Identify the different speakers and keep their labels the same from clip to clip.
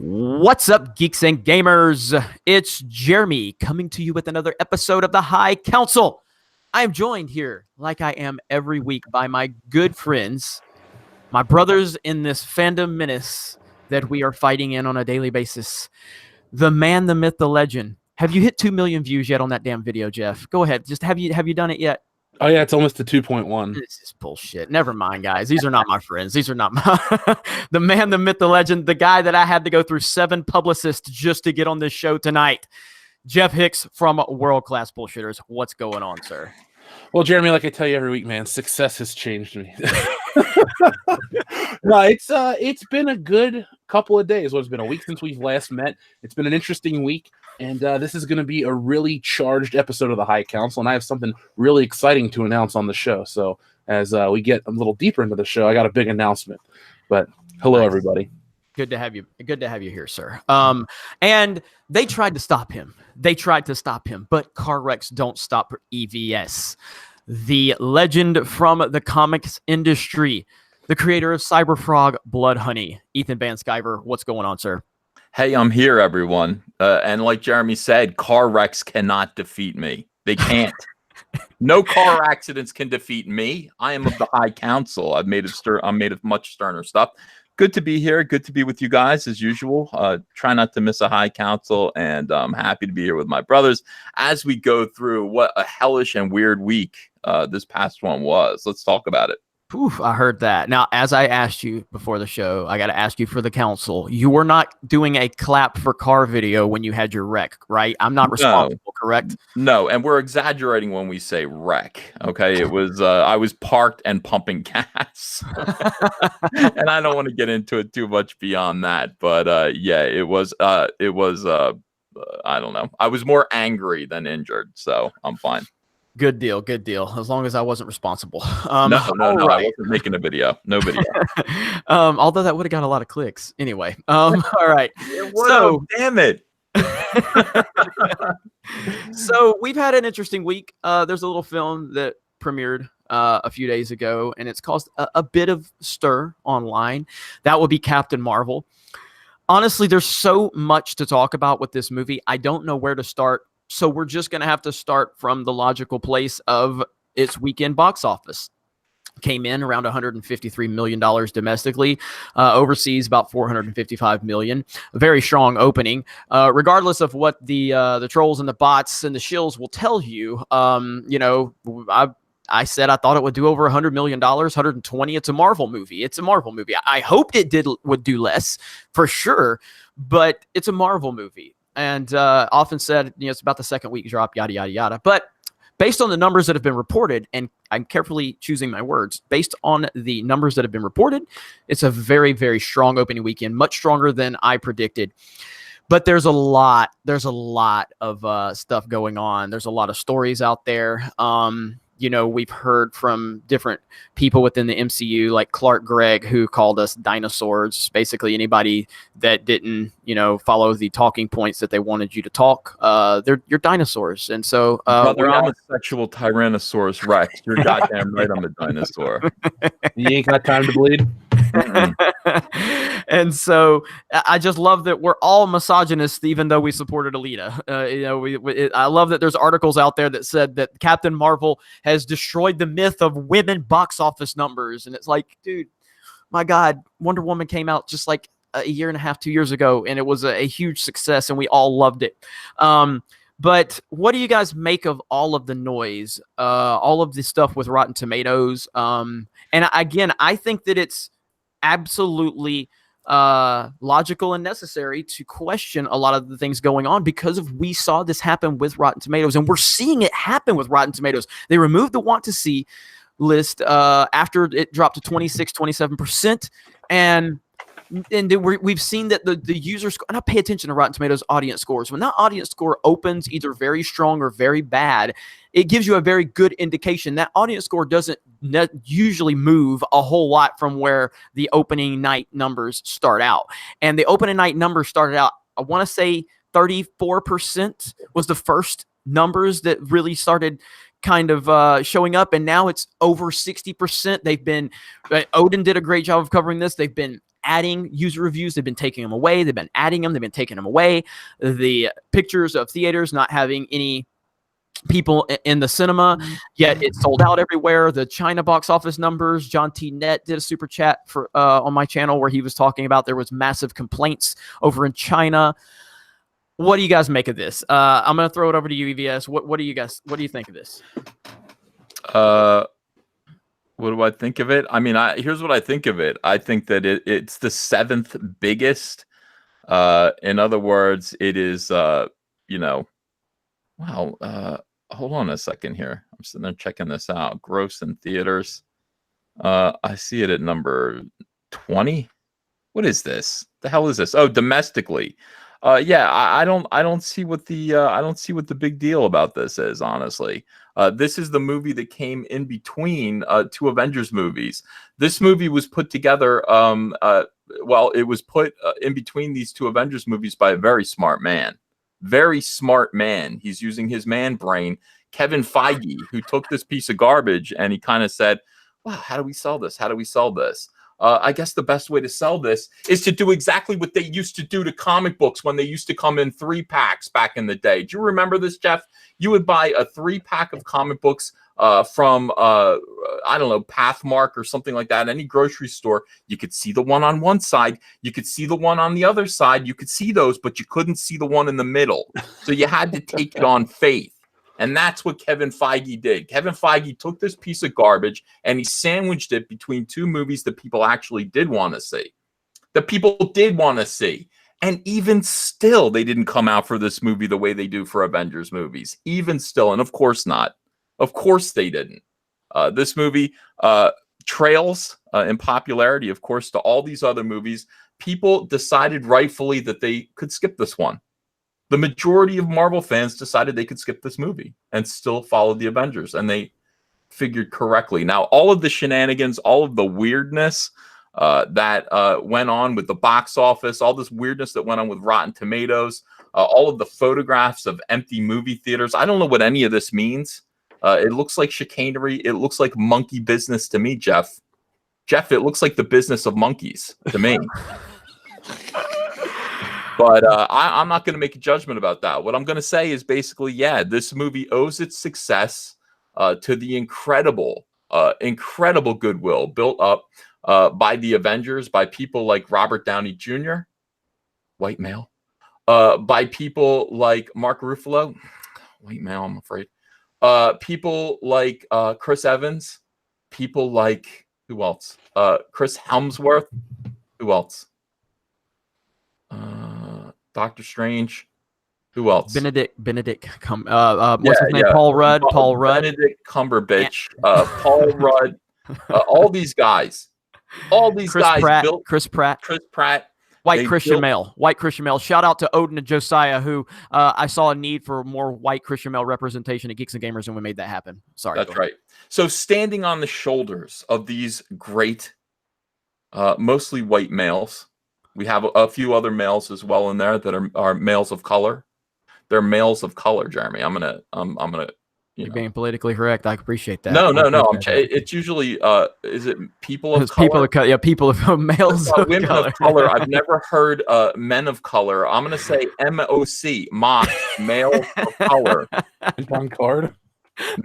Speaker 1: What's up, geeks and gamers? It's Jeremy coming to you with another episode of the High Council. I am joined here, like I am every week, by my good friends, my brothers in this fandom menace that we are fighting in on a daily basis. The man, the myth, the legend. Have you hit 2 million views yet on that damn video, Jeff? Go ahead. Just have you done it yet?
Speaker 2: Oh yeah, it's almost to 2.1.
Speaker 1: This is bullshit. Never mind, guys. These are not my friends. These are not my the man, the myth, the legend, the guy that I had to go through 7 publicists just to get on this show tonight. Jeff Hicks from World Class Bullshitters. What's going on, sir?
Speaker 2: Well, Jeremy, like I tell you every week, man, success has changed me. No, it's been a good couple of days. Well, it's been a week since we've last met. It's been an interesting week, and this is going to be a really charged episode of the High Council, and I have something really exciting to announce on the show. So as we get a little deeper into the show, I got a big announcement. But hello, everybody.
Speaker 1: Good to have you. Good to have you here, sir. And they tried to stop him. But car wrecks don't stop EVS. The legend from the comics industry, the creator of Cyberfrog, Blood Honey, Ethan Van Sciver. What's going on, sir?
Speaker 3: Hey, I'm here, everyone. And like Jeremy said, car wrecks cannot defeat me. They can't. No car accidents can defeat me. I am of the High Council. I'm made of much sterner stuff. Good to be here. Good to be with you guys as usual. Try not to miss a High Council, and I'm happy to be here with my brothers as we go through what a hellish and weird week this past one was. Let's talk about it.
Speaker 1: Oof, I heard that. Now, as I asked you before the show, I got to ask you for the council. You were not doing a clap for car video when you had your wreck, right? I'm not responsible, correct?
Speaker 3: No, and we're exaggerating when we say wreck, okay? It was, I was parked and pumping gas. And I don't want to get into it too much beyond that, but yeah, it was, I don't know. I was more angry than injured, so I'm fine.
Speaker 1: Good deal. As long as I wasn't responsible.
Speaker 3: No, right. I wasn't making a video. No video.
Speaker 1: Although that would have got a lot of clicks. Anyway. All right.
Speaker 3: So, damn it.
Speaker 1: So we've had an interesting week. There's a little film that premiered a few days ago, and it's caused a bit of stir online. That would be Captain Marvel. Honestly, there's so much to talk about with this movie. I don't know where to start. So we're just going to have to start from the logical place of its weekend box office. Came in around $153 million domestically, overseas about $455 million. A very strong opening. Regardless of what the trolls and the bots and the shills will tell you, I said I thought it would do over $100 million, 120. It's a Marvel movie. I hoped it would do less for sure, but it's a Marvel movie. And often said, it's about the second week drop, yada, yada, yada. But based on the numbers that have been reported, and I'm carefully choosing my words, based on the numbers that have been reported, it's a very, very strong opening weekend, much stronger than I predicted. But there's a lot of stuff going on. There's a lot of stories out there. We've heard from different people within the MCU, like Clark Gregg, who called us dinosaurs. Basically, anybody that didn't, follow the talking points that they wanted you to talk, you're dinosaurs. And so,
Speaker 3: brother, I'm a sexual Tyrannosaurus Rex. You're goddamn right, I'm a dinosaur.
Speaker 2: You ain't got time to bleed.
Speaker 1: And so I just love that we're all misogynists, even though we supported Alita. I love that there's articles out there that said that Captain Marvel has destroyed the myth of women box office numbers. And it's like, dude, my God, Wonder Woman came out just like a year and a half, 2 years ago, and it was a huge success, and we all loved it. But what do you guys make of all of the noise, all of the stuff with Rotten Tomatoes? And again, I think that it's absolutely logical and necessary to question a lot of the things going on because we saw this happen with Rotten Tomatoes, and we're seeing it happen with Rotten Tomatoes. They removed the want to see list after it dropped to 27%, and we've seen that the users, and I pay attention to Rotten Tomatoes audience scores. When that audience score opens either very strong or very bad, it gives you a very good indication. That audience score doesn't usually move a whole lot from where the opening night numbers start out. And the opening night numbers started out, I want to say 34% was the first numbers that really started kind of showing up, and now it's over 60%. They've been Odin did a great job of covering this. They've been adding user reviews. They've been taking them away. They've been adding them. They've been taking them away. The pictures of theaters not having any people in the cinema, yet it's sold out everywhere. The China box office numbers, John T. Net did a super chat for on my channel where he was talking about there was massive complaints over in China. What do you guys make of this? I'm going to throw it over to you, EVS. What do you think of this?
Speaker 3: What do I think of it? I mean, here's what I think of it. I think that it's the 7th biggest. In other words, it is, hold on a second here. I'm sitting there checking this out. Gross in theaters. I see it at number 20. What is this? The hell is this? Oh, domestically. I don't see what the big deal about this is, honestly. This is the movie that came in between 2 Avengers movies. This movie was put together. It was put in between these 2 Avengers movies by a very smart man. Very smart man. He's using his man brain. Kevin Feige, who took this piece of garbage and he kind of said, "Wow, how do we sell this? How do we sell this?" I guess the best way to sell this is to do exactly what they used to do to comic books when they used to come in 3-packs back in the day. Do you remember this, Jeff? You would buy a 3-pack of comic books from, I don't know, Pathmark or something like that, any grocery store. You could see the one on one side. You could see the one on the other side. You could see those, but you couldn't see the one in the middle. So you had to take it on faith. And that's what Kevin Feige did. Kevin Feige took this piece of garbage and he sandwiched it between 2 movies that people actually did want to see. That people did want to see. And even still, they didn't come out for this movie the way they do for Avengers movies. Even still. And of course not. Of course they didn't. This movie trails in popularity, of course, to all these other movies. People decided rightfully that they could skip this one. The majority of Marvel fans decided they could skip this movie and still follow the Avengers, and they figured correctly. Now, all of the shenanigans, all of the weirdness that went on with the box office, all this weirdness that went on with Rotten Tomatoes, all of the photographs of empty movie theaters. I don't know what any of this means. It looks like chicanery. It looks like monkey business to me, Jeff. Jeff, it looks like the business of monkeys to me. But I'm not going to make a judgment about that. What I'm going to say is basically, yeah, this movie owes its success to the incredible goodwill built up by the Avengers, by people like Robert Downey Jr., white male, by people like Mark Ruffalo, white male, I'm afraid, people like Chris Evans, people like, who else? Chris Hemsworth, who else? Doctor Strange. Who else?
Speaker 1: Benedict. What's his name? Paul Rudd.
Speaker 3: Benedict Cumberbatch. Paul Rudd. All these guys. Chris Pratt.
Speaker 1: White Christian male. Shout out to Odin and Josiah, who I saw a need for more white Christian male representation at Geeks and Gamers, and we made that happen. Sorry.
Speaker 3: That's right. So standing on the shoulders of these great, mostly white males, we have a few other males as well in there that are males of color. They're males of color, Jeremy. I'm gonna.
Speaker 1: You're being politically correct. I appreciate that.
Speaker 3: No. It's usually is it people of color?
Speaker 1: People of males.
Speaker 3: Women of color. I've never heard men of color. I'm gonna say MOC, mock males of color.
Speaker 2: On card.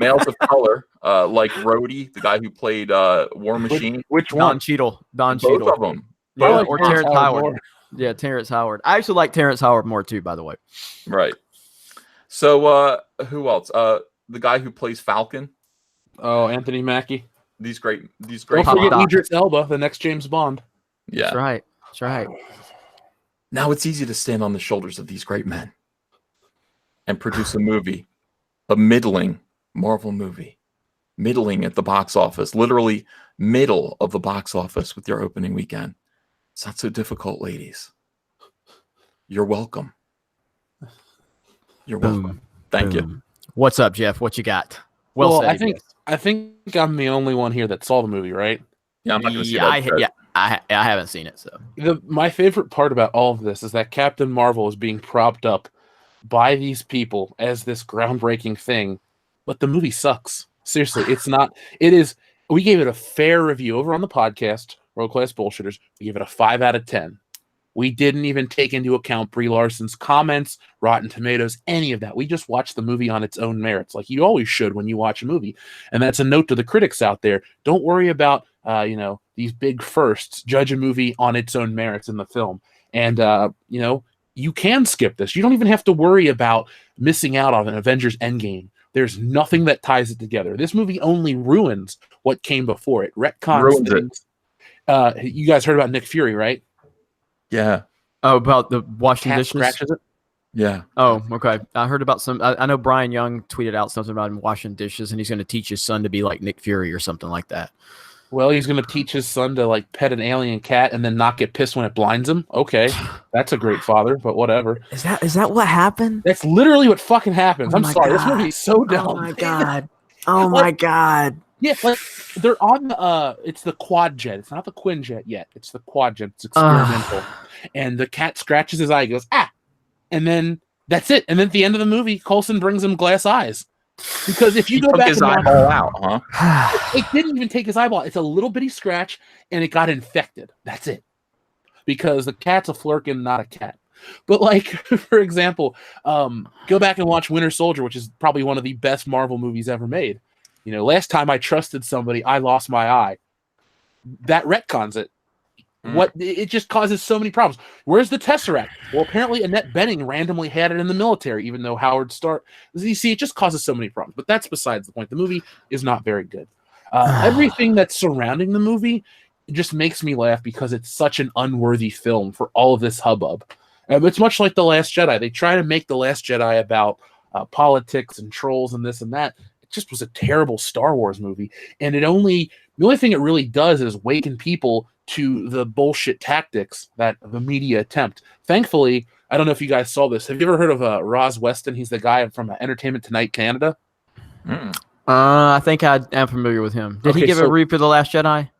Speaker 3: Males of color, like Rhodey, the guy who played War Machine.
Speaker 2: Which one?
Speaker 1: Don Cheadle.
Speaker 3: Both of them.
Speaker 1: Yeah, or Terrence Howard. Yeah, Terrence Howard. I actually like Terrence Howard more too, by the way.
Speaker 3: Right. So who else? The guy who plays Falcon.
Speaker 2: Oh, Anthony Mackie.
Speaker 3: These great.
Speaker 2: Don't forget Idris Elba, the next James Bond.
Speaker 3: Yeah.
Speaker 1: That's right.
Speaker 3: Now it's easy to stand on the shoulders of these great men and produce a movie, a middling Marvel movie, middling at the box office, literally middle of the box office with your opening weekend. It's not so difficult, ladies. You're welcome. You're welcome. Thank you.
Speaker 1: What's up, Jeff? What you got?
Speaker 2: Well, I think I'm the only one here that saw the movie, right?
Speaker 3: Yeah, I'm not going to see that.
Speaker 1: I haven't seen it. So
Speaker 2: my favorite part about all of this is that Captain Marvel is being propped up by these people as this groundbreaking thing, but the movie sucks. Seriously, it's not. It is. We gave it a fair review over on the podcast. world-class bullshitters. We give it a 5 out of 10. We didn't even take into account Brie Larson's comments, Rotten Tomatoes, any of that. We just watched the movie on its own merits, like you always should when you watch a movie. And that's a note to the critics out there. Don't worry about, these big firsts. Judge a movie on its own merits in the film. And, you can skip this. You don't even have to worry about missing out on an Avengers Endgame. There's nothing that ties it together. This movie only ruins what came before it. Retcons things. You guys heard about Nick Fury, right?
Speaker 3: Yeah.
Speaker 1: Oh, about the washing
Speaker 2: Cat
Speaker 1: dishes?
Speaker 2: scratches it.
Speaker 3: Yeah.
Speaker 1: Oh, okay. I heard about some. I know Brian Young tweeted out something about him washing dishes, and he's going to teach his son to be like Nick Fury or something like that.
Speaker 2: Well, he's going to teach his son to like pet an alien cat and then not get pissed when it blinds him. Okay, that's a great father, but whatever.
Speaker 1: Is that what happened?
Speaker 2: That's literally what fucking happens.
Speaker 1: Oh
Speaker 2: I'm
Speaker 1: my
Speaker 2: sorry.
Speaker 1: God.
Speaker 2: This movie's so dumb.
Speaker 1: Oh my god. Oh my god.
Speaker 2: Yeah, like they're on the it's the quad jet. It's not the Quinjet yet. It's the quad jet. It's experimental. And the cat scratches his eye, he goes, ah, and then that's it. And then at the end of the movie, Coulson brings him glass eyes. Because if you go back
Speaker 3: his
Speaker 2: and
Speaker 3: eyeball out, huh?
Speaker 2: it didn't even take his eyeball. It's a little bitty scratch, and it got infected. That's it. Because the cat's a flirkin, not a cat. But like, for example, go back and watch Winter Soldier, which is probably one of the best Marvel movies ever made. Last time I trusted somebody, I lost my eye. That retcons it. It just causes so many problems. Where's the Tesseract? Well, apparently Annette Bening randomly had it in the military, even though Howard Stark. You see, it just causes so many problems. But that's besides the point. The movie is not very good. Everything that's surrounding the movie just makes me laugh because it's such an unworthy film for all of this hubbub. It's much like The Last Jedi. They try to make The Last Jedi about politics and trolls and this and that. It just was a terrible Star Wars movie. And the only thing it really does is waken people to the bullshit tactics that the media attempt. Thankfully, I don't know if you guys saw this. Have you ever heard of Roz Weston? He's the guy from Entertainment Tonight Canada.
Speaker 1: I think I am familiar with him. Did he give a read for The Last Jedi?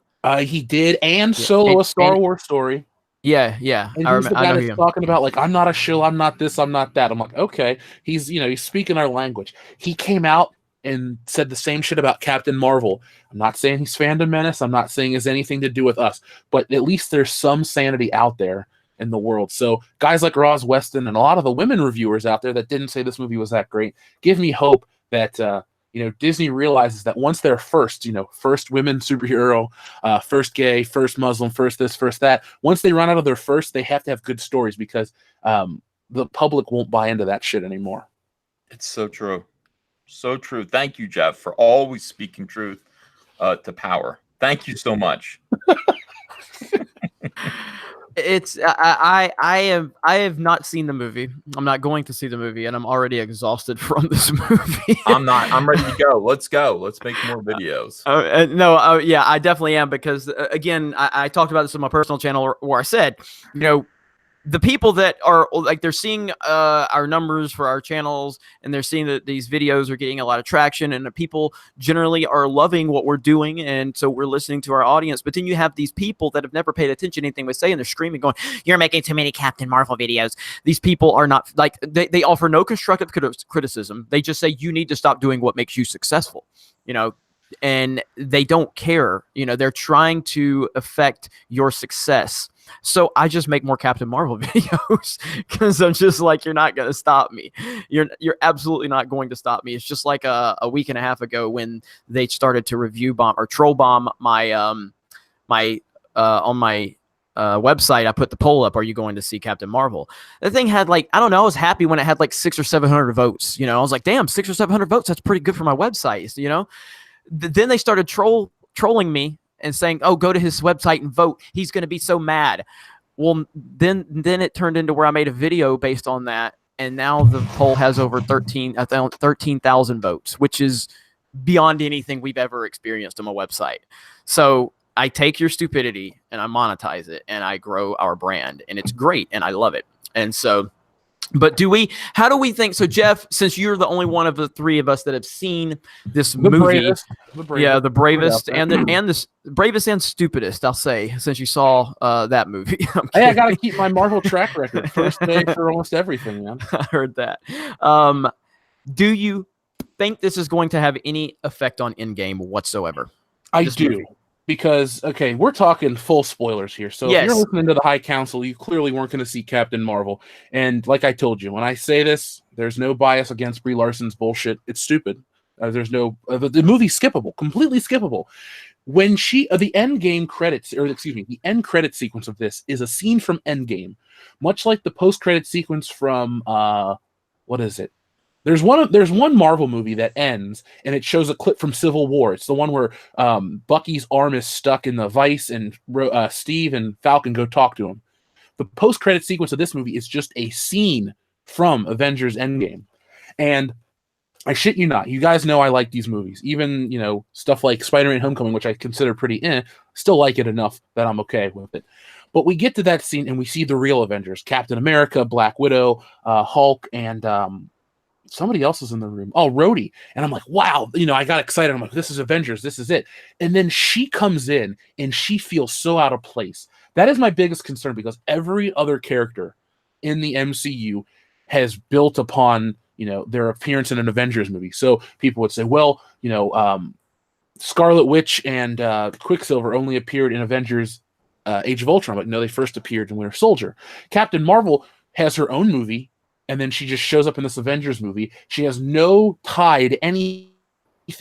Speaker 2: He did, and Solo, a Star Wars story.
Speaker 1: Yeah.
Speaker 2: And he's the guy that's talking about, like, I'm not a shill, I'm not this, I'm not that. I'm like, okay. He's speaking our language. He came out and said the same shit about Captain Marvel. I'm not saying he's fandom menace. I'm not saying it has anything to do with us. But at least there's some sanity out there in the world. So guys like Roz Weston and a lot of the women reviewers out there that didn't say this movie was that great give me hope that Disney realizes that once they're first women superhero, first gay, first Muslim, first this, first that, once they run out of their first, they have to have good stories because the public won't buy into that shit anymore.
Speaker 3: It's so true. So true. Thank you, Jeff, for always speaking truth to power. Thank you so much.
Speaker 1: I have not seen the movie. I'm not going to see the movie, and I'm already exhausted from this movie.
Speaker 3: I'm ready to go. Let's go. Let's make more videos.
Speaker 1: Yeah, I definitely am because again, I talked about this on my personal channel where I said, the people that are like, they're seeing our numbers for our channels, and they're seeing that these videos are getting a lot of traction, and the people generally are loving what we're doing, and so we're listening to our audience. But then you have these people that have never paid attention to anything we say, and they're screaming, going, "You're making too many Captain Marvel videos." These people are not like they offer no constructive criticism. They just say you need to stop doing what makes you successful, and they don't care. They're trying to affect your success. So I just make more Captain Marvel videos because I'm just like, you're not going to stop me. You're absolutely not going to stop me. It's just like a week and a half ago when they started to review bomb or troll bomb my on my website. I put the poll up: are you going to see Captain Marvel? The thing had I was happy when it had 600 or 700 votes. I was like, damn, 600 or 700 votes. That's pretty good for my website. Then they started trolling me and saying, "Oh, go to his website and vote. He's going to be so mad." Well, then it turned into where I made a video based on that, and now the poll has over 13,000 votes, which is beyond anything we've ever experienced on my website. So I take your stupidity and I monetize it, and I grow our brand, and it's great, and I love it. And so, but how do we think? So Jeff, since you're the only one of the three of us that have seen this movie, the bravest and the bravest and stupidest, I'll say, since you saw that movie.
Speaker 2: Hey, I got to keep my Marvel track record. First day for almost everything, man.
Speaker 1: I heard that. Do you think this is going to have any effect on Endgame whatsoever?
Speaker 2: I do. because okay, we're talking full spoilers here. So if you're
Speaker 1: Yes.
Speaker 2: listening to the High Council, you clearly weren't going to see Captain Marvel. And like I told you, when I say this, there's no bias against Brie Larson's bullshit. It's stupid. There's no the movie's skippable, completely skippable. When the end game credits, or excuse me, the end credit sequence of this is a scene from Endgame, much like the post credit sequence from what is it? There's one Marvel movie that ends and it shows a clip from Civil War. It's the one where Bucky's arm is stuck in the vice and Steve and Falcon go talk to him. The post credit sequence of this movie is just a scene from Avengers Endgame, and I shit you not. You guys know I like these movies. Even, stuff like Spider-Man Homecoming, which I consider pretty still like it enough that I'm okay with it. But we get to that scene and we see the real Avengers. Captain America, Black Widow, Hulk, and somebody else is in the room. Oh, Rhodey. And I'm like, wow, I got excited. I'm like, this is Avengers. This is it. And then she comes in and she feels so out of place. That is my biggest concern because every other character in the MCU has built upon their appearance in an Avengers movie. So people would say, well, Scarlet Witch and Quicksilver only appeared in Avengers Age of Ultron. But no, they first appeared in Winter Soldier. Captain Marvel has her own movie, and then she just shows up in this Avengers movie. She has no tie to anything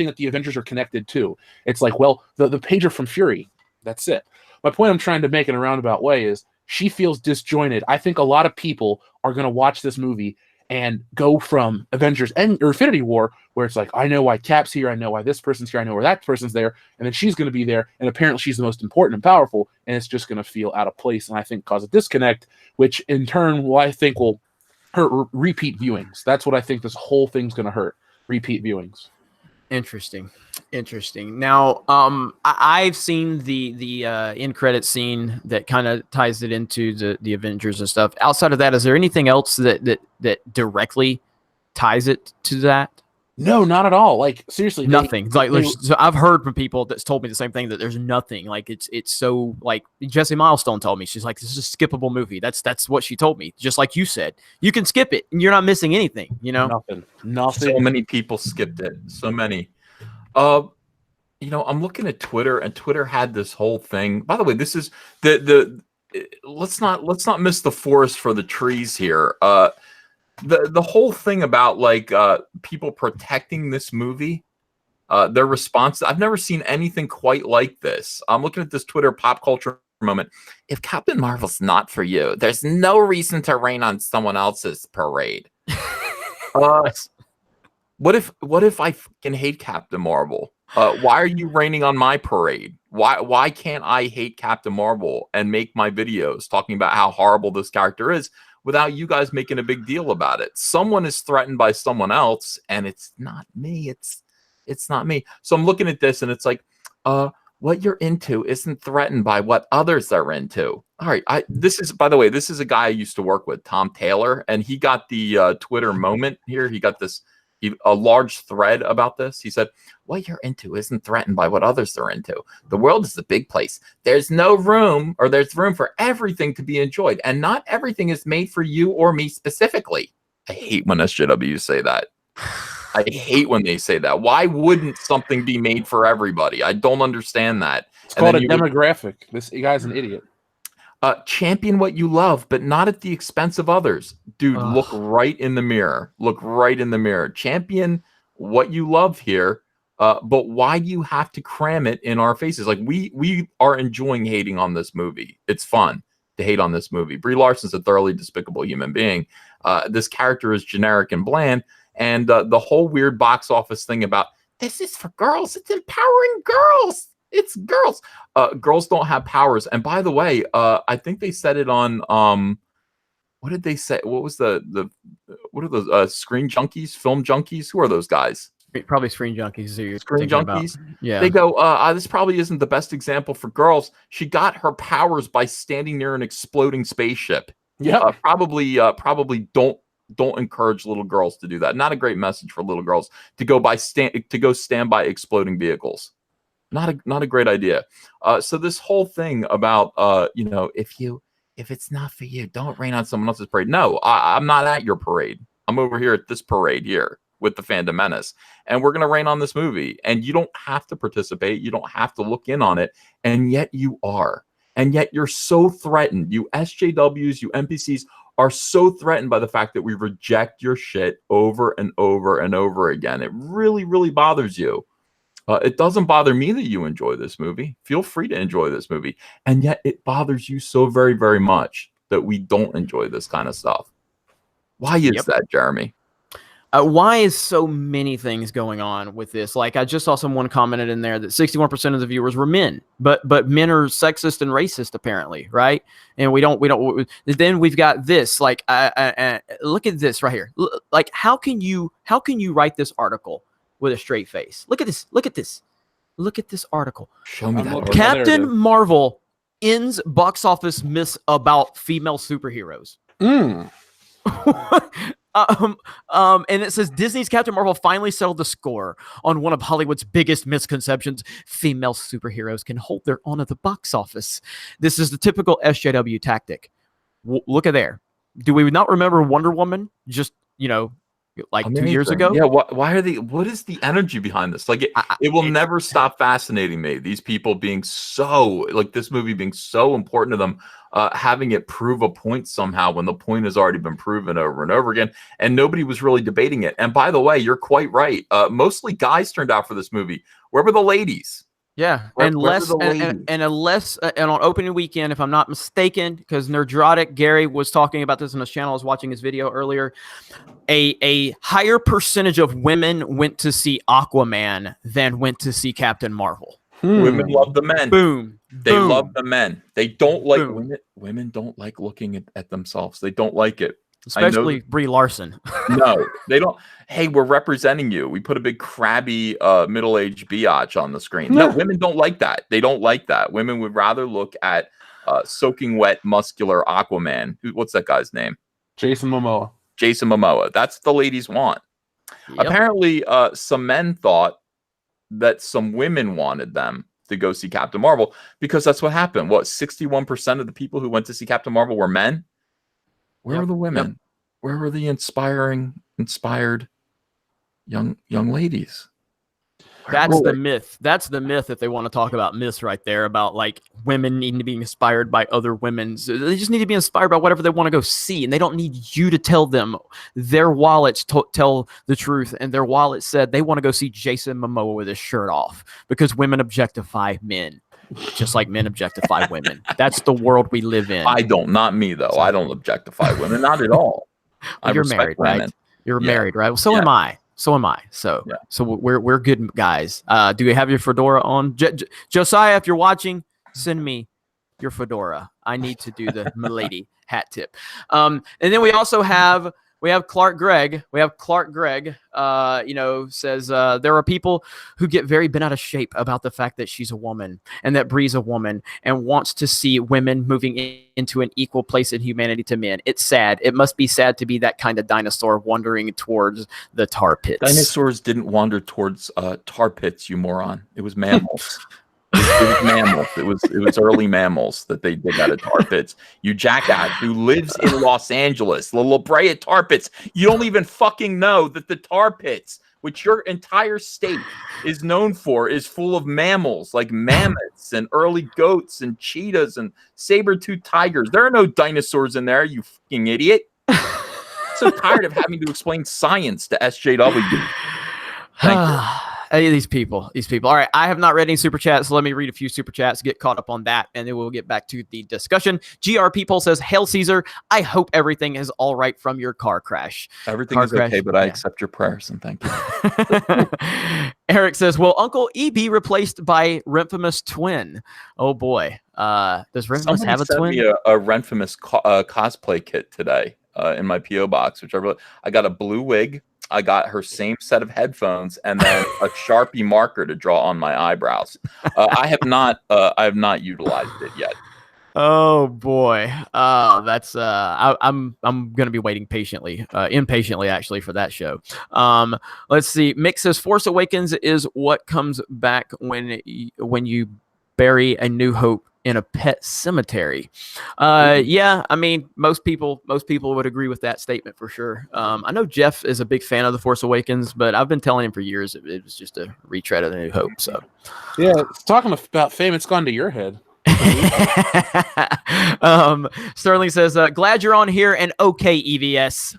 Speaker 2: that the Avengers are connected to. It's like, well, the pager from Fury, that's it. My point I'm trying to make in a roundabout way is she feels disjointed. I think a lot of people are going to watch this movie and go from Avengers or Infinity War, where it's like, I know why Cap's here, I know why this person's here, I know where that person's there, and then she's going to be there, and apparently she's the most important and powerful, and it's just going to feel out of place, and I think cause a disconnect, which in turn will hurt repeat viewings. That's what I think this whole thing's going to hurt, repeat viewings.
Speaker 1: Interesting. Now, I've seen the end credit scene that kind of ties it into the Avengers and stuff. Outside of that, is there anything else that directly ties it to that?
Speaker 2: No, not at all. Like seriously,
Speaker 1: nothing. So I've heard from people that's told me the same thing, that there's nothing. Like it's so, like Jesse Milestone told me, she's like, this is a skippable movie. That's what she told me. Just like you said, you can skip it and you're not missing anything.
Speaker 2: Nothing.
Speaker 3: So many people skipped it. So many. I'm looking at Twitter, and Twitter had this whole thing. By the way, this is let's not miss the forest for the trees here. The whole thing about people protecting this movie, their response. I've never seen anything quite like this. I'm looking at this Twitter pop culture moment. If Captain Marvel's not for you, there's no reason to rain on someone else's parade. What if I fucking hate Captain Marvel? Why are you raining on my parade? Why can't I hate Captain Marvel and make my videos talking about how horrible this character is without you guys making a big deal about it? Someone is threatened by someone else, and it's not me. It's not me. So I'm looking at this, and it's like, what you're into isn't threatened by what others are into. All right. This is, by the way, this is a guy I used to work with, Tom Taylor, and he got the Twitter moment here. He got a large thread about this. He said, what you're into isn't threatened by what others are into. The world is a big place. There's room for everything to be enjoyed. And not everything is made for you or me specifically. I hate when SJWs say that. I hate when they say that. Why wouldn't something be made for everybody? I don't understand that.
Speaker 2: It's called a demographic. This guy's an idiot.
Speaker 3: Champion what you love, but not at the expense of others. Dude, look right in the mirror. Look right in the mirror. Champion what you love here, but why do you have to cram it in our faces? Like, we are enjoying hating on this movie. It's fun to hate on this movie. Brie Larson's a thoroughly despicable human being. This character is generic and bland, and the whole weird box office thing about this is for girls. It's empowering girls. It's girls. Girls don't have powers. And by the way, I think they said it on what did they say? What was what are those screen junkies, film junkies? Who are those guys?
Speaker 1: Probably screen junkies.
Speaker 3: Screen junkies.
Speaker 1: About. Yeah.
Speaker 3: They go, this probably isn't the best example for girls. She got her powers by standing near an exploding spaceship.
Speaker 2: Yeah.
Speaker 3: Probably don't encourage little girls to do that. Not a great message for little girls to go stand by exploding vehicles. Not a great idea. So this whole thing about if it's not for you, don't rain on someone else's parade. No, I'm not at your parade. I'm over here at this parade here with the Phantom Menace, and we're going to rain on this movie. And you don't have to participate. You don't have to look in on it. And yet you are. And yet you're so threatened. You SJWs, you NPCs are so threatened by the fact that we reject your shit over and over and over again. It really, really bothers you. It doesn't bother me that you enjoy this movie. Feel free to enjoy this movie. And yet it bothers you so very, very much that we don't enjoy this kind of stuff. Why is that, Jeremy?
Speaker 1: Why is so many things going on with this? Like, I just saw someone commented in there that 61% of the viewers were men, but men are sexist and racist apparently, right? And we don't. Then we've got this. Like, look at this right here. Like, how can you write this article with a straight face? Look at this. Look at this. Look at this article.
Speaker 3: Show me that article.
Speaker 1: Captain Marvel ends box office miss about female superheroes. And it says Disney's Captain Marvel finally settled the score on one of Hollywood's biggest misconceptions: female superheroes can hold their own at the box office. This is the typical SJW tactic. Look at there. Do we not remember Wonder Woman just, like
Speaker 3: Amazing.
Speaker 1: 2 years ago?
Speaker 3: Yeah. Why are they? What is the energy behind this? Like, it will never stop fascinating me. These people being so, like, this movie being so important to them, having it prove a point somehow when the point has already been proven over and over again, and nobody was really debating it. And by the way, you're quite right. Mostly guys turned out for this movie. Where were the ladies?
Speaker 1: Yeah, and on opening weekend, if I'm not mistaken, because Nerdrotic Gary was talking about this on his channel, I was watching his video earlier, a higher percentage of women went to see Aquaman than went to see Captain Marvel.
Speaker 3: Women love the men.
Speaker 1: Boom.
Speaker 3: They love the men. They don't like women don't like looking at themselves. They don't like it.
Speaker 1: Especially Brie Larson.
Speaker 3: No, they don't. Hey, we're representing you. We put a big crabby middle-aged biatch on the screen. No, women don't like that. They don't like that. Women would rather look at soaking wet, muscular Aquaman. What's that guy's name?
Speaker 2: Jason Momoa.
Speaker 3: Jason Momoa. That's what the ladies want. Yep. Apparently, some men thought that some women wanted them to go see Captain Marvel because that's what happened. What, 61% of the people who went to see Captain Marvel were men? Where were the women? Yep. Where were the inspired young ladies?
Speaker 1: That's the myth. That's the myth if they want to talk about myths right there about like women needing to be inspired by other women. They just need to be inspired by whatever they want to go see, and they don't need you to tell them. Their wallets tell the truth, and their wallet said they want to go see Jason Momoa with his shirt off because women objectify men. Just like men objectify women. That's the world we live in.
Speaker 3: I don't. Not me, though. I don't objectify women. Not at all.
Speaker 1: Well, you're married, women. Right? You're married, right? Well, so am I. So am I. So we're good guys. Do you have your fedora on? Josiah, if you're watching, send me your fedora. I need to do the milady hat tip. And then we also have Clark Gregg. Says there are people who get very bent out of shape about the fact that she's a woman and that Brie's a woman and wants to see women moving into an equal place in humanity to men. It's sad. It must be sad to be that kind of dinosaur wandering towards the tar pits.
Speaker 3: Dinosaurs didn't wander towards tar pits, you moron. It was mammals. It was mammals. It was early mammals that they dig out of tar pits. You jackass who lives in Los Angeles, the La Brea tar pits. You don't even fucking know that the tar pits, which your entire state is known for, is full of mammals like mammoths and early goats and cheetahs and saber-toothed tigers. There are no dinosaurs in there, you fucking idiot. I'm so tired of having to explain science to SJW. Thank you.
Speaker 1: These people. All right, I have not read any super chats, so let me read a few super chats, get caught up on that, and then we'll get back to the discussion. GR People says, "Hail Caesar, I hope everything is all right from your car crash."
Speaker 3: Everything is okay, but I accept your prayers and thank
Speaker 1: you. Eric says, "Will Uncle E be replaced by Renfamous twin?" Oh boy, does Renfamous have a twin?
Speaker 3: Me a Renfamous cosplay kit today in my PO box, which I got a blue wig. I got her same set of headphones and then a Sharpie marker to draw on my eyebrows. I have not utilized it yet.
Speaker 1: Oh boy, that's I'm gonna be waiting impatiently actually for that show. Let's see. Mick says Force Awakens is what comes back when you bury A New Hope in a pet cemetery. Yeah, I mean, most people would agree with that statement for sure. I know Jeff is a big fan of The Force Awakens, but I've been telling him for years it was just a retread of The New Hope. So
Speaker 2: Yeah, talking about fame, it's gone to your head.
Speaker 1: Sterling says, glad you're on here and okay, EVS.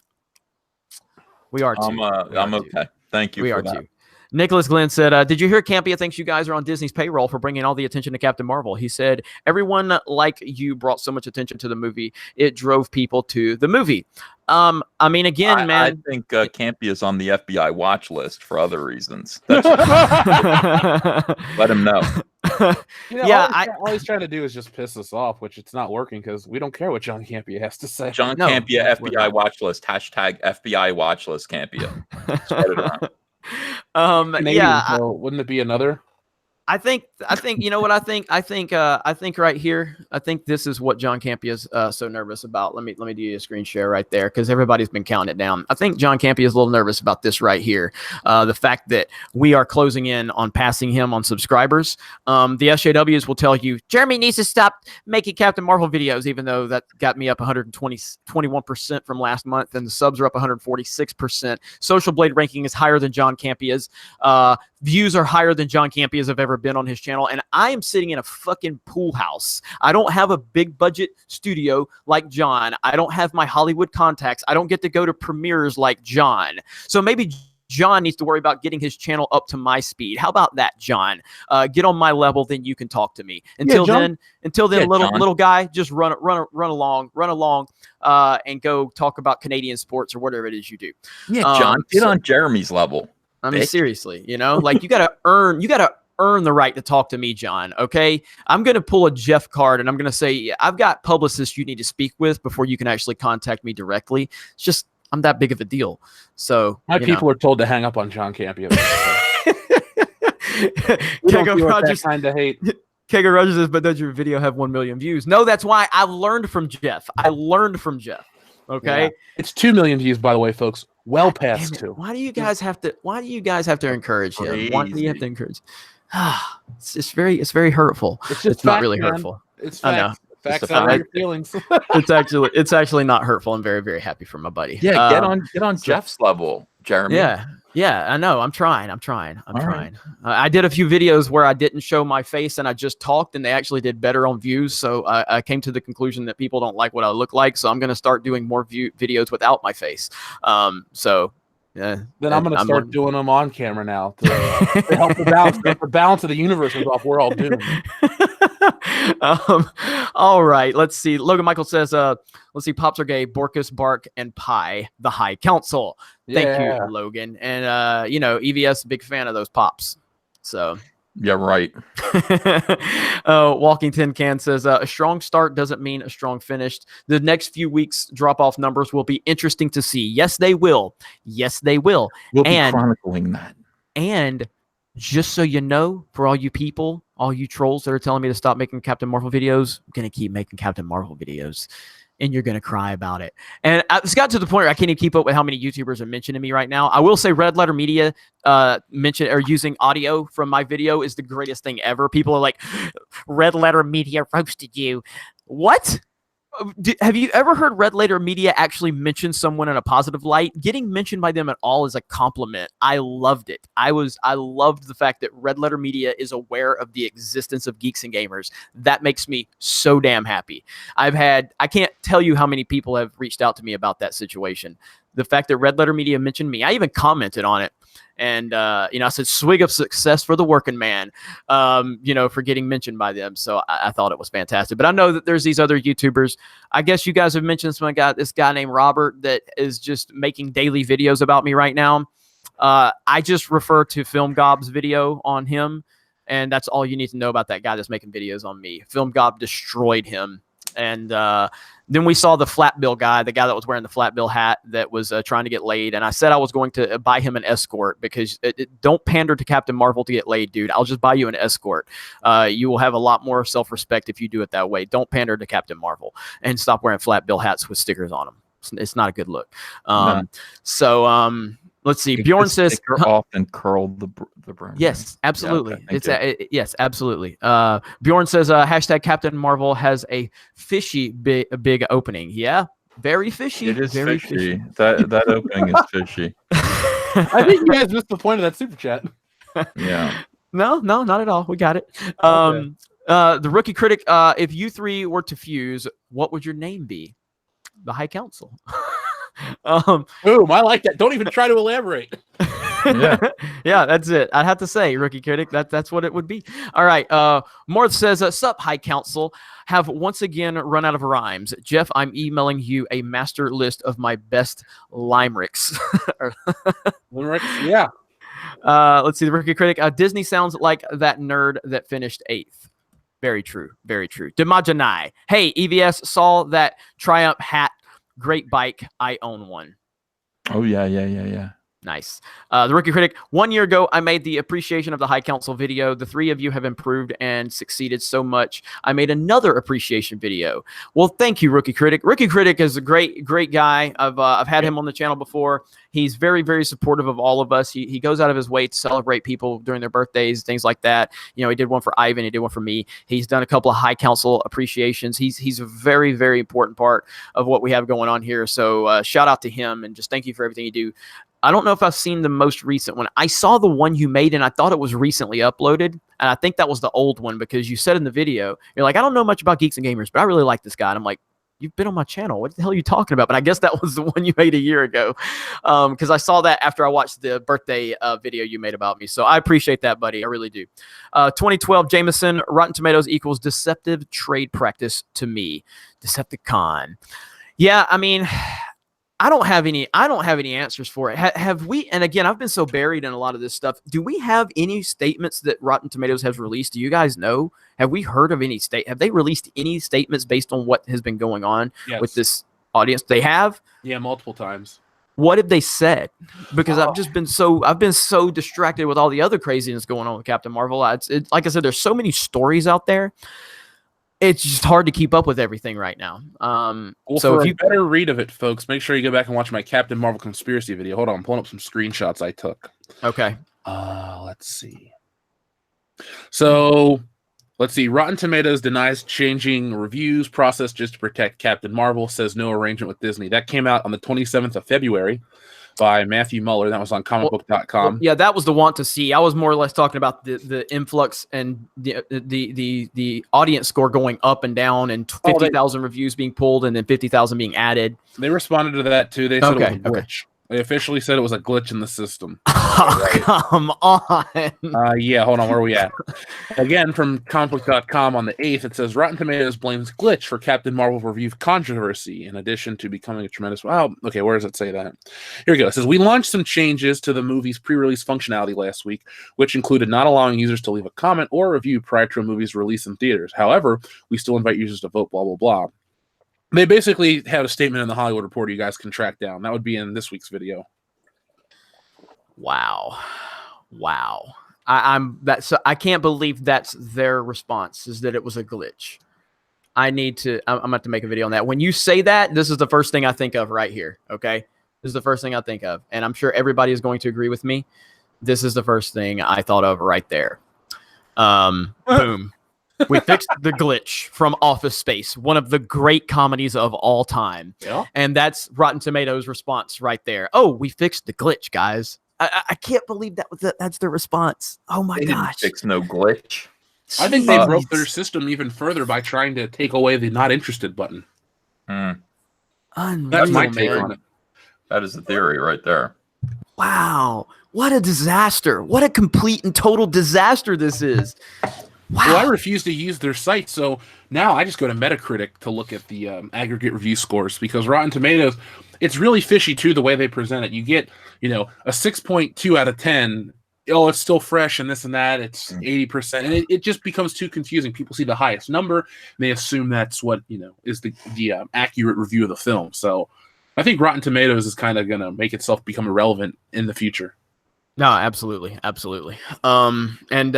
Speaker 1: We are too.
Speaker 3: I'm okay. Thank you
Speaker 1: We
Speaker 3: for
Speaker 1: are
Speaker 3: that.
Speaker 1: too. Nicholas Glenn said, did you hear Campia thinks you guys are on Disney's payroll for bringing all the attention to Captain Marvel? He said, everyone like you brought so much attention to the movie. It drove people to the movie. I mean, again, man.
Speaker 3: I think Campy is on the FBI watch list for other reasons. Let him know.
Speaker 2: All he's trying to do is just piss us off, which it's not working because we don't care what John Campia has to say.
Speaker 3: John Campia, FBI watch list. Hashtag FBI watch list Campia. Spread it around.
Speaker 2: Wouldn't it be another?
Speaker 1: I think you know what I think right here. I think this is what John Campia is so nervous about. Let me do you a screen share right there because everybody's been counting it down. I think John Campia is a little nervous about this right here. The fact that we are closing in on passing him on subscribers. The SJWs will tell you Jeremy needs to stop making Captain Marvel videos, even though that got me up 21% from last month, and the subs are up 146%. Social Blade ranking is higher than John Campia's. Views are higher than John Campia's have ever been on his channel, and I am sitting in a fucking pool house. I don't have a big budget studio like John. I don't have my Hollywood contacts. I don't get to go to premieres like John. So maybe John needs to worry about getting his channel up to my speed. How about that, John? Get on my level, then you can talk to me. Until then, little guy, just run along, and go talk about Canadian sports or whatever it is you do.
Speaker 3: Yeah, John, get on Jeremy's level.
Speaker 1: I mean, seriously, like you gotta earn the right to talk to me, John. Okay, I'm gonna pull a Jeff card and I'm gonna say I've got publicists you need to speak with before you can actually contact me directly. It's just I'm that big of a deal. So
Speaker 2: my people are told to hang up on John Campia.
Speaker 1: Kego Rogers
Speaker 2: kind of hate.
Speaker 1: Kego Rogers says, but does your video have 1 million views? No, that's why I learned from Jeff. Okay,
Speaker 2: yeah. It's 2 million views, by the way, folks. Well past 2.
Speaker 1: Why do you guys have to encourage him?
Speaker 3: Crazy.
Speaker 1: Why do you have to encourage? It's very hurtful.
Speaker 2: It's
Speaker 1: not really hurtful.
Speaker 2: It's facts. I know. Facts out of your feelings.
Speaker 1: it's actually not hurtful. I'm very, very happy for my buddy.
Speaker 3: Yeah, get on Jeff's level, Jeremy.
Speaker 1: Yeah, I know. I'm trying. I did a few videos where I didn't show my face and I just talked, and they actually did better on views. So I came to the conclusion that people don't like what I look like. So I'm going to start doing more videos without my face. Then
Speaker 2: I'm going to start doing them on camera now to help the balance of the universe is off. We're all doomed.
Speaker 1: All right, let's see. Logan Michael says, let's see, Pops are gay, Borkus, Bark, and Pie, the High Council. Thank you, Logan. And, EVS, big fan of those pops. So.
Speaker 3: Yeah, right.
Speaker 1: Walking Tin Can says, a strong start doesn't mean a strong finish. The next few weeks drop-off numbers will be interesting to see. Yes, they will. We'll be
Speaker 3: chronicling that.
Speaker 1: And just so you know, for all you people, all you trolls that are telling me to stop making Captain Marvel videos, I'm going to keep making Captain Marvel videos. And you're going to cry about it. And it's got to the point where I can't even keep up with how many YouTubers are mentioning me right now. I will say Red Letter Media using audio from my video is the greatest thing ever. People are like, Red Letter Media roasted you. What? Have you ever heard Red Letter Media actually mention someone in a positive light? Getting mentioned by them at all is a compliment. I loved it. I loved the fact that Red Letter Media is aware of the existence of geeks and gamers. That makes me so damn happy. I can't tell you how many people have reached out to me about that situation. The fact that Red Letter Media mentioned me, I even commented on it. And, I said, swig of success for the working man, for getting mentioned by them. So I thought it was fantastic. But I know that there's these other YouTubers. I guess you guys have mentioned this guy named Robert that is just making daily videos about me right now. I just refer to Film Gob's video on him. And that's all you need to know about that guy that's making videos on me. Film Gob destroyed him. And then we saw the flat bill guy, the guy that was wearing the flat bill hat that was trying to get laid. And I said I was going to buy him an escort because don't pander to Captain Marvel to get laid, dude. I'll just buy you an escort. You will have a lot more self-respect if you do it that way. Don't pander to Captain Marvel and stop wearing flat bill hats with stickers on them. It's not a good look. So Let's see.
Speaker 3: Take
Speaker 1: Bjorn
Speaker 3: the
Speaker 1: says,
Speaker 3: sticker off and curl the brim.
Speaker 1: yes, absolutely.
Speaker 3: Yeah, okay,
Speaker 1: Yes, absolutely. Bjorn says, hashtag Captain Marvel has a fishy big opening. Yeah, very fishy.
Speaker 3: it is
Speaker 1: very
Speaker 3: fishy. That opening is fishy.
Speaker 2: I think you guys missed the point of that super chat.
Speaker 3: Yeah.
Speaker 1: No, not at all. We got it.
Speaker 2: Okay.
Speaker 1: The rookie critic, if you three were to fuse, what would your name be? The High Council.
Speaker 2: Boom, I like that. Don't even try to elaborate.
Speaker 3: Yeah.
Speaker 1: Yeah, that's it. I'd have to say, rookie critic, that's what it would be. All right. Morth says, sup, High Council. Have once again run out of rhymes. Jeff, I'm emailing you a master list of my best limericks.
Speaker 2: Yeah.
Speaker 1: Let's see, the rookie critic. Disney sounds like that nerd that finished 8th. Very true. Very true. Demajanai. Hey, EVS, saw that Triumph hat. Great bike. I own one.
Speaker 3: Oh yeah.
Speaker 1: Nice. The rookie critic. 1 year ago, I made the appreciation of the High Council video. The three of you have improved and succeeded so much. I made another appreciation video. Well, thank you, rookie critic. Rookie critic is a great guy. I've had him on the channel before. He's very, very supportive of all of us. He goes out of his way to celebrate people during their birthdays, things like that. You know, he did one for Ivan. He did one for me. He's done a couple of High Council appreciations. He's a very, very important part of what we have going on here. So shout out to him and just thank you for everything you do. I don't know if I've seen the most recent one. I saw the one you made, and I thought it was recently uploaded. And I think that was the old one because you said in the video, you're like, I don't know much about Geeks and Gamers, but I really like this guy. And I'm like, you've been on my channel. What the hell are you talking about? But I guess that was the one you made a year ago because I saw that after I watched the birthday video you made about me. So I appreciate that, buddy. I really do. 2012, Jameson, Rotten Tomatoes equals deceptive trade practice to me. Decepticon. Yeah, I mean... I don't have any answers for it. Have we? And again, I've been so buried in a lot of this stuff. Do we have any statements that Rotten Tomatoes has released? Do you guys know? Have we heard of any have they released any statements based on what has been going on with this audience? They have?
Speaker 2: Yeah, multiple times.
Speaker 1: What have they said? Because I've been so distracted with all the other craziness going on with Captain Marvel. It's like I said, there's so many stories out there. It's just hard to keep up with everything right now.
Speaker 2: Well,
Speaker 1: so
Speaker 2: for
Speaker 1: if
Speaker 2: a
Speaker 1: you
Speaker 2: better read of it, folks, make sure you go back and watch my Captain Marvel conspiracy video. Hold on, I'm pulling up some screenshots I took.
Speaker 1: Okay.
Speaker 2: Let's see. So, let's see. Rotten Tomatoes denies changing reviews process just to protect Captain Marvel, says no arrangement with Disney. That came out on the 27th of February by Matthew Muller. That was on comicbook.com.
Speaker 1: Well, yeah, that was the want to see. I was more or less talking about the influx and the audience score going up and down and 50,000 reviews being pulled and then 50,000 being added.
Speaker 2: They responded to that too. They said it was a glitch. They officially said it was a glitch in the system.
Speaker 1: Oh, come on.
Speaker 2: Yeah, hold on. Where are we at? Again, from comicbook.com on the 8th, it says Rotten Tomatoes blames glitch for Captain Marvel review controversy in addition to becoming a tremendous... Wow. Okay, where does it say that? Here we go. It says, we launched some changes to the movie's pre-release functionality last week, which included not allowing users to leave a comment or review prior to a movie's release in theaters. However, we still invite users to vote, blah, blah, blah. They basically had a statement in the Hollywood Reporter you guys can track down. That would be in this week's video.
Speaker 1: Wow. I can't believe that's their response, is that it was a glitch. I'm going to have to make a video on that. When you say that, this is the first thing I think of right here. Okay. This is the first thing I think of. And I'm sure everybody is going to agree with me. This is the first thing I thought of right there. Boom. We fixed the glitch from Office Space, one of the great comedies of all time.
Speaker 2: Yeah.
Speaker 1: And that's Rotten Tomatoes' response right there. Oh, we fixed the glitch, guys. I can't believe that's their response. Oh, my
Speaker 3: They
Speaker 1: gosh.
Speaker 3: didn't fix no glitch.
Speaker 2: I think they broke their system even further by trying to take away the not interested button.
Speaker 1: Unreal,
Speaker 2: That's my take on it.
Speaker 3: That is the theory right there.
Speaker 1: Wow. What a disaster. What a complete and total disaster this is. Wow.
Speaker 2: Well, I refuse to use their site, so now I just go to Metacritic to look at the aggregate review scores because Rotten Tomatoes, it's really fishy too the way they present it. You get, a 6.2 out of 10. Oh, it's still fresh and this and that. It's 80%, and it just becomes too confusing. People see the highest number, and they assume that's what is the accurate review of the film. So I think Rotten Tomatoes is kind of going to make itself become irrelevant in the future.
Speaker 1: No, absolutely, absolutely. And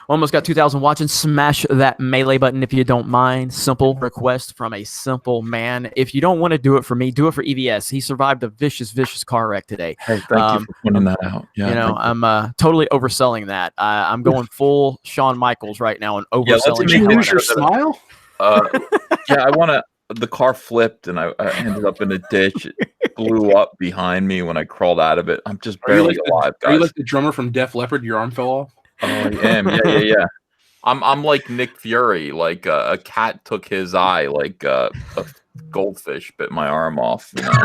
Speaker 1: almost got 2,000 watching. Smash that melee button if you don't mind. Simple request from a simple man. If you don't want to do it for me, do it for EVS. He survived a vicious car wreck today.
Speaker 3: Hey, thank you for pointing that out. Yeah,
Speaker 1: you know, I'm totally overselling that. I'm going full Shawn Michaels right now and overselling.
Speaker 2: Did you lose your smile?
Speaker 3: Yeah, the car flipped and I ended up in a ditch. It blew up behind me when I crawled out of it. I'm just barely alive, guys.
Speaker 2: Are you like the drummer from Def Leppard? Your arm fell off?
Speaker 3: Oh, I am. Yeah. I'm like Nick Fury. Like a cat took his eye. Like a goldfish bit my arm off. You know?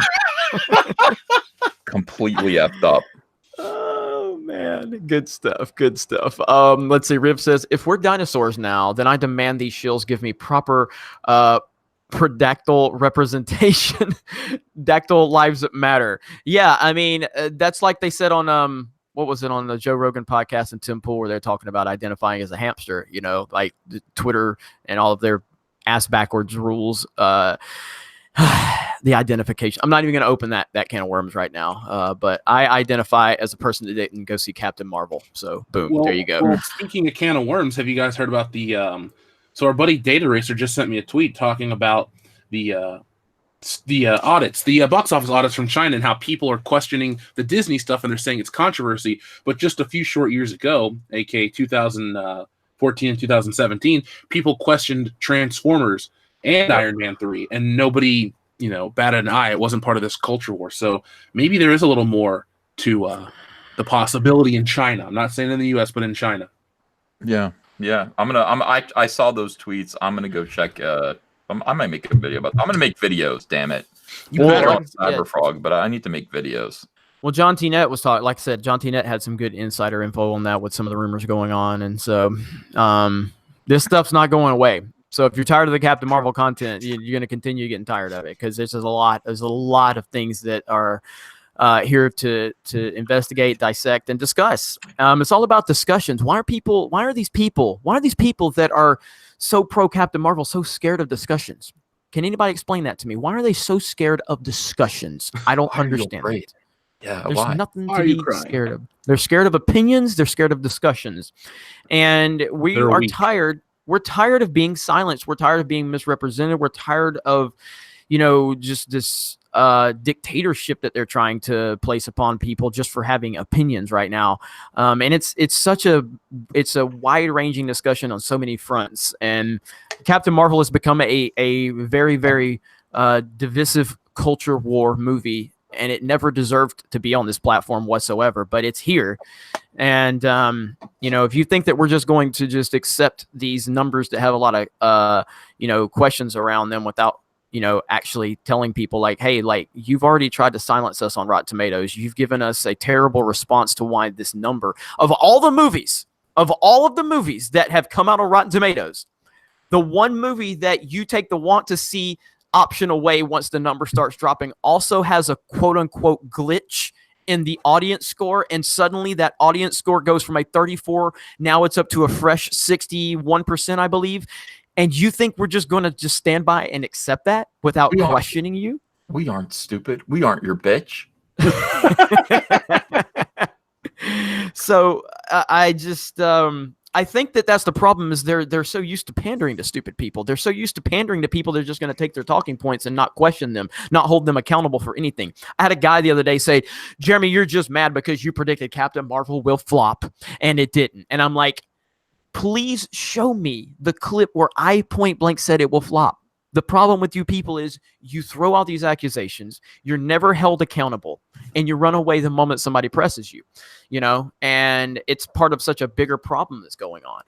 Speaker 3: Completely effed up.
Speaker 1: Oh man, good stuff. Let's see. Riv says, if we're dinosaurs now, then I demand these shills give me proper predactyl representation. Dactyl lives matter. Yeah, I mean, that's like they said on what was it, on the Joe Rogan podcast and Tim Pool, where they're talking about identifying as a hamster, you know, like Twitter and all of their ass backwards rules. The identification. I'm not even going to open that can of worms right now. But I identify as a person that didn't go see Captain Marvel. So boom, there you go.
Speaker 2: Well, speaking of can of worms, have you guys heard about the so our buddy Data Racer just sent me a tweet talking about the audits, the box office audits from China, and how people are questioning the Disney stuff and they're saying it's controversy. But just a few short years ago, aka 2014 and 2017, people questioned Transformers and Iron Man 3, and nobody, you know, batted an eye. It wasn't part of this culture war. So maybe there is a little more to the possibility in China. I'm not saying in the US, but in China.
Speaker 3: Yeah. I saw those tweets. I'm gonna go check. I might make a video about. I'm gonna make videos. Damn it! Cyberfrog, but I need to make videos.
Speaker 1: Well, John T. Net was talking. Like I said, John T. Net had some good insider info on that with some of the rumors going on, and so this stuff's not going away. So if you're tired of the Captain Marvel content, you're going to continue getting tired of it, because there's a lot of things that are here to investigate, dissect, and discuss. It's all about discussions. Why are these people that are so pro Captain Marvel so scared of discussions? Can anybody explain that to me? Why are they so scared of discussions? I don't understand it.
Speaker 3: Yeah,
Speaker 1: there's
Speaker 3: why?
Speaker 1: nothing to be scared of. They're scared of opinions. They're scared of discussions, and we're tired. We're tired of being silenced. We're tired of being misrepresented. We're tired of, you know, just this dictatorship that they're trying to place upon people just for having opinions right now. And it's a wide-ranging discussion on so many fronts. And Captain Marvel has become a very, very divisive culture war movie, and it never deserved to be on this platform whatsoever, but it's here. And, you know, if you think that we're just going to just accept these numbers that have a lot of, you know, questions around them without, you know, actually telling people like, hey, like, you've already tried to silence us on Rotten Tomatoes. You've given us a terrible response to why this number of all of the movies that have come out on Rotten Tomatoes, the one movie that you take the want to see option away once the number starts dropping also has a quote unquote glitch in the audience score, and suddenly that audience score goes from a 34, now it's up to a fresh 61%, I believe. And you think we're just going to just stand by and accept that without questioning you?
Speaker 3: We aren't stupid. We aren't your bitch.
Speaker 1: So I just I think that's the problem, is they're so used to pandering to stupid people. They're so used to pandering to people, they're just going to take their talking points and not question them, not hold them accountable for anything. I had a guy the other day say, Jeremy, you're just mad because you predicted Captain Marvel will flop, and it didn't. And I'm like, please show me the clip where I point blank said it will flop. The problem with you people is you throw out these accusations, you're never held accountable, and you run away the moment somebody presses you, you know, and it's part of such a bigger problem that's going on.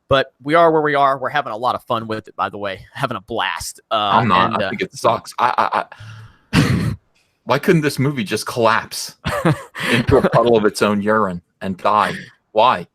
Speaker 1: But we are where we are. We're having a lot of fun with it, by the way, having a blast.
Speaker 3: I'm not. And, I think it sucks. Why couldn't this movie just collapse into a puddle of its own urine and die? Why?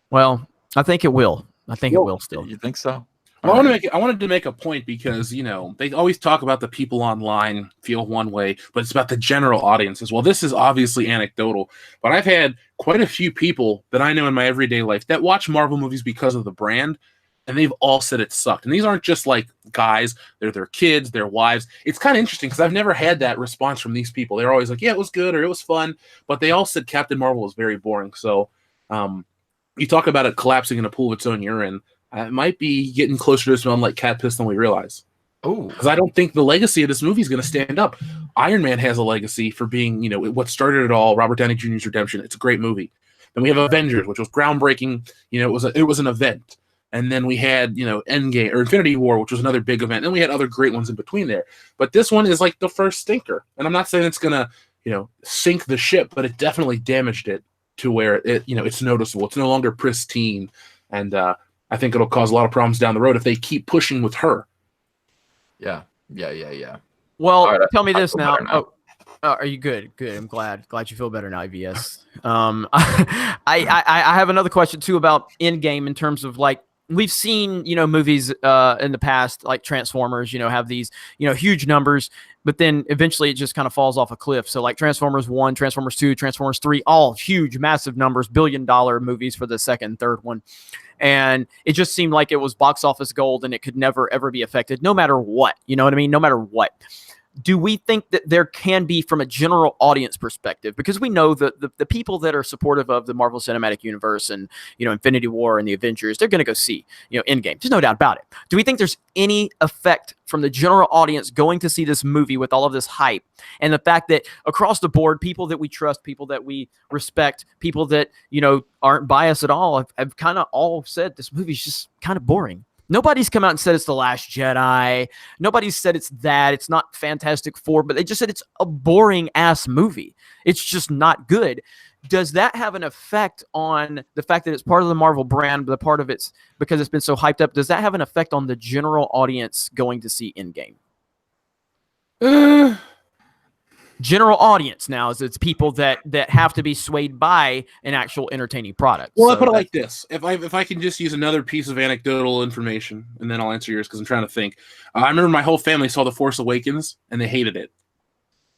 Speaker 1: Well, I think it will. It will still.
Speaker 3: You think so?
Speaker 2: Well, I wanted to make a point, because, you know, they always talk about the people online feel one way, but it's about the general audience as well. This is obviously anecdotal, but I've had quite a few people that I know in my everyday life that watch Marvel movies because of the brand, and they've all said it sucked. And these aren't just like guys; they're their kids, their wives. It's kind of interesting because I've never had that response from these people. They're always like, "Yeah, it was good" or "It was fun," but they all said Captain Marvel was very boring. So, you talk about it collapsing in a pool of its own urine. It might be getting closer to smelling like cat piss than we realize.
Speaker 3: Oh,
Speaker 2: Because I don't think the legacy of this movie is going to stand up. Iron Man has a legacy for being, what started it all. Robert Downey Jr.'s redemption. It's a great movie. Then we have Avengers, which was groundbreaking. It was an event. And then we had, Endgame or Infinity War, which was another big event. And we had other great ones in between there. But this one is like the first stinker. And I'm not saying it's going to, sink the ship, but it definitely damaged it to where it's noticeable. It's no longer pristine. And I think it'll cause a lot of problems down the road if they keep pushing with her.
Speaker 3: Yeah.
Speaker 1: Well,
Speaker 3: All right,
Speaker 1: tell me
Speaker 3: I
Speaker 1: this
Speaker 3: feel
Speaker 1: now.
Speaker 3: better now.
Speaker 1: Are you good? Good. I'm glad you feel better now, EVS. I have another question too about Endgame in terms of like we've seen movies in the past like Transformers have these huge numbers, but then eventually it just kind of falls off a cliff. So like Transformers 1, Transformers 2, Transformers 3, all huge, massive numbers, billion-dollar movies for the second and third one. And it just seemed like it was box office gold and it could never, ever be affected, no matter what. You know what I mean? No matter what. Do we think that there can be, from a general audience perspective, because we know that the people that are supportive of the Marvel Cinematic Universe and, Infinity War and the Avengers, they're going to go see, Endgame. There's no doubt about it. Do we think there's any effect from the general audience going to see this movie with all of this hype and the fact that across the board, people that we trust, people that we respect, people that, aren't biased at all, have kind of all said this movie's just kind of boring? Nobody's come out and said it's The Last Jedi. Nobody's said it's that. It's not Fantastic Four, but they just said it's a boring-ass movie. It's just not good. Does that have an effect on the fact that it's part of the Marvel brand, but the part of it's because it's been so hyped up? Does that have an effect on the general audience going to see Endgame? General audience now is it's people that have to be swayed by an actual entertaining product.
Speaker 2: Well, I put it like this: if I can just use another piece of anecdotal information, and then I'll answer yours because I'm trying to think. I remember my whole family saw The Force Awakens and they hated it,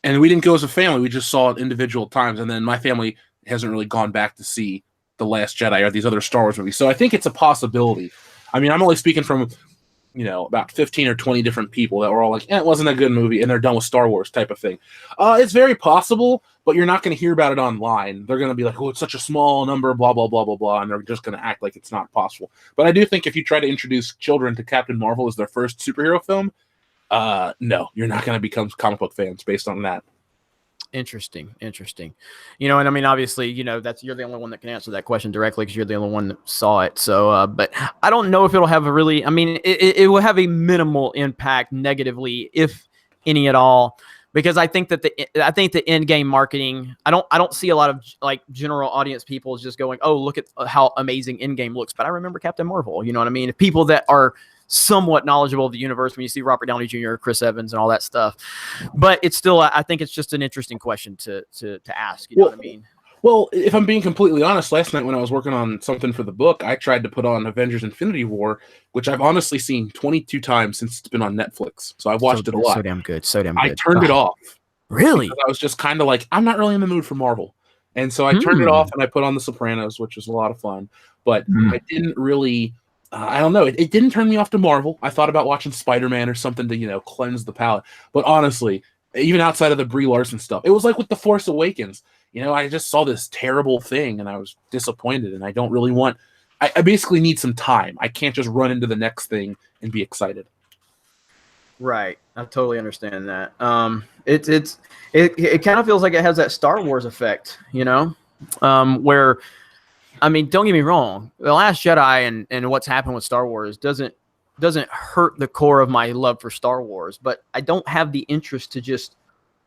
Speaker 2: and we didn't go as a family; we just saw it individual times. And then my family hasn't really gone back to see The Last Jedi or these other Star Wars movies, so I think it's a possibility. I mean, I'm only speaking from about 15 or 20 different people that were all like, it wasn't a good movie, and they're done with Star Wars type of thing. It's very possible, but you're not going to hear about it online. They're going to be like, oh, it's such a small number, blah, blah, blah, blah, blah, and they're just going to act like it's not possible. But I do think if you try to introduce children to Captain Marvel as their first superhero film, no, you're not going to become comic book fans based on that.
Speaker 1: Interesting. And I mean, obviously, that's you're the only one that can answer that question directly because you're the only one that saw it. So, but I don't know if it'll have a really. I mean, it will have a minimal impact negatively, if any at all, because I think that the end game marketing. I don't see a lot of like general audience people just going, oh, look at how amazing Endgame looks. But I remember Captain Marvel. You know what I mean? If people that are somewhat knowledgeable of the universe, when you see Robert Downey Jr., Chris Evans, and all that stuff, but it's still, I think it's just an interesting question to ask. You know what I mean?
Speaker 2: Well, if I'm being completely honest, last night when I was working on something for the book, I tried to put on Avengers: Infinity War, which I've honestly seen 22 times since it's been on Netflix. So I've watched it a lot.
Speaker 1: So damn good.
Speaker 2: I turned it off.
Speaker 1: Really?
Speaker 2: I was just kind of like, I'm not really in the mood for Marvel. And so I turned it off and I put on The Sopranos, which was a lot of fun. But I didn't really... I don't know. It didn't turn me off to Marvel. I thought about watching Spider-Man or something to, cleanse the palate. But honestly, even outside of the Brie Larson stuff, it was like with The Force Awakens. I just saw this terrible thing and I was disappointed. And I don't really want... I basically need some time. I can't just run into the next thing and be excited.
Speaker 1: Right. I totally understand that. It kind of feels like it has that Star Wars effect, where... I mean, don't get me wrong. The Last Jedi and what's happened with Star Wars doesn't hurt the core of my love for Star Wars, but I don't have the interest to just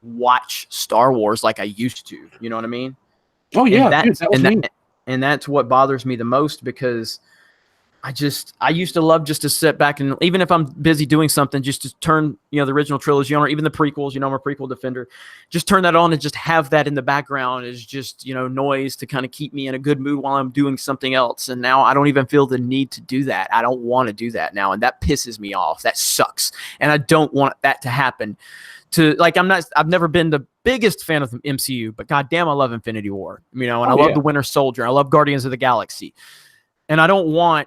Speaker 1: watch Star Wars like I used to. You know what I mean?
Speaker 2: Oh yeah,
Speaker 1: and that's what bothers me the most because I used to love just to sit back and even if I'm busy doing something, just to turn, the original trilogy on or even the prequels, I'm a prequel defender, just turn that on and just have that in the background as just, noise to kind of keep me in a good mood while I'm doing something else. And now I don't even feel the need to do that. I don't want to do that now. And that pisses me off. That sucks. And I don't want that to happen I've never been the biggest fan of the MCU, but goddamn, I love Infinity War, and I love The Winter Soldier. I love Guardians of the Galaxy. And I don't want,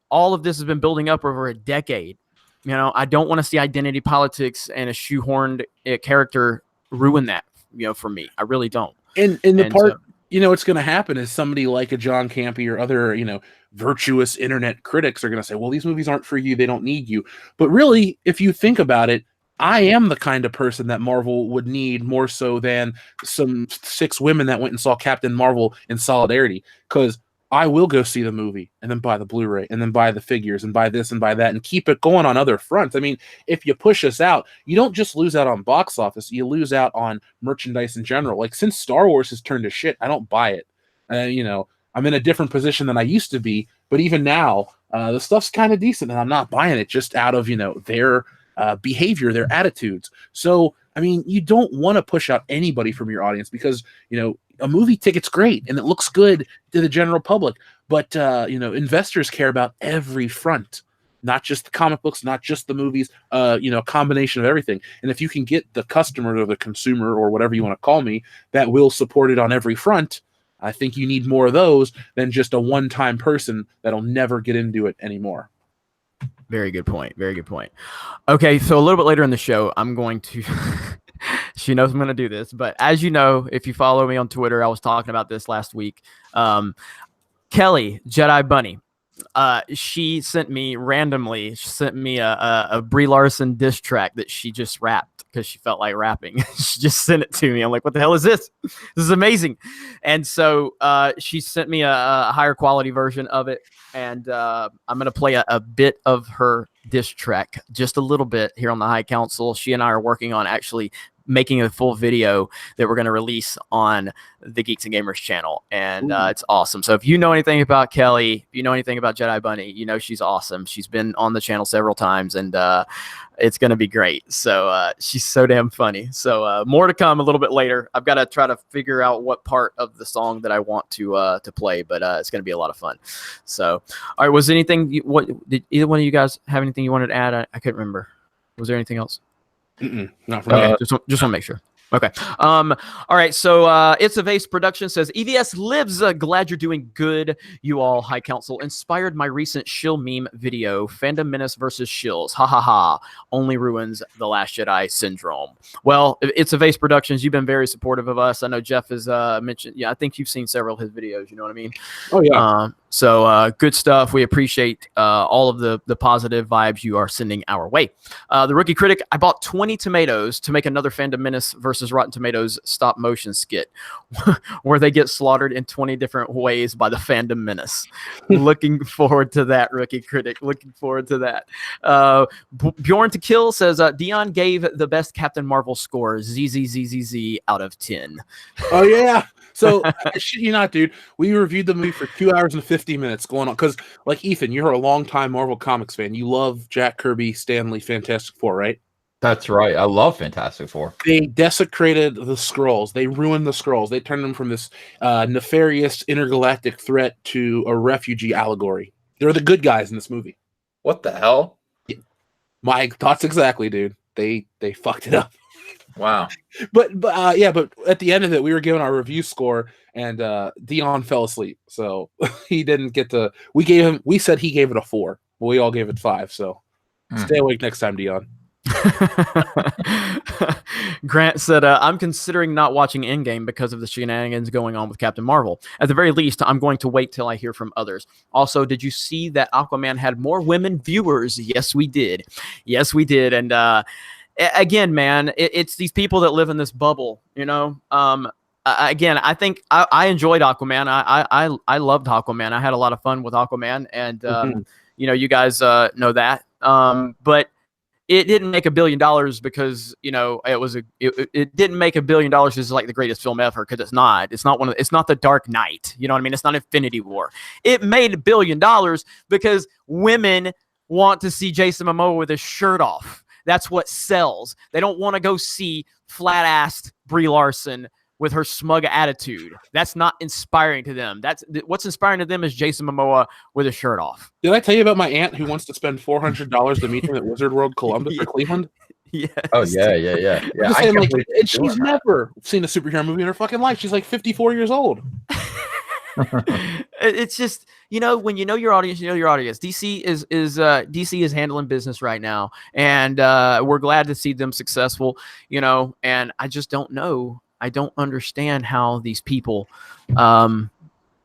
Speaker 1: all of this has been building up over a decade. You know, I don't want to see identity politics and a shoehorned character ruin that, you know, for me. I really don't.
Speaker 2: And the part, you know, it's going to happen is somebody like a John Campy or other, you know, virtuous internet critics are going to say, well, these movies aren't for you. They don't need you. But really, if you think about it, I am the kind of person that Marvel would need more so than some 6 women that went and saw Captain Marvel in solidarity, because I will go see the movie and then buy the Blu-ray and then buy the figures and buy this and buy that and keep it going on other fronts. I mean, if you push us out, you don't just lose out on box office, you lose out on merchandise in general. Like, since Star Wars has turned to shit, I don't buy it. You know, I'm in a different position than I used to be, but even now, the stuff's kind of decent and I'm not buying it just out of, you know, their behavior, their attitudes. So, I mean, you don't want to push out anybody from your audience because, you know, a movie ticket's great and it looks good to the general public, but you know, investors care about every front, not just the comic books, not just the movies, you know, a combination of everything. And if you can get the customer or the consumer or whatever you want to call me that will support it on every front, I think you need more of those than just a one-time person that'll never get into it anymore.
Speaker 1: Very good point. Very good point. Okay, so a little bit later in the show, I'm going to she knows I'm going to do this, but as you know, if you follow me on Twitter, I was talking about this last week. Kelly, Jedi Bunny, she sent me a Brie Larson diss track that she just rapped because she felt like rapping. She just sent it to me. I'm like, what the hell is this? This is amazing. And so she sent me a higher quality version of it. And I'm going to play a bit of her diss track, just a little bit here on the High Council. She and I are working on actually making a full video that we're going to release on the Geeks and Gamers channel. And it's awesome. So if you know anything about Kelly, if you know anything about Jedi Bunny, you know she's awesome. She's been on the channel several times, and it's going to be great. So she's so damn funny. So more to come a little bit later. I've got to try to figure out what part of the song that I want to play, but it's going to be a lot of fun. So, all right, was anything, did either one of you guys have anything you wanted to add? I couldn't remember. Was there anything else?
Speaker 2: Not for me.
Speaker 1: Just want to make sure. Okay. All right. So It's a Vase Production says, EVS lives. Glad you're doing good. You all, High Council, inspired my recent shill meme video, Fandom Menace versus Shills. Ha ha ha. Only ruins The Last Jedi syndrome. Well, It's a Vase Productions, you've been very supportive of us. I know Jeff has mentioned, yeah, I think you've seen several of his videos. You know what I mean?
Speaker 2: Oh, yeah.
Speaker 1: So good stuff. We appreciate all of the positive vibes you are sending our way. The Rookie Critic, I bought 20 tomatoes to make another Fandom Menace versus Rotten Tomatoes stop motion skit where they get slaughtered in 20 different ways by the Fandom Menace. Looking forward to that, Rookie Critic. Looking forward to that. Bjorn to Kill says, Dion gave the best Captain Marvel score, ZZZZZ out of 10.
Speaker 2: Oh, yeah. So, shit you not, dude. We reviewed the movie for 2 hours and 50 minutes going on. Because, like, Ethan, you're a longtime Marvel Comics fan. You love Jack Kirby, Stan Lee, Fantastic Four, right?
Speaker 4: That's right. I love Fantastic Four.
Speaker 2: They desecrated the Skrulls. They ruined the Skrulls. They turned them from this nefarious intergalactic threat to a refugee allegory. They're the good guys in this movie.
Speaker 3: What the hell?
Speaker 2: My thoughts exactly, dude. They fucked it up.
Speaker 3: Wow.
Speaker 2: But at the end of it, we were given our review score, and Dion fell asleep, so he didn't get to. We said he gave it a 4. Well, we all gave it 5. So stay awake next time, Dion.
Speaker 1: Grant said, I'm considering not watching Endgame because of the shenanigans going on with Captain Marvel. At the very least, I'm going to wait till I hear from others. Also, did you see that Aquaman had more women viewers? Yes, we did. Yes, we did. And again, man, it's these people that live in this bubble, you know? Again, I think I enjoyed Aquaman. I loved Aquaman. I had a lot of fun with Aquaman. And, you know, you guys know that. But it didn't make $1 billion because, you know, it didn't make $1 billion as like the greatest film ever, because it's not. It's not The Dark Knight. You know what I mean? It's not Infinity War. It made $1 billion because women want to see Jason Momoa with his shirt off. That's what sells. They don't want to go see flat-assed Brie Larson with her smug attitude. That's not inspiring to them. What's inspiring to them is Jason Momoa with his shirt off.
Speaker 2: Did I tell you about my aunt who wants to spend $400 to meet him at Wizard World Columbus or Cleveland?
Speaker 1: Yes.
Speaker 4: Oh yeah.
Speaker 2: Saying, like, and she's never seen a superhero movie in her fucking life. She's like 54 years old.
Speaker 1: It's just, when you know your audience, you know your audience. DC is handling business right now, and we're glad to see them successful. And I just don't know. I don't understand how these people come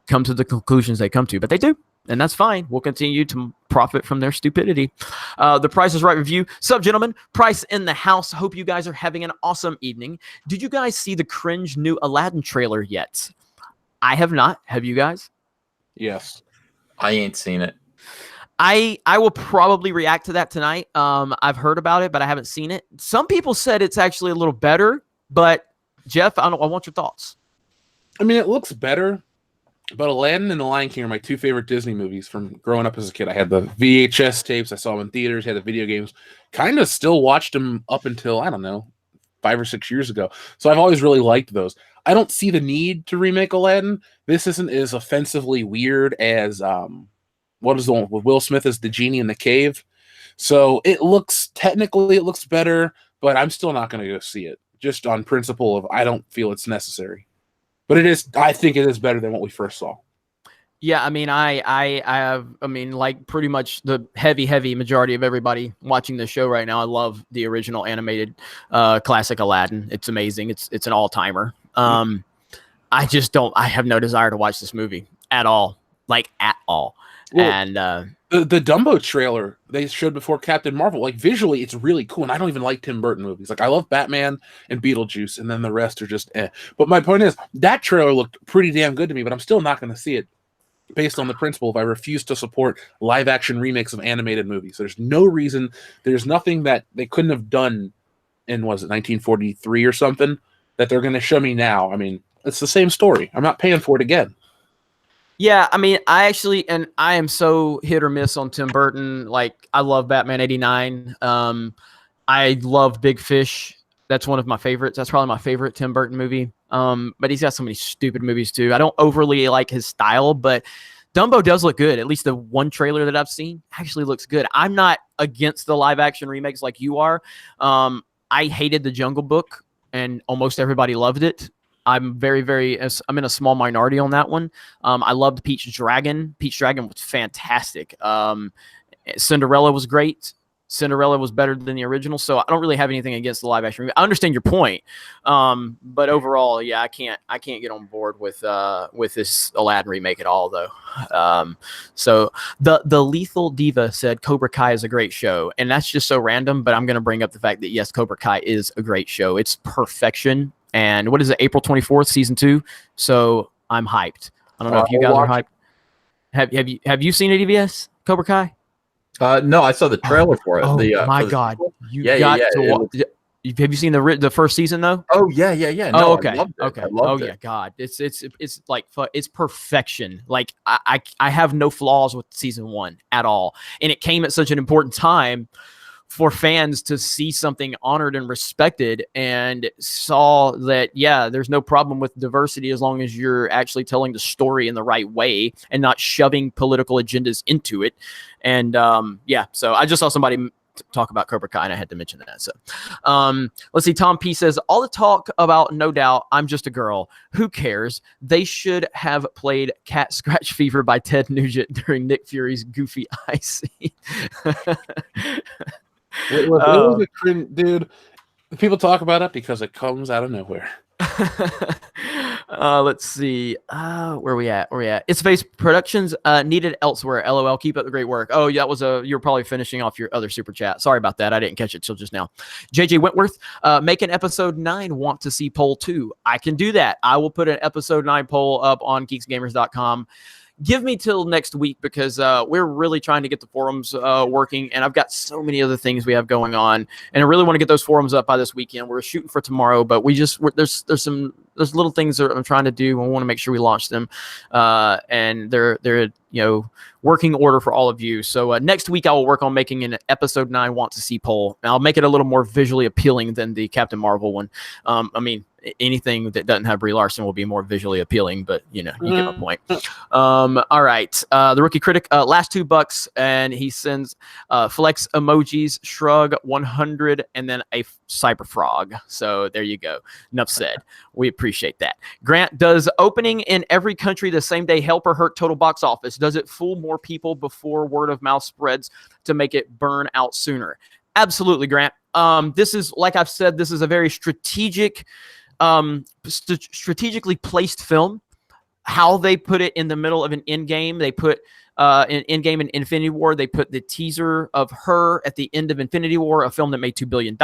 Speaker 1: to the conclusions they come to, but they do. And that's fine. We'll continue to profit from their stupidity. The Price is Right review. Sup, gentlemen? Price in the house. Hope you guys are having an awesome evening. Did you guys see the cringe new Aladdin trailer yet? I have not. Have you guys?
Speaker 2: Yes.
Speaker 3: I ain't seen it.
Speaker 1: I will probably react to that tonight. I've heard about it, but I haven't seen it. Some people said it's actually a little better, but Jeff, I want your thoughts.
Speaker 2: I mean, it looks better. But Aladdin and The Lion King are my two favorite Disney movies from growing up as a kid. I had the VHS tapes. I saw them in theaters. Had the video games. Kind of still watched them up until, I don't know, 5 or 6 years ago. So I've always really liked those. I don't see the need to remake Aladdin. This isn't as offensively weird as, what is the one with Will Smith as the genie in the cave? So it looks better, but I'm still not going to go see it. Just on principle of I don't feel it's necessary. But I think it is better than what we first saw.
Speaker 1: Yeah, I mean, I mean, like pretty much the heavy majority of everybody watching this show right now. I love the original animated classic Aladdin. It's amazing. It's an all-timer. I have no desire to watch this movie at all. Like at all.
Speaker 2: Well,
Speaker 1: and
Speaker 2: the Dumbo trailer they showed before Captain Marvel, like visually, it's really cool. And I don't even like Tim Burton movies. Like I love Batman and Beetlejuice, and then the rest are just eh. But my point is, that trailer looked pretty damn good to me, but I'm still not going to see it based on the principle of I refuse to support live action remakes of animated movies. There's no reason, there's nothing that they couldn't have done in, was it 1943 or something, that they're going to show me now. I mean, it's the same story. I'm not paying for it again.
Speaker 1: Yeah, I mean, I am so hit or miss on Tim Burton. Like, I love Batman '89. I love Big Fish. That's one of my favorites. That's probably my favorite Tim Burton movie. But he's got so many stupid movies too. I don't overly like his style, but Dumbo does look good. At least the one trailer that I've seen actually looks good. I'm not against the live action remakes like you are. I hated The Jungle Book, and almost everybody loved it. I'm I'm in a small minority on that one. I loved Peach Dragon. Peach Dragon was fantastic. Cinderella was great. Cinderella was better than the original, so I don't really have anything against the live action remake. I understand your point, but overall, yeah, I can't get on board with this Aladdin remake at all, though. So the Lethal Diva said Cobra Kai is a great show, and that's just so random. But I'm going to bring up the fact that yes, Cobra Kai is a great show. It's perfection. And what is it? April 24th, season 2. So I'm hyped. I don't know if you guys are hyped. Have you seen it, EVS? Cobra Kai?
Speaker 4: No, I saw the trailer for it.
Speaker 1: Oh
Speaker 4: My
Speaker 1: God! You got to watch. Have you seen the first season though?
Speaker 4: Oh yeah. No,
Speaker 1: oh, okay.
Speaker 4: I loved it.
Speaker 1: Okay.
Speaker 4: I loved
Speaker 1: oh
Speaker 4: it.
Speaker 1: yeah, God! It's like it's perfection. Like I have no flaws with season 1 at all, and it came at such an important time for fans to see something honored and respected, and saw that, yeah, there's no problem with diversity as long as you're actually telling the story in the right way and not shoving political agendas into it. And yeah, so I just saw somebody talk about Cobra Kai, and I had to mention that. So let's see. Tom P says, all the talk about No Doubt, I'm Just a Girl. Who cares? They should have played Cat Scratch Fever by Ted Nugent during Nick Fury's goofy eye scene.
Speaker 2: It was a cringe, dude. People talk about it because it comes out of nowhere.
Speaker 1: Let's see. Where we at? It's Space Productions needed elsewhere. LOL. Keep up the great work. Oh, yeah, that was you're probably finishing off your other super chat. Sorry about that. I didn't catch it till just now. JJ Wentworth, make an episode 9 want to see poll 2. I can do that. I will put an episode 9 poll up on geeksgamers.com. Give me till next week, because we're really trying to get the forums working, and I've got so many other things we have going on, and I really want to get those forums up by this weekend. We're shooting for tomorrow, but there's little things that I'm trying to do. I want to make sure we launch them, and they're working order for all of you. So next week I will work on making an episode 9 want to see poll, and I'll make it a little more visually appealing than the Captain Marvel one. I mean, anything that doesn't have Brie Larson will be more visually appealing, but you get my point. All right. The Rookie Critic, last $2, and he sends flex emojis, shrug 100, and then a cyber frog. So there you go. Enough said. We appreciate that. Grant, does opening in every country the same day help or hurt total box office? Does it fool more people before word of mouth spreads to make it burn out sooner? Absolutely, Grant. This is, like I've said, this is a very strategically placed film. How they put it in the middle of an Endgame, they put in Endgame and Infinity War, they put the teaser of her at the end of Infinity War, a film that made $2 billion.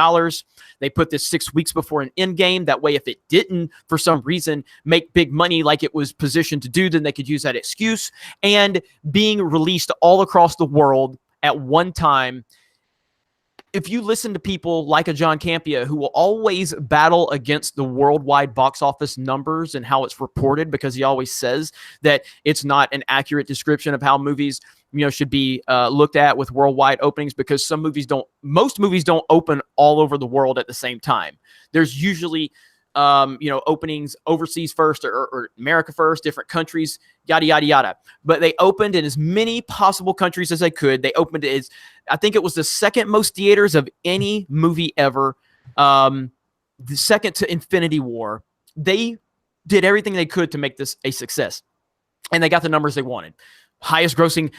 Speaker 1: They put this 6 weeks before an Endgame. That way, if it didn't, for some reason, make big money like it was positioned to do, then they could use that excuse. And being released all across the world at one time. If you listen to people like a John Campea, who will always battle against the worldwide box office numbers and how it's reported, because he always says that it's not an accurate description of how movies, should be looked at with worldwide openings, because most movies don't open all over the world at the same time. There's usually, openings overseas first or America first, different countries, yada, yada, yada. But they opened in as many possible countries as they could. They opened it I think it was the second most theaters of any movie ever. The second to Infinity War. They did everything they could to make this a success. And they got the numbers they wanted. Highest grossing,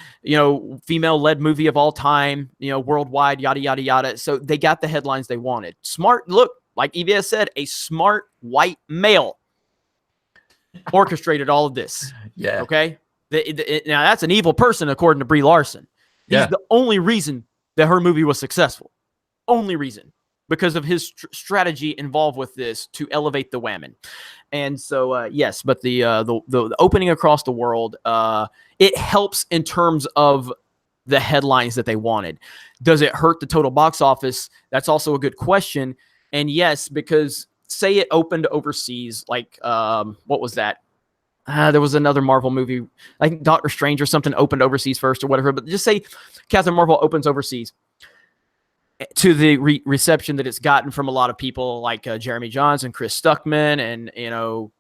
Speaker 1: female-led movie of all time, worldwide, yada, yada, yada. So they got the headlines they wanted. Smart, look, like EVS said, a smart white male orchestrated all of this.
Speaker 3: Yeah.
Speaker 1: Okay? Now, that's an evil person, according to Brie Larson. He's the only reason that her movie was successful. Only reason. Because of his strategy involved with this to elevate the women. And so, yes, but the opening across the world, it helps in terms of the headlines that they wanted. Does it hurt the total box office? That's also a good question. And yes, because say it opened overseas, like, what was that? There was another Marvel movie, like Doctor Strange or something, opened overseas first or whatever. But just say Captain Marvel opens overseas to the reception that it's gotten from a lot of people like Jeremy Johns and Chris Stuckman and,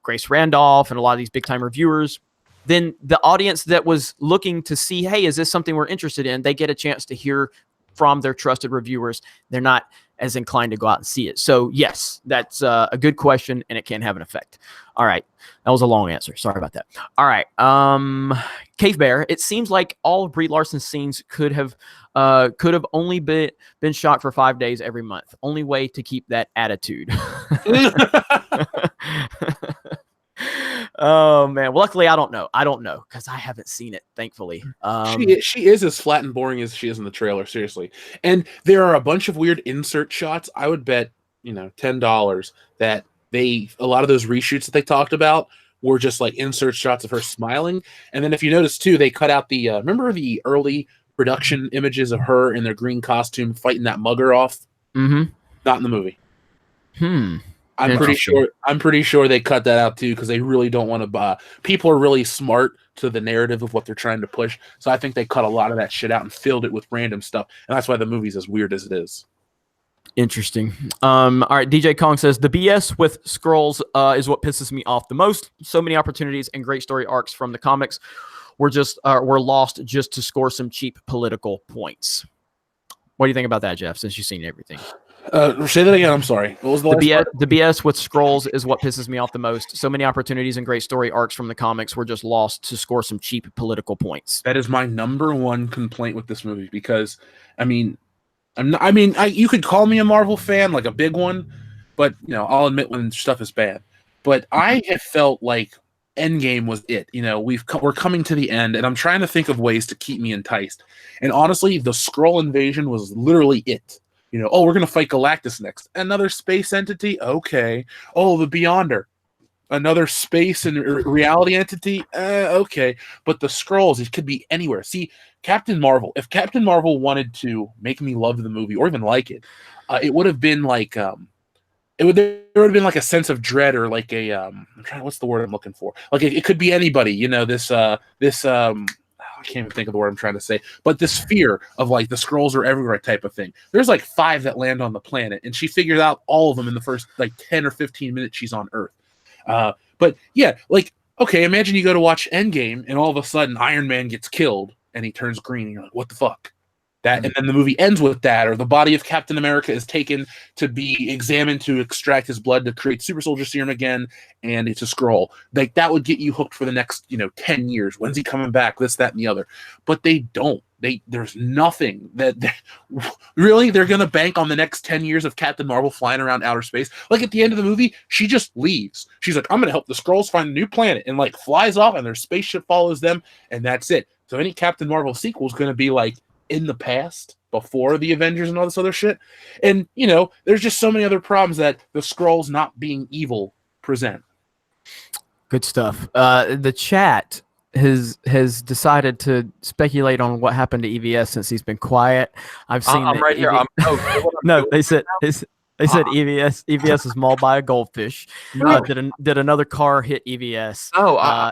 Speaker 1: Grace Randolph and a lot of these big time reviewers. Then the audience that was looking to see, hey, is this something we're interested in? They get a chance to hear from their trusted reviewers. They're not as inclined to go out and see it. So yes, that's a good question, and it can have an effect. All right. That was a long answer. Sorry about that. All right. Cave Bear, it seems like all of Brie Larson's scenes could have only been shot for 5 days every month. Only way to keep that attitude. Oh man. Well, luckily I don't know because I haven't seen it, thankfully.
Speaker 2: She is as flat and boring as she is in the trailer, seriously. And there are a bunch of weird insert shots. I would bet, $10 that a lot of those reshoots that they talked about were just like insert shots of her smiling. And then if you notice too, they cut out the remember the early production images of her in their green costume fighting that mugger off?
Speaker 1: Mm-hmm.
Speaker 2: Not in the movie. I'm pretty sure they cut that out too because they really don't want to. People are really smart to the narrative of what they're trying to push, so I think they cut a lot of that shit out and filled it with random stuff, and that's why the movie's as weird as it is.
Speaker 1: Interesting. All right, DJ Kong says the BS with scrolls is what pisses me off the most. So many opportunities and great story arcs from the comics were lost just to score some cheap political points. What do you think about that, Jeff? Since you've seen everything.
Speaker 2: Say that again. I'm sorry. What was the last part?
Speaker 1: The BS with scrolls is what pisses me off the most. So many opportunities and great story arcs from the comics were just lost to score some cheap political points.
Speaker 2: That is my number one complaint with this movie because, you could call me a Marvel fan, like a big one, but I'll admit when stuff is bad. But I have felt like Endgame was it. We're coming to the end, and I'm trying to think of ways to keep me enticed. And honestly, the Skrull invasion was literally it. We're going to fight Galactus next. Another space entity? Okay. Oh, the Beyonder. Another space and reality entity? Okay. But the Skrulls, it could be anywhere. See, Captain Marvel, if Captain Marvel wanted to make me love the movie or even like it, it would have been like, there would have been like a sense of dread or like what's the word I'm looking for? Like it could be anybody, I can't even think of the word I'm trying to say, but this fear of like the Skrulls are everywhere type of thing. There's like 5 that land on the planet, and she figures out all of them in the first like 10 or 15 minutes she's on Earth. But yeah, like, okay, imagine you go to watch Endgame and all of a sudden Iron Man gets killed and he turns green and you're like, what the fuck? That, and then the movie ends with that, or the body of Captain America is taken to be examined to extract his blood to create super soldier serum again, and it's a Skrull. Like, that would get you hooked for the next, 10 years. When's he coming back? This, that, and the other. But they don't. There's nothing that really they're gonna bank on the next 10 years of Captain Marvel flying around outer space. Like at the end of the movie, she just leaves. She's like, I'm gonna help the Skrulls find a new planet, and like flies off, and their spaceship follows them, and that's it. So any Captain Marvel sequel is gonna be like in the past, before the Avengers and all this other shit. And, there's just so many other problems that the Skrulls not being evil present.
Speaker 1: Good stuff. The chat has decided to speculate on what happened to EVS since he's been quiet. I've seen
Speaker 3: I'm right here.
Speaker 1: No, they said EVS is mauled by a goldfish.
Speaker 3: No.
Speaker 1: Did another car hit EVS?
Speaker 3: Oh, I'm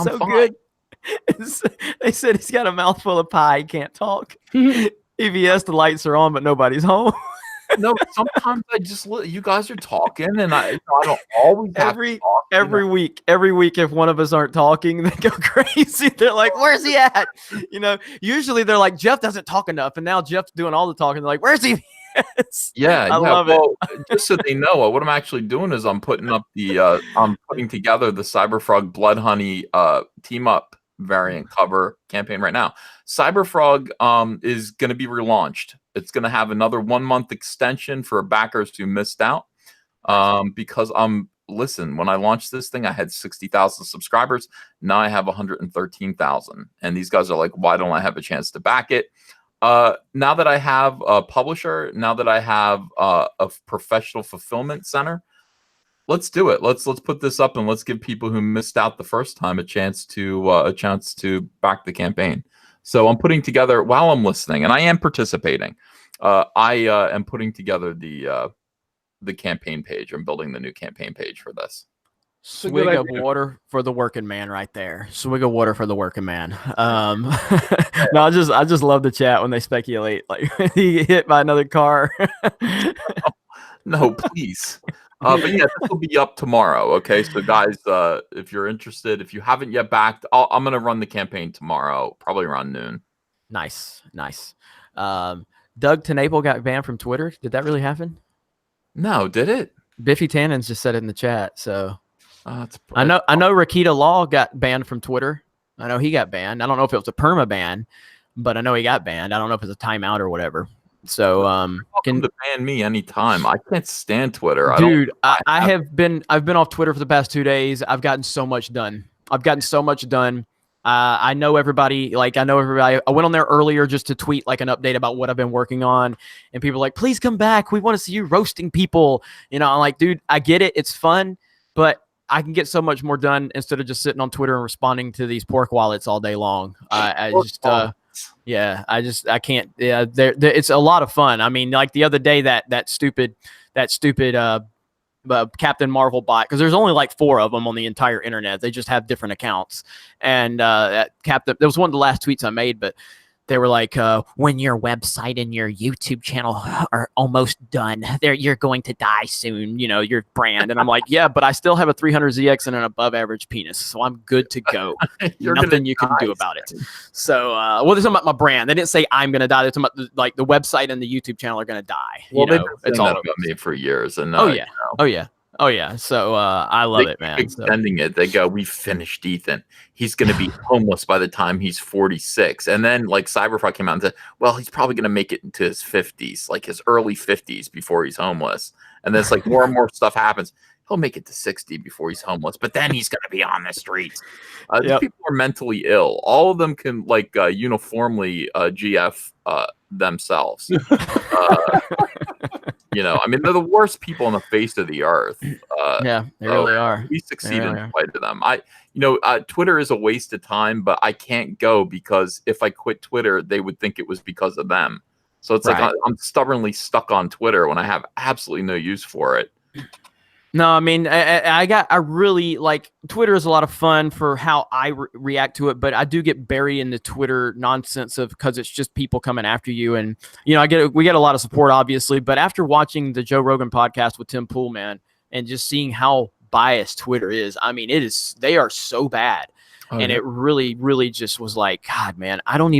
Speaker 1: so
Speaker 3: fine.
Speaker 1: good. They said he's got a mouthful of pie. He can't talk. EVS, the lights are on, but nobody's home.
Speaker 3: No, sometimes I just you guys are talking, and I don't always have to talk,
Speaker 1: every week, if one of us aren't talking, they go crazy. They're like, "Where's he at?" Usually they're like, "Jeff doesn't talk enough," and now Jeff's doing all the talking. They're like, "Where's he?"
Speaker 3: Yeah,
Speaker 1: I love it.
Speaker 3: Just so they know, what I'm actually doing is I'm putting together the Cyberfrog Blood Honey team up variant cover campaign right now. Cyberfrog is going to be relaunched. It's going to have another 1-month extension for backers who missed out. Because listen, when I launched this thing, I had 60,000 subscribers. Now I have 113,000, and these guys are like, why don't I have a chance to back it? Now that I have a publisher, now that I have a professional fulfillment center, let's do it. Let's put this up, and let's give people who missed out the first time a chance to back the campaign. So I'm putting together while I'm listening, and I am participating. I am putting together the campaign page. I'm building the new campaign page for this.
Speaker 1: Swig of water for the working man, right there. Swig of water for the working man. No, I just love the chat when they speculate like he get hit by another car.
Speaker 3: No, please. But yeah, this will be up tomorrow. Okay, so guys, if you're interested, if you haven't yet backed, I'm gonna run the campaign tomorrow, probably around noon.
Speaker 1: Nice. Doug Tenaple got banned from Twitter. Did that really happen?
Speaker 3: No, did it?
Speaker 1: Biffy Tannins just said it in the chat. So I know Rakita Law got banned from Twitter. I know he got banned. I don't know if it was a perma ban, but I know he got banned. I don't know if it's a timeout or whatever. So
Speaker 3: can to ban me anytime. I can't stand Twitter.
Speaker 1: Dude, I've been off Twitter for the past 2 days. I've gotten so much done. I know everybody. I went on there earlier just to tweet like an update about what I've been working on, and people are like, please come back. We want to see you roasting people. I'm like, dude, I get it. It's fun, but I can get so much more done instead of just sitting on Twitter and responding to these pork wallets all day long. I can't. Yeah, it's a lot of fun. I mean, like the other day, that stupid Captain Marvel bot, because there's only like 4 of them on the entire internet. They just have different accounts. And that was one of the last tweets I made, but they were like, when your website and your YouTube channel are almost done, you're going to die soon, your brand. And I'm like, yeah, but I still have a 300ZX and an above average penis, so I'm good to go. Nothing you can do about it. So, they're talking about my brand. They didn't say I'm going to die. They're talking about like the website and the YouTube channel are going to die.
Speaker 3: Well, they've been saying that about me for years. And
Speaker 1: Oh yeah. So I love it, man.
Speaker 3: Extending it. They go, we finished Ethan. He's going to be homeless by the time he's 46. And then like Cyberfrog came out and said, well, he's probably going to make it into his 50s, like his early 50s before he's homeless. And then it's like more and more stuff happens. He'll make it to 60 before he's homeless, but then he's going to be on the streets. These people are mentally ill. All of them can like uniformly GF themselves. I mean, they're the worst people on the face of the earth.
Speaker 1: Yeah, they really are.
Speaker 3: We succeed in spite of them. Twitter is a waste of time, but I can't go because if I quit Twitter, they would think it was because of them. So it's like I'm stubbornly stuck on Twitter when I have absolutely no use for it.
Speaker 1: No, I mean, I really like Twitter is a lot of fun for how I react to it, but I do get buried in the Twitter nonsense of because it's just people coming after you, and we get a lot of support, obviously, but after watching the Joe Rogan podcast with Tim Pool, man, and just seeing how biased Twitter is, I mean, they are so bad, and it really, really just was like, God, man, I don't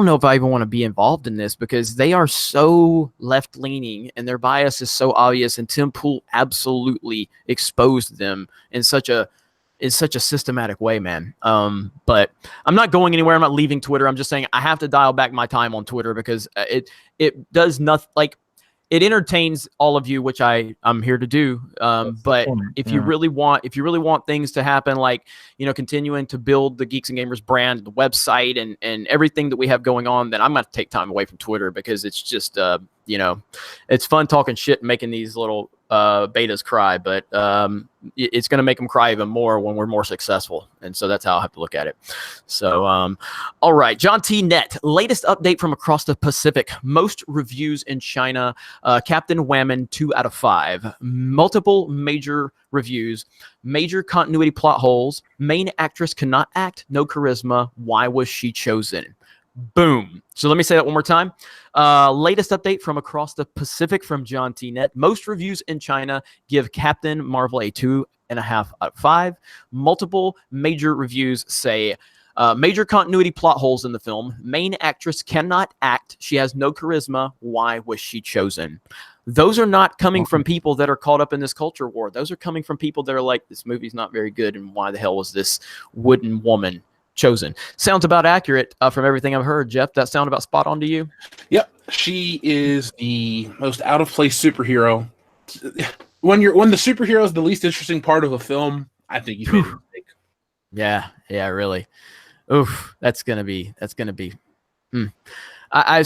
Speaker 1: know if I even want to be involved in this because they are so left leaning and their bias is so obvious. And Tim Pool absolutely exposed them in such a systematic way, man. But I'm not going anywhere. I'm not leaving Twitter. I'm just saying I have to dial back my time on Twitter because it does nothing. Like, it entertains all of you, which I'm here to do. But if you really want things to happen, like, continuing to build the Geeks and Gamers brand, the website, and everything that we have going on, then I'm going to take time away from Twitter because it's just, it's fun talking shit and making these little betas cry, but it's going to make them cry even more when we're more successful. And so that's how I have to look at it. So, all right, John T. Net, latest update from across the Pacific. Most reviews in China. Captain Whammon, 2 out of 5. Multiple major reviews. Major continuity plot holes. Main actress cannot act. No charisma. Why was she chosen? Boom. So let me say that one more time. Latest update from across the Pacific from John T. Net. Most reviews in China give Captain Marvel a 2.5 out of 5. Multiple major reviews say major continuity plot holes in the film. Main actress cannot act. She has no charisma. Why was she chosen? Those are not coming from people that are caught up in this culture war. Those are coming from people that are like, this movie's not very good, and why the hell was this wooden woman chosen? Sounds about accurate from everything I've heard. Jeff, that sound about spot on to you?
Speaker 2: Yep, she is the most out of place superhero. When the superhero is the least interesting part of a film, I think you made a mistake.
Speaker 1: Yeah, really. Oof, that's gonna be. At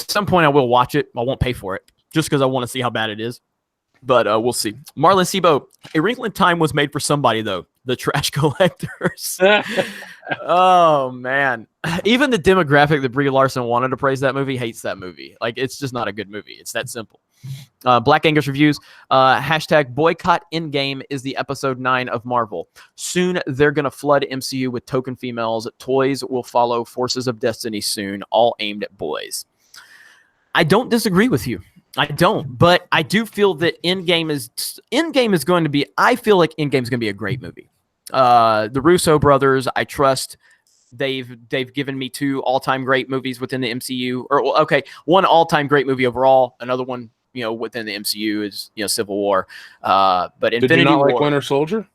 Speaker 1: some point, I will watch it. I won't pay for it just because I want to see how bad it is. But we'll see. Marlon Sebo, A Wrinkle in Time was made for somebody, though. The trash collectors. Oh, man. Even the demographic that Brie Larson wanted to praise that movie hates that movie. Like, it's just not a good movie. It's that simple. Black Angus Reviews. Hashtag boycott Endgame is the episode 9 of Marvel. Soon, they're going to flood MCU with token females. Toys will follow Forces of Destiny soon, all aimed at boys. I don't disagree with you. I don't, but I do feel that Endgame is going to be. I feel like Endgame is going to be a great movie. The Russo brothers, I trust. They've given me 2 all-time great movies within the MCU. Or okay, one all-time great movie overall. Another one, within the MCU is Civil War. But Infinity
Speaker 2: Did you not
Speaker 1: War,
Speaker 2: like Winter Soldier?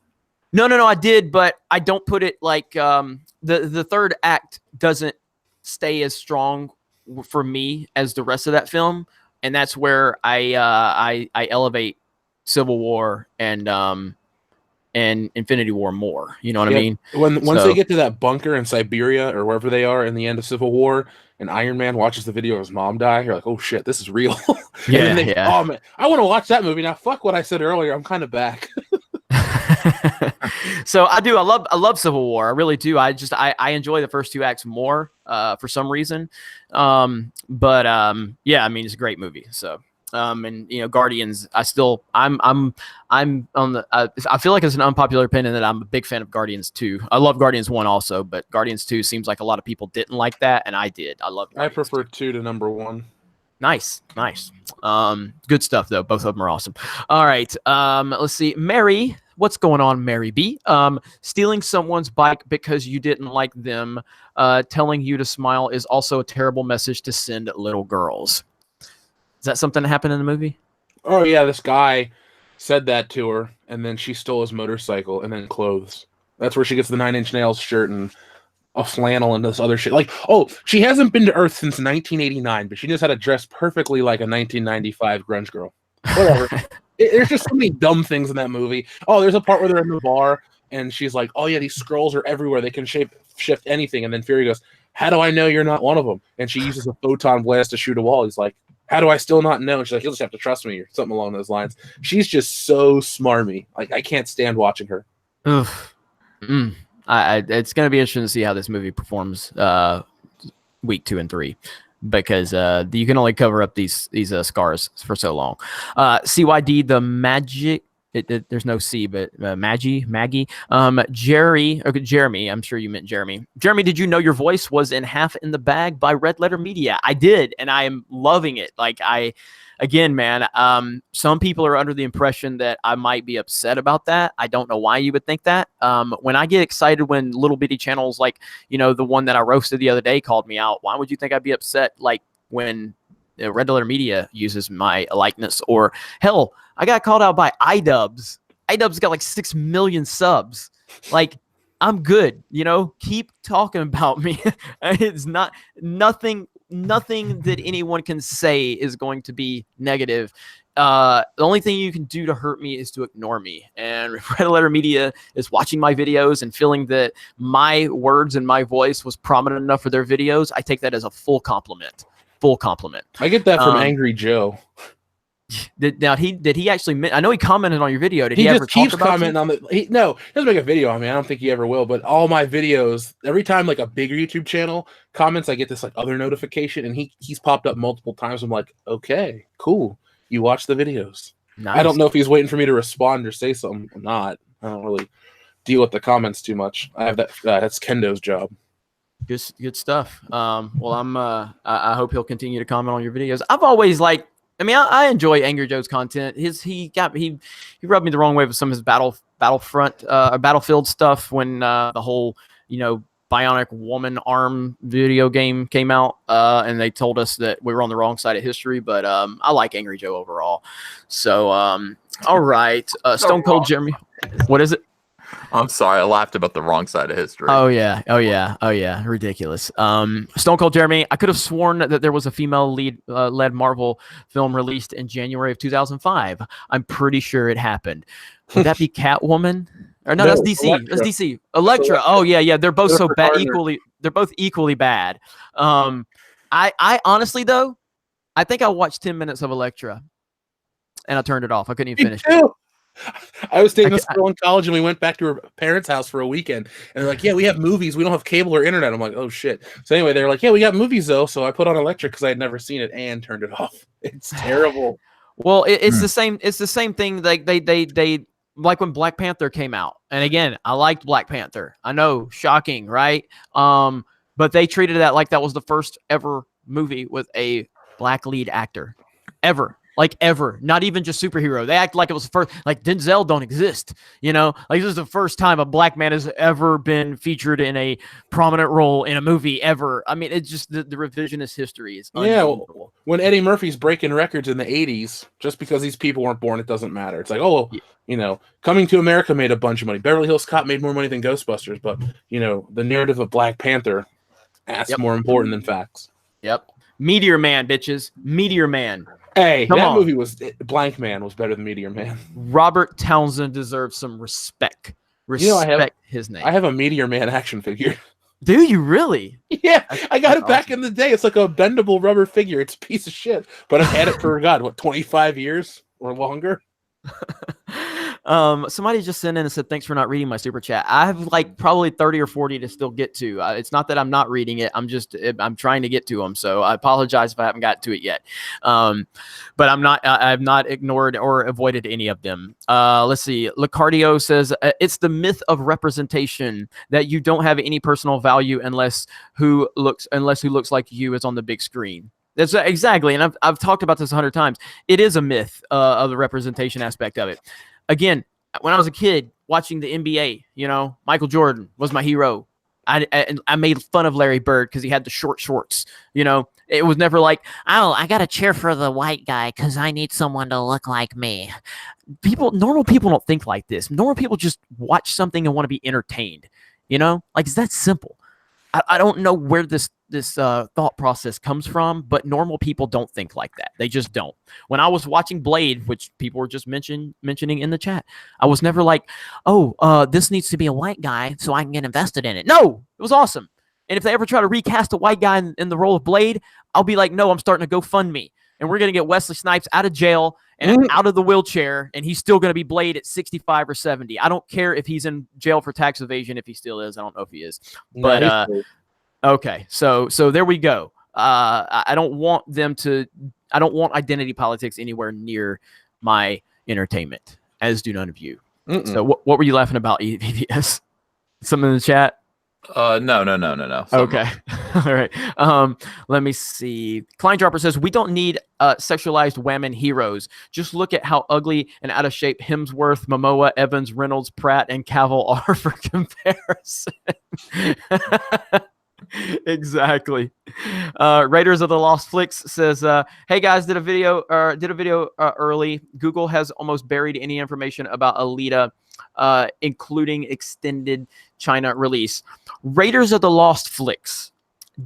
Speaker 1: No, I did, but I don't put it like the third act doesn't stay as strong for me as the rest of that film. And that's where I elevate Civil War and Infinity War more. You know what I mean?
Speaker 2: Once they get to that bunker in Siberia or wherever they are in the end of Civil War, and Iron Man watches the video of his mom die, you're like, oh shit, this is real.
Speaker 1: Yeah.
Speaker 2: Oh man, I want to watch that movie now. Fuck what I said earlier. I'm kind of back.
Speaker 1: So I love Civil War. I really do. I enjoy the first 2 acts more for some reason. Yeah, I mean, it's a great movie. So Guardians, I'm on the I feel like it's an unpopular opinion that I'm a big fan of Guardians 2. I love Guardians 1 also, but Guardians 2 seems like a lot of people didn't like that, and I did. I
Speaker 2: prefer 2 to number 1.
Speaker 1: Nice. Good stuff though. Both of them are awesome. All right. Let's see. Mary, what's going on, Mary B? Stealing someone's bike because you didn't like them, telling you to smile is also a terrible message to send little girls. Is that something that happened in the movie?
Speaker 2: Oh yeah, this guy said that to her, and then she stole his motorcycle and then clothes. That's where she gets the 9 Inch Nails shirt and a flannel and this other shit. Like, oh, she hasn't been to Earth since 1989, but she knows how to dress perfectly like a 1995 grunge girl. Whatever. There's just so many dumb things in that movie. Oh, there's a part where they're in the bar, and she's like, oh yeah, these scrolls are everywhere. They can shift anything. And then Fury goes, how do I know you're not one of them? And she uses a photon blast to shoot a wall. He's like, how do I still not know? And she's like, you'll just have to trust me, or something along those lines. She's just so smarmy. Like, I can't stand watching her.
Speaker 1: Oof. It's going to be interesting to see how this movie performs week 2 and 3, because you can only cover up these scars for so long. CYD, the There's no C, but Maggie. Jeremy. I'm sure you meant Jeremy. Jeremy, did you know your voice was in Half in the Bag by Red Letter Media? I did, and I am loving it. Again, man, some people are under the impression that I might be upset about that. I don't know why you would think that. When I get excited when little bitty channels like, the one that I roasted the other day called me out, why would you think I'd be upset? Like when Red Letter Media uses my likeness, or hell, I got called out by iDubbbz. iDubbbz got like 6 million subs. Like, I'm good, keep talking about me. It's nothing that anyone can say is going to be negative. The only thing you can do to hurt me is to ignore me. And Red Letter Media is watching my videos and feeling that my words and my voice was prominent enough for their videos. I take that as a full compliment.
Speaker 2: I get that from Angry Joe.
Speaker 1: Did he actually? I know he commented on your video. Did
Speaker 2: he
Speaker 1: he
Speaker 2: just
Speaker 1: ever
Speaker 2: keeps
Speaker 1: talk about
Speaker 2: commenting on the? No, he doesn't make a video on me. I don't think he ever will. But all my videos, every time like a bigger YouTube channel comments, I get this like other notification, and he's popped up multiple times. I'm like, okay, cool. You watch the videos.
Speaker 1: Nice.
Speaker 2: I don't know if he's waiting for me to respond or say something or not. I don't really deal with the comments too much. I have that. That's Kendo's job.
Speaker 1: Good stuff. Well, I hope he'll continue to comment on your videos. I've always I enjoy Angry Joe's content. He rubbed me the wrong way with some of his Battlefront or Battlefield stuff when the whole Bionic Woman arm video game came out, and they told us that we were on the wrong side of history. But I like Angry Joe overall. So all right, Stone Cold Jeremy, what is it?
Speaker 3: I'm sorry, I laughed about the wrong side of history.
Speaker 1: Oh yeah, ridiculous. Stone Cold Jeremy, I could have sworn that there was a female led Marvel film released in January of 2005. I'm pretty sure it happened. Would that be Catwoman? Or no, that's DC.
Speaker 2: Elektra.
Speaker 1: That's DC. Elektra. Oh yeah. They're both so bad. They're both equally bad. I honestly though, I think I watched 10 minutes of Elektra, and I turned it off. I couldn't even finish it.
Speaker 2: I was dating this girl in college, and we went back to her parents' house for a weekend. And they're like, "Yeah, we have movies. We don't have cable or internet." I'm like, "Oh shit!" So anyway, they're like, "Yeah, we got movies though." So I put on Electric because I had never seen it and turned it off. It's terrible.
Speaker 1: Well, it's the same. It's the same thing. Like they like when Black Panther came out. And again, I liked Black Panther. I know, shocking, right? But they treated that like that was the first ever movie with a black lead actor, ever. Like ever, not even just superhero. They act like it was the first, like Denzel don't exist, like this is the first time a black man has ever been featured in a prominent role in a movie ever. I mean, it's just the revisionist history is unbelievable.
Speaker 2: When Eddie Murphy's breaking records in the 80s, just because these people weren't born, it doesn't matter. It's like, Coming to America made a bunch of money. Beverly Hills Cop made more money than Ghostbusters, but the narrative of Black Panther, that's more important than facts.
Speaker 1: Yep. Meteor Man, bitches. Meteor Man.
Speaker 2: Hey, that movie Blank Man was better than Meteor Man.
Speaker 1: Robert Townsend deserves some respect. Respect his name.
Speaker 2: I have a Meteor Man action figure.
Speaker 1: Do you really?
Speaker 2: Yeah, I got it back in the day. It's like a bendable rubber figure. It's a piece of shit. But I've had it for, 25 years or longer?
Speaker 1: Somebody just sent in and said, thanks for not reading my super chat. I have probably 30 or 40 to still get to. It's not that I'm not reading it. I'm trying to get to them. So I apologize if I haven't got to it yet. But I've not ignored or avoided any of them. Let's see. Licardio says, it's the myth of representation that you don't have any personal value unless who looks like you is on the big screen. That's exactly. And I've talked about this 100 times. It is a myth of the representation aspect of it. Again, when I was a kid watching the NBA, Michael Jordan was my hero. I made fun of Larry Bird because he had the short shorts. It was never like, oh, I got to cheer for the white guy because I need someone to look like me. Normal people don't think like this. Normal people just watch something and want to be entertained. It's that simple. I don't know where this thought process comes from, but normal people don't think like that. They just don't. When I was watching Blade, which people were just mentioning in the chat, I was never like, oh, this needs to be a white guy so I can get invested in it. No, it was awesome. And if they ever try to recast a white guy in the role of Blade, I'll be like, no, I'm starting to GoFundMe. And we're going to get Wesley Snipes out of jail and out of the wheelchair, and he's still going to be Blade at 65 or 70. I don't care if he's in jail for tax evasion, if he still is. I don't know if he is. But okay, so there we go. I don't want identity politics anywhere near my entertainment. as do none of you.
Speaker 2: Mm-mm.
Speaker 1: So what were you laughing about, EVS? Something in the chat?
Speaker 3: No.
Speaker 1: Okay. All right. Let me see. Kleindropper says, we don't need sexualized women heroes. Just look at how ugly and out of shape Hemsworth, Momoa, Evans, Reynolds, Pratt, and Cavill are for comparison. Exactly. Raiders of the Lost Flicks says, hey guys, did a video early. Google has almost buried any information about Alita, including extended China release. Raiders of the Lost Flicks,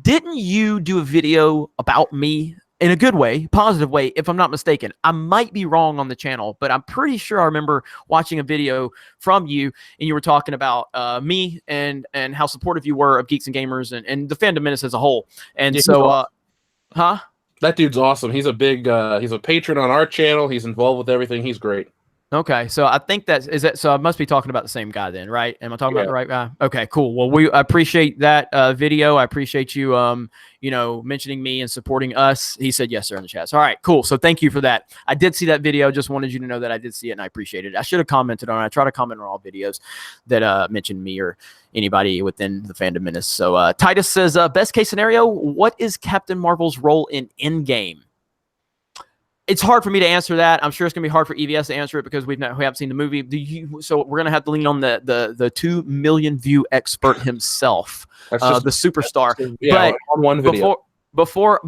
Speaker 1: didn't you do a video about me in a good way, positive way, if I'm not mistaken? I might be wrong on the channel, but I'm pretty sure I remember watching a video from you, and you were talking about me and how supportive you were of Geeks and Gamers and the Fandom Menace as a whole. And
Speaker 2: Yeah,
Speaker 1: so,
Speaker 2: awesome. That dude's awesome. He's a big, he's a patron on our channel. He's involved with everything. He's great.
Speaker 1: Okay, so I think so I must be talking about the same guy then, right? Am I talking about the right guy? Okay, cool. Well, I appreciate that video. I appreciate you, mentioning me and supporting us. He said yes, sir, in the chat. So, all right, cool. So thank you for that. I did see that video. Just wanted you to know that I did see it and I appreciate it. I should have commented on it. I try to comment on all videos that mention me or anybody within the Fandom Menace. So Titus says, best case scenario, what is Captain Marvel's role in Endgame? It's hard for me to answer that. I'm sure it's gonna be hard for EVS to answer it because we haven't seen the movie. So we're gonna have to lean on the 2 million view expert himself, the superstar.
Speaker 2: Yeah,
Speaker 1: but
Speaker 2: on one video.
Speaker 1: Before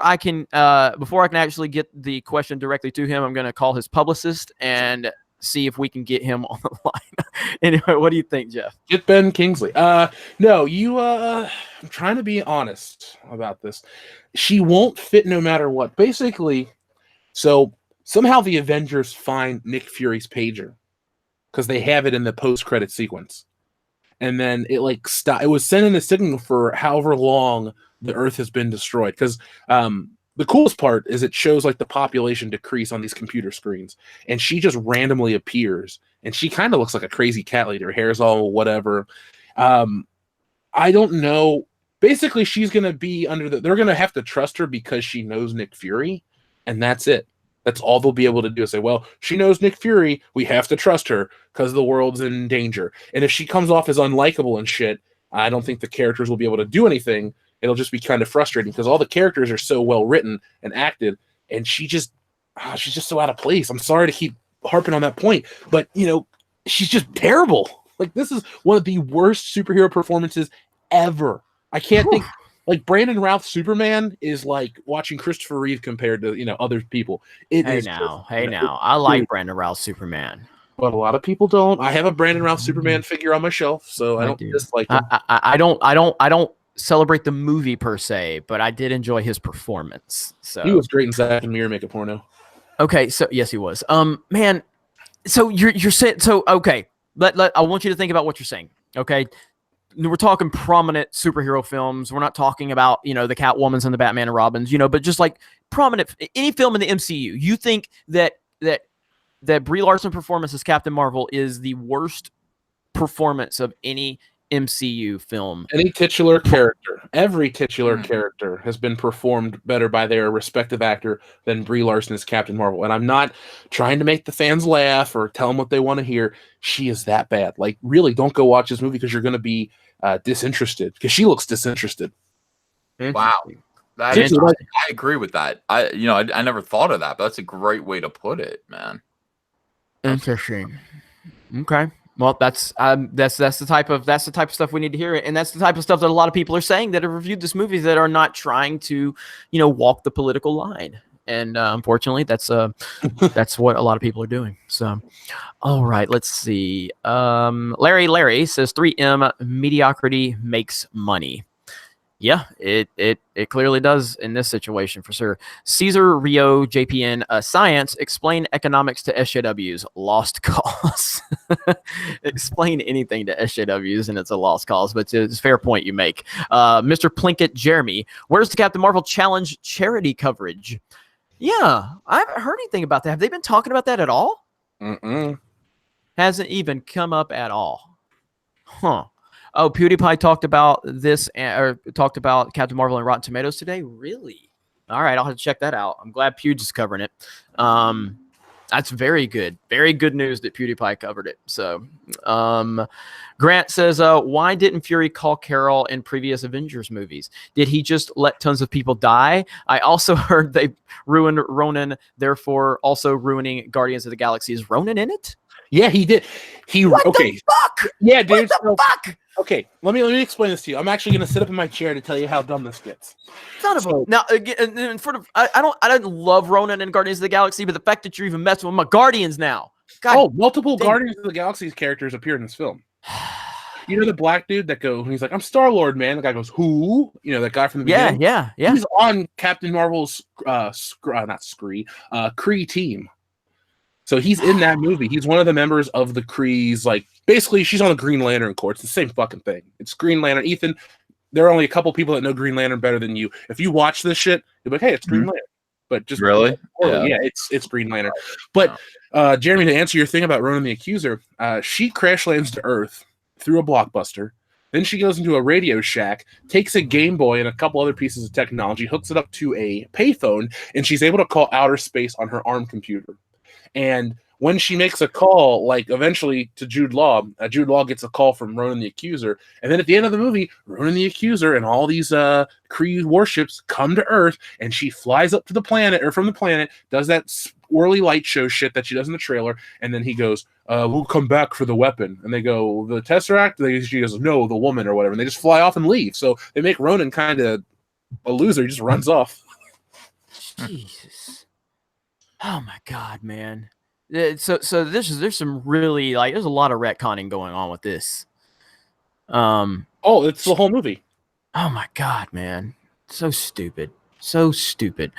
Speaker 1: I can actually get the question directly to him, I'm gonna call his publicist and see if we can get him on the line. Anyway, what do you think, Jeff?
Speaker 2: Get Ben Kingsley. No, you. I'm trying to be honest about this. She won't fit no matter what. Basically. So somehow the Avengers find Nick Fury's pager because they have it in the post-credit sequence, and then it it was sending a signal for however long the Earth has been destroyed. Because the coolest part is it shows the population decrease on these computer screens, and she just randomly appears, and she kind of looks like a crazy cat lady. Her hair's all whatever. I don't know. Basically, she's gonna be they're gonna have to trust her because she knows Nick Fury. And that's it. That's all they'll be able to do is say, well, she knows Nick Fury. We have to trust her because the world's in danger. And if she comes off as unlikable and shit, I don't think the characters will be able to do anything. It'll just be kind of frustrating because all the characters are so well written and acted. And she's just so out of place. I'm sorry to keep harping on that point, but, she's just terrible. This is one of the worst superhero performances ever. I can't think... Brandon Routh's Superman is like watching Christopher Reeve compared to, other people.
Speaker 1: Hey now. I like Brandon Routh's Superman.
Speaker 2: But a lot of people don't. I have a Brandon Routh Superman figure on my shelf, so I don't dislike him.
Speaker 1: I don't celebrate the movie per se, but I did enjoy his performance. So
Speaker 2: he was great in Zack and Miri Make a Porno.
Speaker 1: Okay, so yes, he was. Man, so you're saying okay. I want you to think about what you're saying. Okay. We're talking prominent superhero films. We're not talking about, the Catwomans and the Batman and Robins, but just prominent, any film in the MCU. You think that Brie Larson performance as Captain Marvel is the worst performance of any MCU film?
Speaker 2: Any titular character, every titular character has been performed better by their respective actor than Brie Larson as Captain Marvel. And I'm not trying to make the fans laugh or tell them what they want to hear. She is that bad. Really, don't go watch this movie because you're going to be disinterested because she looks disinterested.
Speaker 3: Wow. I agree with that. I never thought of that, but that's a great way to put it, man.
Speaker 1: Interesting. Okay. Well, that's the type of stuff we need to hear, and that's the type of stuff that a lot of people are saying that have reviewed this movie that are not trying to, walk the political line. And unfortunately, that's what a lot of people are doing. So, all right, let's see. Larry says 3M mediocrity makes money. Yeah, it clearly does in this situation for sure. Caesar Rio JPN science explain economics to SJWs lost cause. Explain anything to SJWs and it's a lost cause, but it's a fair point you make. Mr. Plinkett Jeremy, where's the Captain Marvel Challenge charity coverage? Yeah, I haven't heard anything about that. Have they been talking about that at all? Hasn't even come up at all. Huh. Oh, PewDiePie talked about this or talked about Captain Marvel and Rotten Tomatoes today. Really? All right, I'll have to check that out. I'm glad Pew's is covering it. That's very good. Very good news that PewDiePie covered it. So, Grant says, why didn't Fury call Carol in previous Avengers movies? Did he just let tons of people die? I also heard they ruined Ronan, therefore also ruining Guardians of the Galaxy. Is Ronan in it?
Speaker 2: Yeah, he did.
Speaker 1: What the fuck?
Speaker 2: Yeah, dude.
Speaker 1: What the fuck?
Speaker 2: Okay, let me explain this to you. I'm actually going to sit up in my chair to tell you how dumb this gets.
Speaker 1: Son of a. Now, again, I don't love Ronan and Guardians of the Galaxy, but the fact that you're even messing with my Guardians now. God,
Speaker 2: multiple Guardians of the Galaxy characters appeared in this film. You know the black dude that he's like, I'm Star-Lord, man. The guy goes, who? You know, that guy from the beginning?
Speaker 1: Yeah.
Speaker 2: He's on Captain Marvel's Kree team. So he's in that movie. He's one of the members of the Kree's, like, basically she's on the Green Lantern Corps. It's the same fucking thing. It's Green Lantern. Ethan, there are only a couple people that know Green Lantern better than you. If you watch this shit, you'll be like, hey, it's Green Lantern. But just
Speaker 3: really?
Speaker 2: Yeah, it's Green Lantern. But Jeremy, to answer your thing about Ronan the Accuser, she crash lands to Earth through a blockbuster. Then she goes into a Radio Shack, takes a Game Boy and a couple other pieces of technology, hooks it up to a payphone, and she's able to call outer space on her ARM computer. And when she makes a call, like eventually to Jude Law gets a call from Ronan the Accuser. And then at the end of the movie, Ronan the Accuser and all these Kree warships come to Earth, and she flies up to the planet, or from the planet, does that swirly light show shit that she does in the trailer. And then he goes, we'll come back for the weapon. And they go, the Tesseract? She goes, no, the woman or whatever. And they just fly off and leave. So they make Ronan kind of a loser. He just runs off.
Speaker 1: Jesus. Oh my God, man. So there's some really, like, there's a lot of retconning going on with this.
Speaker 2: It's the whole movie.
Speaker 1: Oh my God, man. So stupid. So stupid.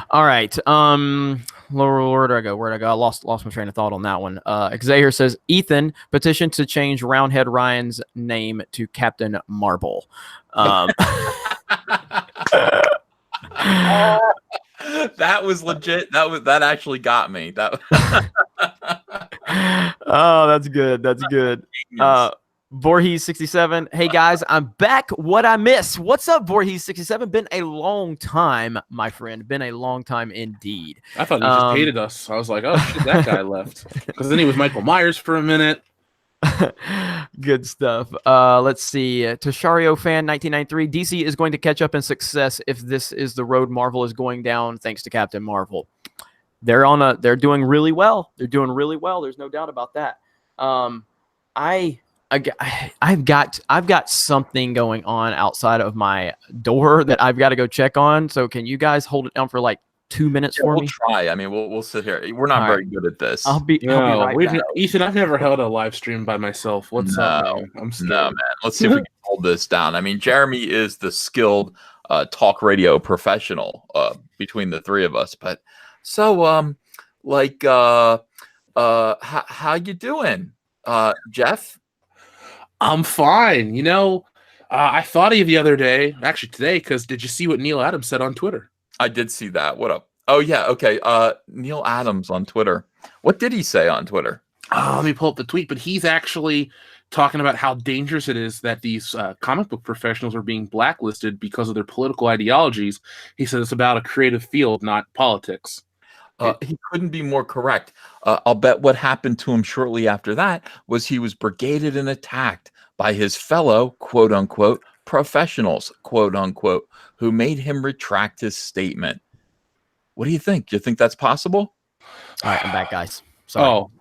Speaker 1: All right. Where'd I go? I lost my train of thought on that one. Xavier says, Ethan petitioned to change Roundhead Ryan's name to Captain Marvel.
Speaker 3: That was legit. That actually got me.
Speaker 1: Oh, that's good. That's good. Voorhees 67. Hey guys, I'm back. What I miss? What's up, Voorhees 67? Been a long time, my friend. Been a long time indeed.
Speaker 2: I thought he just hated us. I was like, oh shit, that guy left. Because then he was Michael Myers for a minute.
Speaker 1: Good stuff. Let's see. Tashario fan 1993. DC is going to catch up in success if this is the road Marvel is going down, thanks to Captain Marvel. They're doing really well. They're doing really well. There's no doubt about that. I've got something going on outside of my door that I've got to go check on. So can you guys hold it down for like 2 minutes for me?
Speaker 3: We'll try. I mean, we'll sit here. We're not very good at this.
Speaker 1: I'll be right back.
Speaker 2: Ethan, I've never held a live stream by myself. What's up, man? I'm scared.
Speaker 3: No, man. Let's see if we can hold this down. I mean, Jeremy is the skilled talk radio professional between the three of us. But so, how you doing, Jeff?
Speaker 2: I'm fine. You know, I thought of you the other day, actually today, because did you see what Neil Adams said on Twitter?
Speaker 3: I did see that. What up? Oh, yeah. Okay. Neil Adams on Twitter. What did he say on Twitter?
Speaker 2: Let me pull up the tweet, but he's actually talking about how dangerous it is that these comic book professionals are being blacklisted because of their political ideologies. He says it's about a creative field, not politics.
Speaker 3: He couldn't be more correct. I'll bet what happened to him shortly after that was he was brigaded and attacked by his fellow, quote unquote, professionals, quote unquote, who made him retract his statement. What do you think? Do you think that's possible?
Speaker 1: All right, I'm back, guys. Sorry.
Speaker 2: Oh,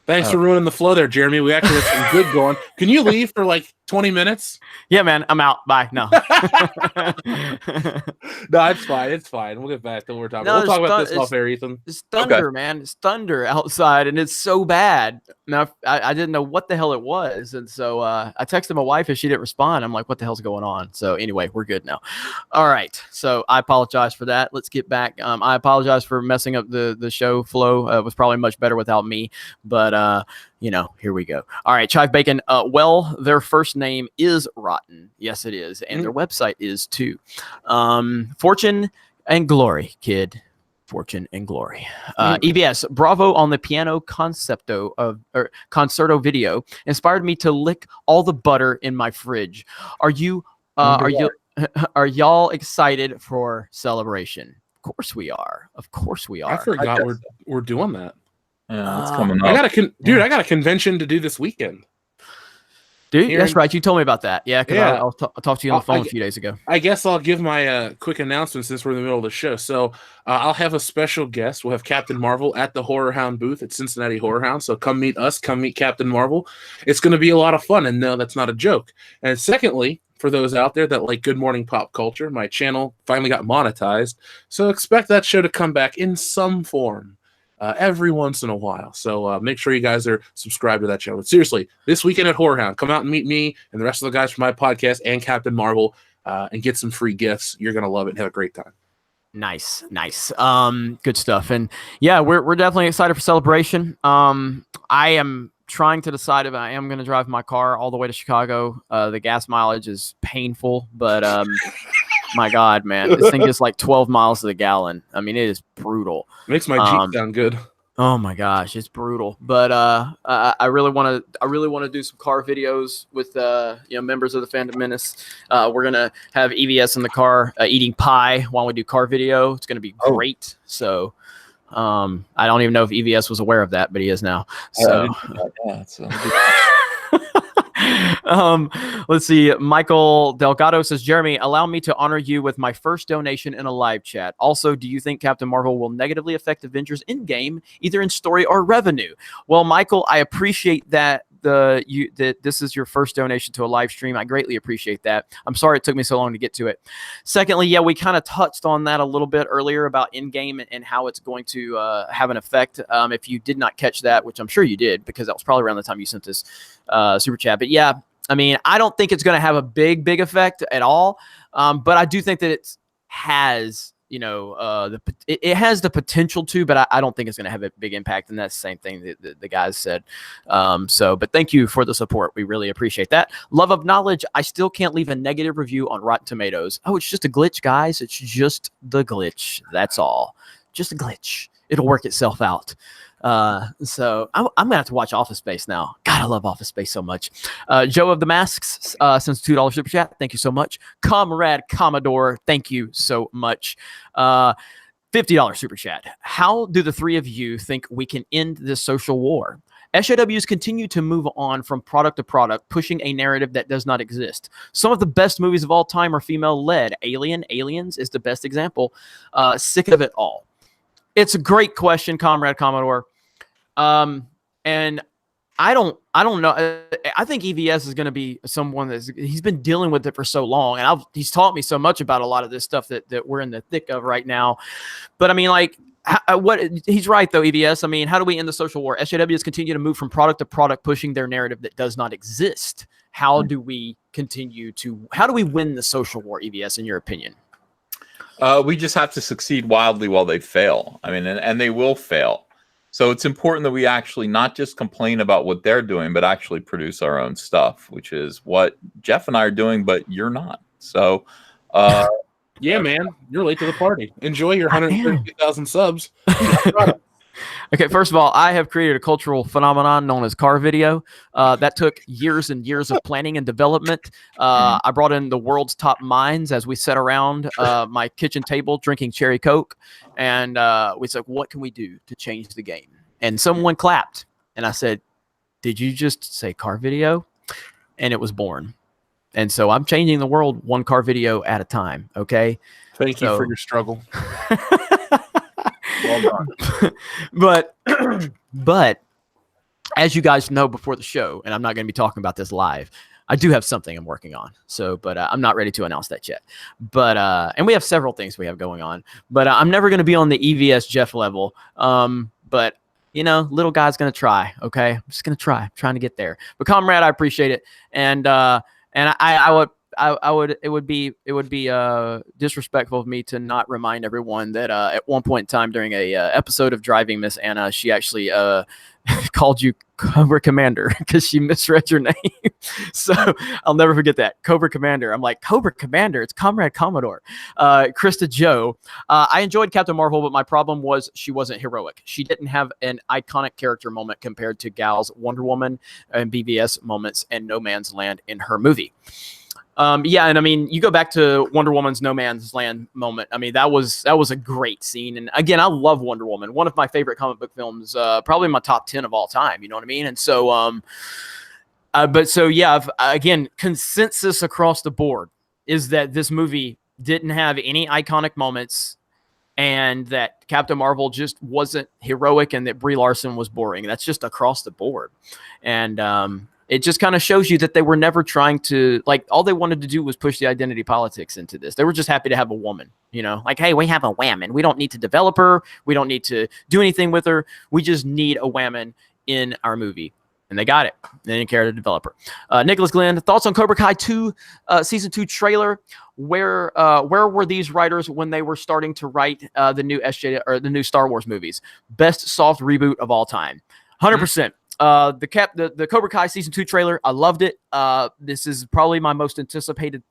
Speaker 2: thanks for ruining the flow there, Jeremy. We actually have some good going. Can you leave for like 20 minutes?
Speaker 1: Yeah, man. I'm out. Bye. No.
Speaker 2: No, it's fine. It's fine. We'll get back to what we're talking about. We'll talk about this off air, Ethan.
Speaker 1: It's thunder, man. It's thunder outside, and it's so bad. Now, I didn't know what the hell it was, and so I texted my wife, and she didn't respond. I'm like, what the hell's going on? So anyway, we're good now. All right. So I apologize for that. Let's get back. I apologize for messing up the show flow. It was probably much better without me, but here we go. All right, Chive Bacon. Well, their first name is Rotten. Yes, it is. And their website is too. Fortune and Glory, kid. Fortune and Glory. EBS, bravo on the piano concerto video. Inspired me to lick all the butter in my fridge. Are y'all excited for Celebration? Of course we are. Of course we are.
Speaker 2: I forgot we're doing that.
Speaker 3: Yeah, it's coming
Speaker 2: I
Speaker 3: up.
Speaker 2: I got a convention to do this weekend.
Speaker 1: Dude,
Speaker 2: Here
Speaker 1: that's
Speaker 2: in-
Speaker 1: right. You told me about that. Yeah, because
Speaker 2: Yeah.
Speaker 1: I talked to you on the phone a few days ago.
Speaker 2: I guess I'll give my quick announcement since we're in the middle of the show. So I'll have a special guest. We'll have Captain Marvel at the Horror Hound booth at Cincinnati Horror Hound. So come meet us. Come meet Captain Marvel. It's going to be a lot of fun. And no, that's not a joke. And secondly, for those out there that like Good Morning Pop Culture, my channel finally got monetized. So expect that show to come back in some form. Every once in a while. So make sure you guys are subscribed to that channel. But seriously, this weekend at Horror Hound, come out and meet me and the rest of the guys from my podcast and Captain Marvel and get some free gifts. You're going to love it and have a great time.
Speaker 1: Nice. Good stuff. And yeah, we're definitely excited for Celebration. I am trying to decide if I am going to drive my car all the way to Chicago. The gas mileage is painful, but my God, man, this thing gets like 12 miles to the gallon. I mean, it is brutal.
Speaker 2: Makes my Jeep sound good.
Speaker 1: Oh my gosh, it's brutal. But I really want to do some car videos with members of the Phantom Menace. We're gonna have EVS in the car eating pie while we do car video. It's gonna be great. So I don't even know if EVS was aware of that, but he is now. So let's see. Michael Delgado says, Jeremy, allow me to honor you with my first donation in a live chat. Also, do you think Captain Marvel will negatively affect Avengers Endgame, either in story or revenue? Well, Michael, I appreciate that that this is your first donation to a live stream. I greatly appreciate that. I'm sorry it took me so long to get to it. Secondly, yeah, we kind of touched on that a little bit earlier about Endgame and how it's going to have an effect. If you did not catch that, which I'm sure you did, because that was probably around the time you sent this super chat. But yeah, I mean, I don't think it's going to have a big effect at all. But I do think that it has, it has the potential to, but I don't think it's going to have a big impact. And that's the same thing that the guys said. But thank you for the support. We really appreciate that. Love of knowledge. I still can't leave a negative review on Rotten Tomatoes. Oh, it's just a glitch, guys. It's just the glitch. That's all. Just a glitch. It'll work itself out. So I'm gonna have to watch Office Space now. God, I love Office Space so much. Joe of the Masks sends $2 super chat. Thank you so much. Comrade Commodore, thank you so much. $50 super chat. How do the three of you think we can end this social war? SJWs continue to move on from product to product, pushing a narrative that does not exist. Some of the best movies of all time are female-led. Aliens is the best example. Sick of it all. It's a great question, Comrade Commodore. And I don't know. I think EVS is going to be someone he's been dealing with it for so long, and he's taught me so much about a lot of this stuff that we're in the thick of right now. But I mean, like, he's right though, EVS. I mean, how do we end the social war? SJWs continue to move from product to product, pushing their narrative that does not exist. How do we win the social war, EVS, in your opinion?
Speaker 3: We just have to succeed wildly while they fail. I mean, and they will fail. So it's important that we actually not just complain about what they're doing, but actually produce our own stuff, which is what Jeff and I are doing, but you're not. So,
Speaker 2: yeah, man, you're late to the party. Enjoy your 132,000 subs.
Speaker 1: Okay, first of all, I have created a cultural phenomenon known as car video. That took years and years of planning and development. I brought in the world's top minds as we sat around my kitchen table drinking cherry Coke. And we said, what can we do to change the game? And someone clapped. And I said, did you just say car video? And it was born. And so I'm changing the world one car video at a time. Okay.
Speaker 2: Thank you for your struggle.
Speaker 3: well done.
Speaker 1: But as you guys know before the show, and I'm not going to be talking about this live, I do have something I'm working on. So, but I'm not ready to announce that yet. But and we have several things we have going on. But I'm never going to be on the EVS Jeff level. But little guy's going to try. Okay, I'm just going to try. I'm trying to get there. But comrade, I appreciate it. And it would be disrespectful of me to not remind everyone that at one point in time during a episode of Driving Miss Anna, she actually called you Cobra Commander because she misread your name. So I'll never forget that. Cobra Commander. I'm like, Cobra Commander, it's Comrade Commodore. Krista Joe. I enjoyed Captain Marvel, but my problem was she wasn't heroic. She didn't have an iconic character moment compared to Gal's Wonder Woman and BVS moments and No Man's Land in her movie. Yeah, and I mean, you go back to Wonder Woman's No Man's Land moment. I mean, that was a great scene. And again, I love Wonder Woman, one of my favorite comic book films, probably my top 10 of all time. You know what I mean? And so, but so yeah, again, consensus across the board is that this movie didn't have any iconic moments, and that Captain Marvel just wasn't heroic, and that Brie Larson was boring. That's just across the board, and it just kind of shows you that they were never trying to, like, all they wanted to do was push the identity politics into this. They were just happy to have a woman, you know, like, hey, we have a woman. We don't need to develop her. We don't need to do anything with her. We just need a woman in our movie. And they got it. They didn't care to develop her. Nicholas Glenn, thoughts on Cobra Kai 2, season 2 trailer? Where were these writers when they were starting to write the new SJ or the new Star Wars movies? Best soft reboot of all time. 100%. The Cobra Kai season 2 trailer, I loved it. This is probably my most anticipated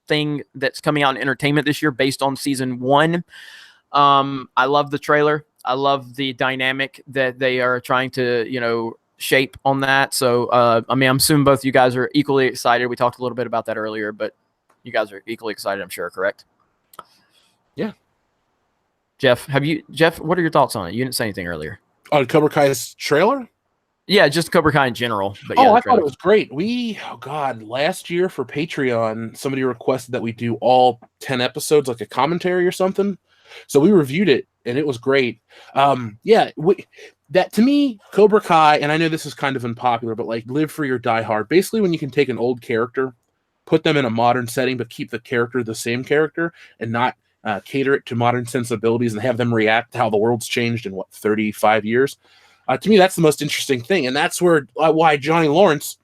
Speaker 1: thing that's coming out in entertainment this year based on season 1. I love the trailer. I love the dynamic that they are trying to, you know, shape on that. So, I mean, I'm assuming both you guys are equally excited. We talked a little bit about that earlier, but you guys are equally excited, I'm sure, correct?
Speaker 2: Yeah.
Speaker 1: Jeff, what are your thoughts on it? You didn't say anything earlier.
Speaker 2: On Cobra Kai's trailer?
Speaker 1: Yeah, just Cobra Kai in general. But yeah,
Speaker 2: I thought it was great. Last year for Patreon, somebody requested that we do all 10 episodes, like a commentary or something. So we reviewed it, and it was great. That to me, Cobra Kai, and I know this is kind of unpopular, but like Live Free or Die Hard, basically when you can take an old character, put them in a modern setting, but keep the character the same character and not cater it to modern sensibilities and have them react to how the world's changed in 35 years. To me, that's the most interesting thing. And that's why Johnny Lawrence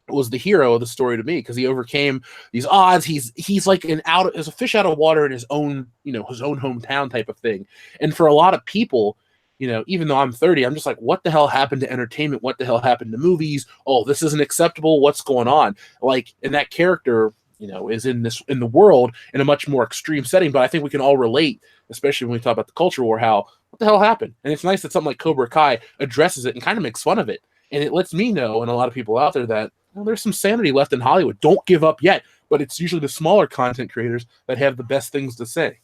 Speaker 2: was the hero of the story to me, because he overcame these odds. He's like as a fish out of water in his own hometown type of thing. And for a lot of people, you know, even though I'm 30, I'm just like, what the hell happened to entertainment? What the hell happened to movies? Oh, this isn't acceptable. What's going on? Like, and that character, you know, is in the world in a much more extreme setting. But I think we can all relate, especially when we talk about the culture war, what the hell happened? And it's nice that something like Cobra Kai addresses it and kind of makes fun of it. And it lets me know, and a lot of people out there, that there's some sanity left in Hollywood. Don't give up yet. But it's usually the smaller content creators that have the best things to say.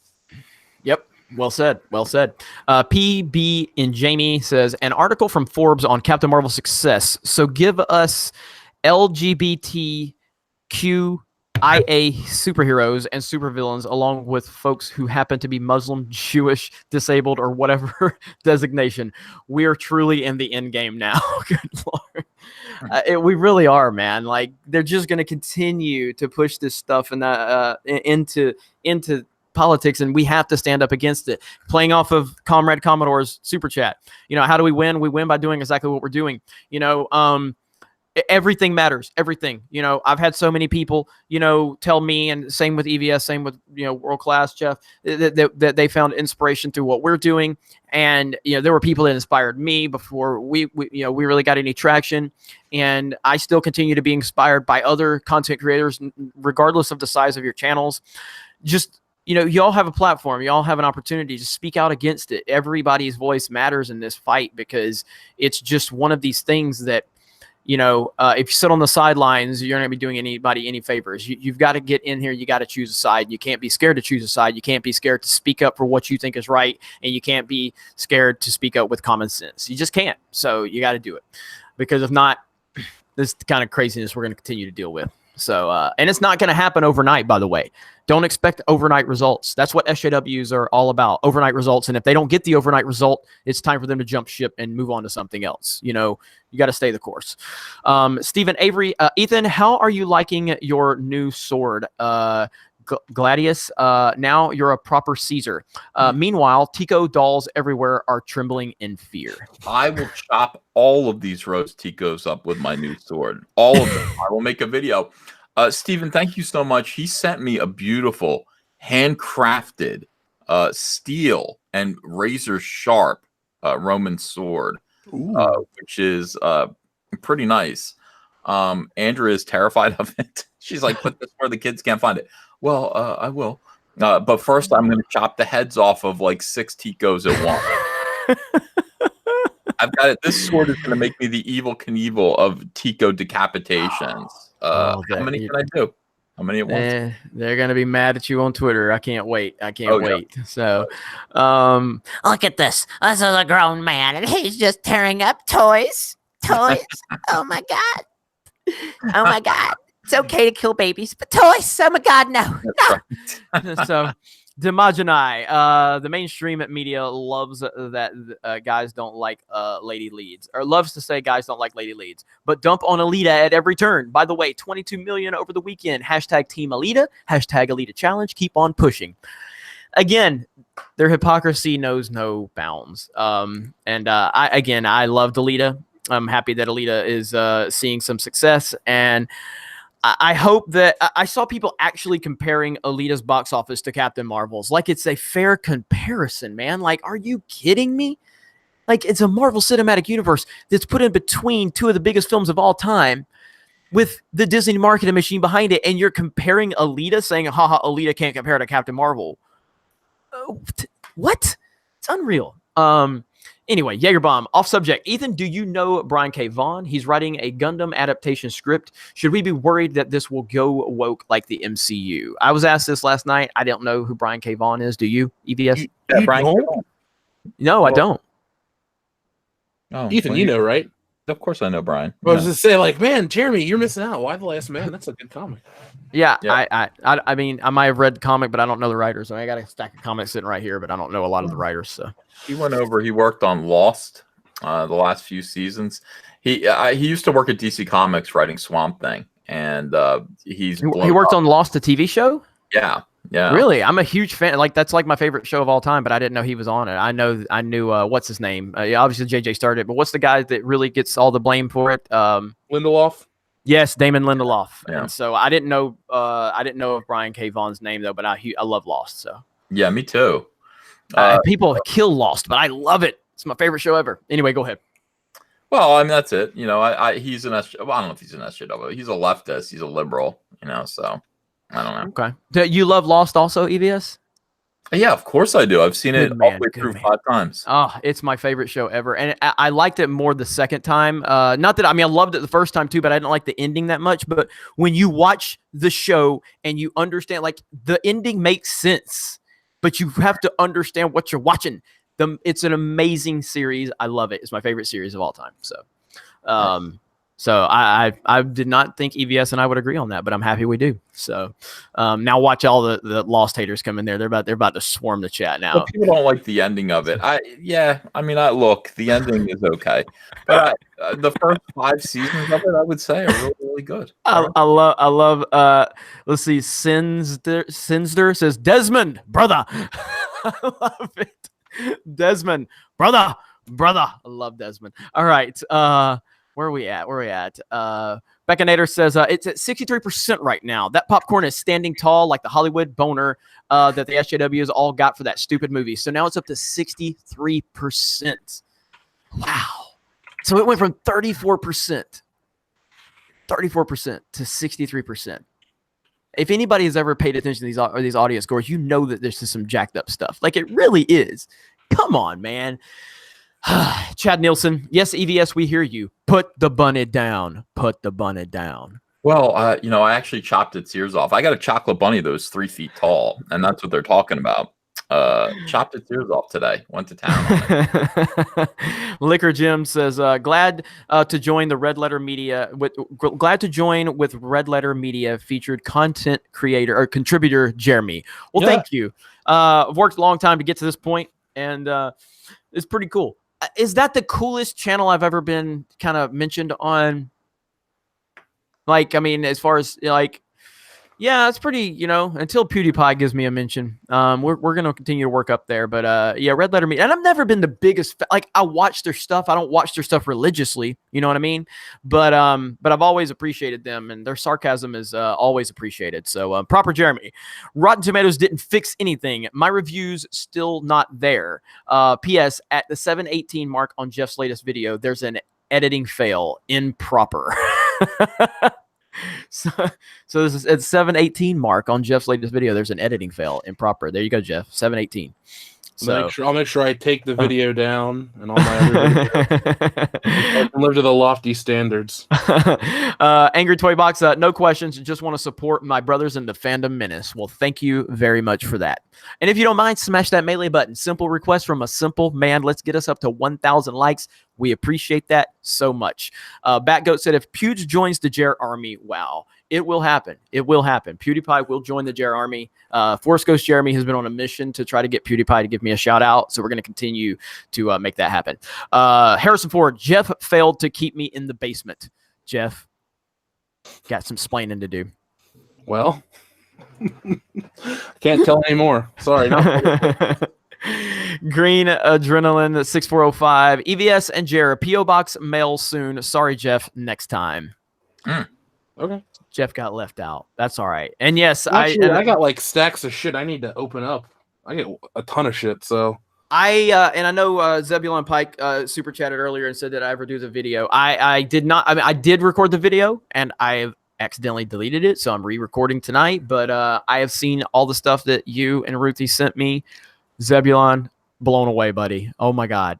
Speaker 1: Yep. Well said. Well said. PB and Jamie says, an article from Forbes on Captain Marvel's success. So give us LGBTQIA superheroes and supervillains, along with folks who happen to be Muslim, Jewish, disabled, or whatever designation. We are truly in the end game now. Good Lord. We really are, man. Like, they're just going to continue to push this stuff into politics, and we have to stand up against it. Playing off of Comrade Commodore's super chat, you know, how do we win? We win by doing exactly what we're doing. You know, everything matters. Everything. You know, I've had so many people, you know, tell me, and same with EVS, same with, you know, World Class, Jeff, that they found inspiration through what we're doing. And, you know, there were people that inspired me before we really got any traction. And I still continue to be inspired by other content creators, regardless of the size of your channels. Just, you know, y'all have a platform. Y'all have an opportunity to speak out against it. Everybody's voice matters in this fight, because it's just one of these things that, you know, if you sit on the sidelines, you're not going to be doing anybody any favors. You've got to get in here. You got to choose a side. You can't be scared to choose a side. You can't be scared to speak up for what you think is right. And you can't be scared to speak up with common sense. You just can't. So you got to do it, because if not, this is the kind of craziness we're going to continue to deal with. So, and it's not going to happen overnight, by the way. Don't expect overnight results. That's what SJWs are all about, overnight results. And if they don't get the overnight result, it's time for them to jump ship and move on to something else. You know, you got to stay the course. Stephen Avery, Ethan, how are you liking your new sword? Gladius, now you're a proper Caesar. Meanwhile, Tico dolls everywhere are trembling in fear.
Speaker 3: I will chop all of these roast Ticos up with my new sword. All of them. I will make a video. Stephen, thank you so much. He sent me a beautiful, handcrafted, steel and razor sharp Roman sword, which is pretty nice. Andrea is terrified of it. She's like, put this where the kids can't find it. Well, I will. But first, I'm going to chop the heads off of like 6 Ticos at once. I've got it. This sword is going to make me the evil Knievel of Tico decapitations. How many can I do? How many at once?
Speaker 1: They're gonna be mad at you on Twitter. I can't wait. I can't
Speaker 3: Oh, yeah.
Speaker 1: wait. So,
Speaker 5: Look at this. This is a grown man, and he's just tearing up toys. Toys. Oh my god. Oh my god. It's okay to kill babies, but toys. Oh my god, no. No.
Speaker 1: so Demogeny, the mainstream media loves that guys don't like lady leads, or loves to say guys don't like lady leads, but dump on Alita at every turn. By the way, 22 million over the weekend. Hashtag Team Alita. Hashtag Alita Challenge. Keep on pushing. Again, their hypocrisy knows no bounds. I loved Alita. I'm happy that Alita is seeing some success, and I hope that I saw people actually comparing Alita's box office to Captain Marvel's. Like, it's a fair comparison, man. Like, are you kidding me? Like, it's a Marvel Cinematic Universe that's put in between two of the biggest films of all time with the Disney marketing machine behind it, and you're comparing Alita, saying, haha, Alita can't compare to Captain Marvel. What? It's unreal. Anyway, Jaeger Bomb, off subject. Ethan, do you know Brian K. Vaughan? He's writing a Gundam adaptation script. Should we be worried that this will go woke like the MCU? I was asked this last night. I don't know who Brian K. Vaughan is. Do you, EVS?
Speaker 2: You
Speaker 3: Brian.
Speaker 2: don't?
Speaker 1: No, I don't.
Speaker 3: Oh,
Speaker 2: Ethan,
Speaker 3: well,
Speaker 2: you know, right?
Speaker 3: Of course, I know Brian.
Speaker 2: I was just saying, like, man, Jeremy, you're missing out. Why the Last Man? That's a good comic.
Speaker 1: Yeah,
Speaker 3: Yeah.
Speaker 1: I mean, I might have read the comic, but I don't know the writers. I got a stack of comics sitting right here, but I don't know a lot of the writers. So
Speaker 3: He went over. He worked on Lost the last few seasons. He used to work at DC Comics writing Swamp Thing, and he
Speaker 1: worked on Lost, the TV show.
Speaker 3: Yeah.
Speaker 1: Really, I'm a huge fan. Like, that's like my favorite show of all time, but I didn't know he was on it. I knew what's his name. Yeah, obviously JJ started it, but what's the guy that really gets all the blame for it?
Speaker 2: Lindelof.
Speaker 1: Yes, Damon Lindelof.
Speaker 3: Yeah.
Speaker 1: And so I didn't know of Brian K. Vaughan's name though, but I love Lost. So
Speaker 3: Yeah, me too.
Speaker 1: people kill Lost, but I love it. It's my favorite show ever. Anyway, go ahead.
Speaker 3: Well, I mean, that's it. You know, he's an well, I don't know if he's an SJW. He's a leftist. He's a liberal. You know, so I don't know.
Speaker 1: Okay. Do you love Lost also, EVS?
Speaker 3: Yeah, of course I do. I've seen it
Speaker 1: Good
Speaker 3: all
Speaker 1: man,
Speaker 3: the way
Speaker 1: good
Speaker 3: through
Speaker 1: man.
Speaker 3: 5 times.
Speaker 1: Oh, it's my favorite show ever. And I liked it more the second time. Not that, I mean, I loved it the first time too, but I didn't like the ending that much. But when you watch the show and you understand, like, the ending makes sense, but you have to understand what you're watching. It's an amazing series. I love it. It's my favorite series of all time. So, so I did not think EVS and I would agree on that, but I'm happy we do. So now watch all the Lost haters come in there. They're about to swarm the chat now.
Speaker 3: But people don't like the ending of it. Look, the ending is okay, but the first 5 seasons of it, I would say, are really, really good.
Speaker 1: I love. Let's see. Sinster says, Desmond, brother. I love it. Desmond, brother. I love Desmond. All right. Where are we at? Beckinator says it's at 63% right now. That popcorn is standing tall like the Hollywood boner that the SJWs all got for that stupid movie. So now it's up to 63%. Wow. So it went from 34% to 63%. If anybody has ever paid attention to these audience scores, you know that there's just some jacked up stuff. Like, it really is. Come on, man. Chad Nielsen, yes, EVS, we hear you. Put the bunny down. Put the bunny down.
Speaker 3: Well, I actually chopped its ears off. I got a chocolate bunny that was 3 feet tall, and that's what they're talking about. Chopped its ears off today. Went to town on it.
Speaker 1: Liquor Jim says, glad to join the Red Letter Media glad to join with Red Letter Media featured content creator or contributor Jeremy. Well,
Speaker 2: Yeah.
Speaker 1: thank you. I've worked a long time to get to this point, and it's pretty cool. Is that the coolest channel I've ever been kind of mentioned on? Like, I mean, as far as like, yeah, it's pretty, until PewDiePie gives me a mention. We're going to continue to work up there. But yeah, Red Letter Media. And I've never been the biggest, like, I watch their stuff. I don't watch their stuff religiously. You know what I mean? But I've always appreciated them, and their sarcasm is always appreciated. So proper Jeremy. Rotten Tomatoes didn't fix anything. My review's still not there. P.S. At the 718 mark on Jeff's latest video, there's an editing fail, improper. So this is at 718 mark on Jeff's latest video. There's an editing fail, improper. There you go, Jeff. 718. So
Speaker 2: I'll make sure I take the video down and all my other videos and live to the lofty standards.
Speaker 1: Angry Toy Box, no questions. Just want to support my brothers in the fandom menace. Well, thank you very much for that. And if you don't mind, smash that melee button. Simple request from a simple man. Let's get us up to 1,000 likes. We appreciate that so much. Batgoat said, if Puge joins the Jer Army, wow. It will happen. It will happen. PewDiePie will join the Jer Army. Force Ghost Jeremy has been on a mission to try to get PewDiePie to give me a shout out. So we're going to continue to make that happen. Harrison Ford, Jeff failed to keep me in the basement. Jeff, got some splaining to do.
Speaker 2: Well, can't tell anymore. Sorry.
Speaker 1: Green Adrenaline 6405. EVS and Jared. P.O. Box mail soon. Sorry, Jeff. Next time.
Speaker 2: Okay.
Speaker 1: Jeff got left out. That's all right. And yes,
Speaker 2: I got like stacks of shit I need to open up. I get a ton of shit. So
Speaker 1: and I know Zebulon Pike super chatted earlier and said that I ever do the video. I did not. I mean, I did record the video and I accidentally deleted it, so I'm re-recording tonight. But I have seen all the stuff that you and Ruthie sent me. Zebulon, blown away, buddy. Oh my god.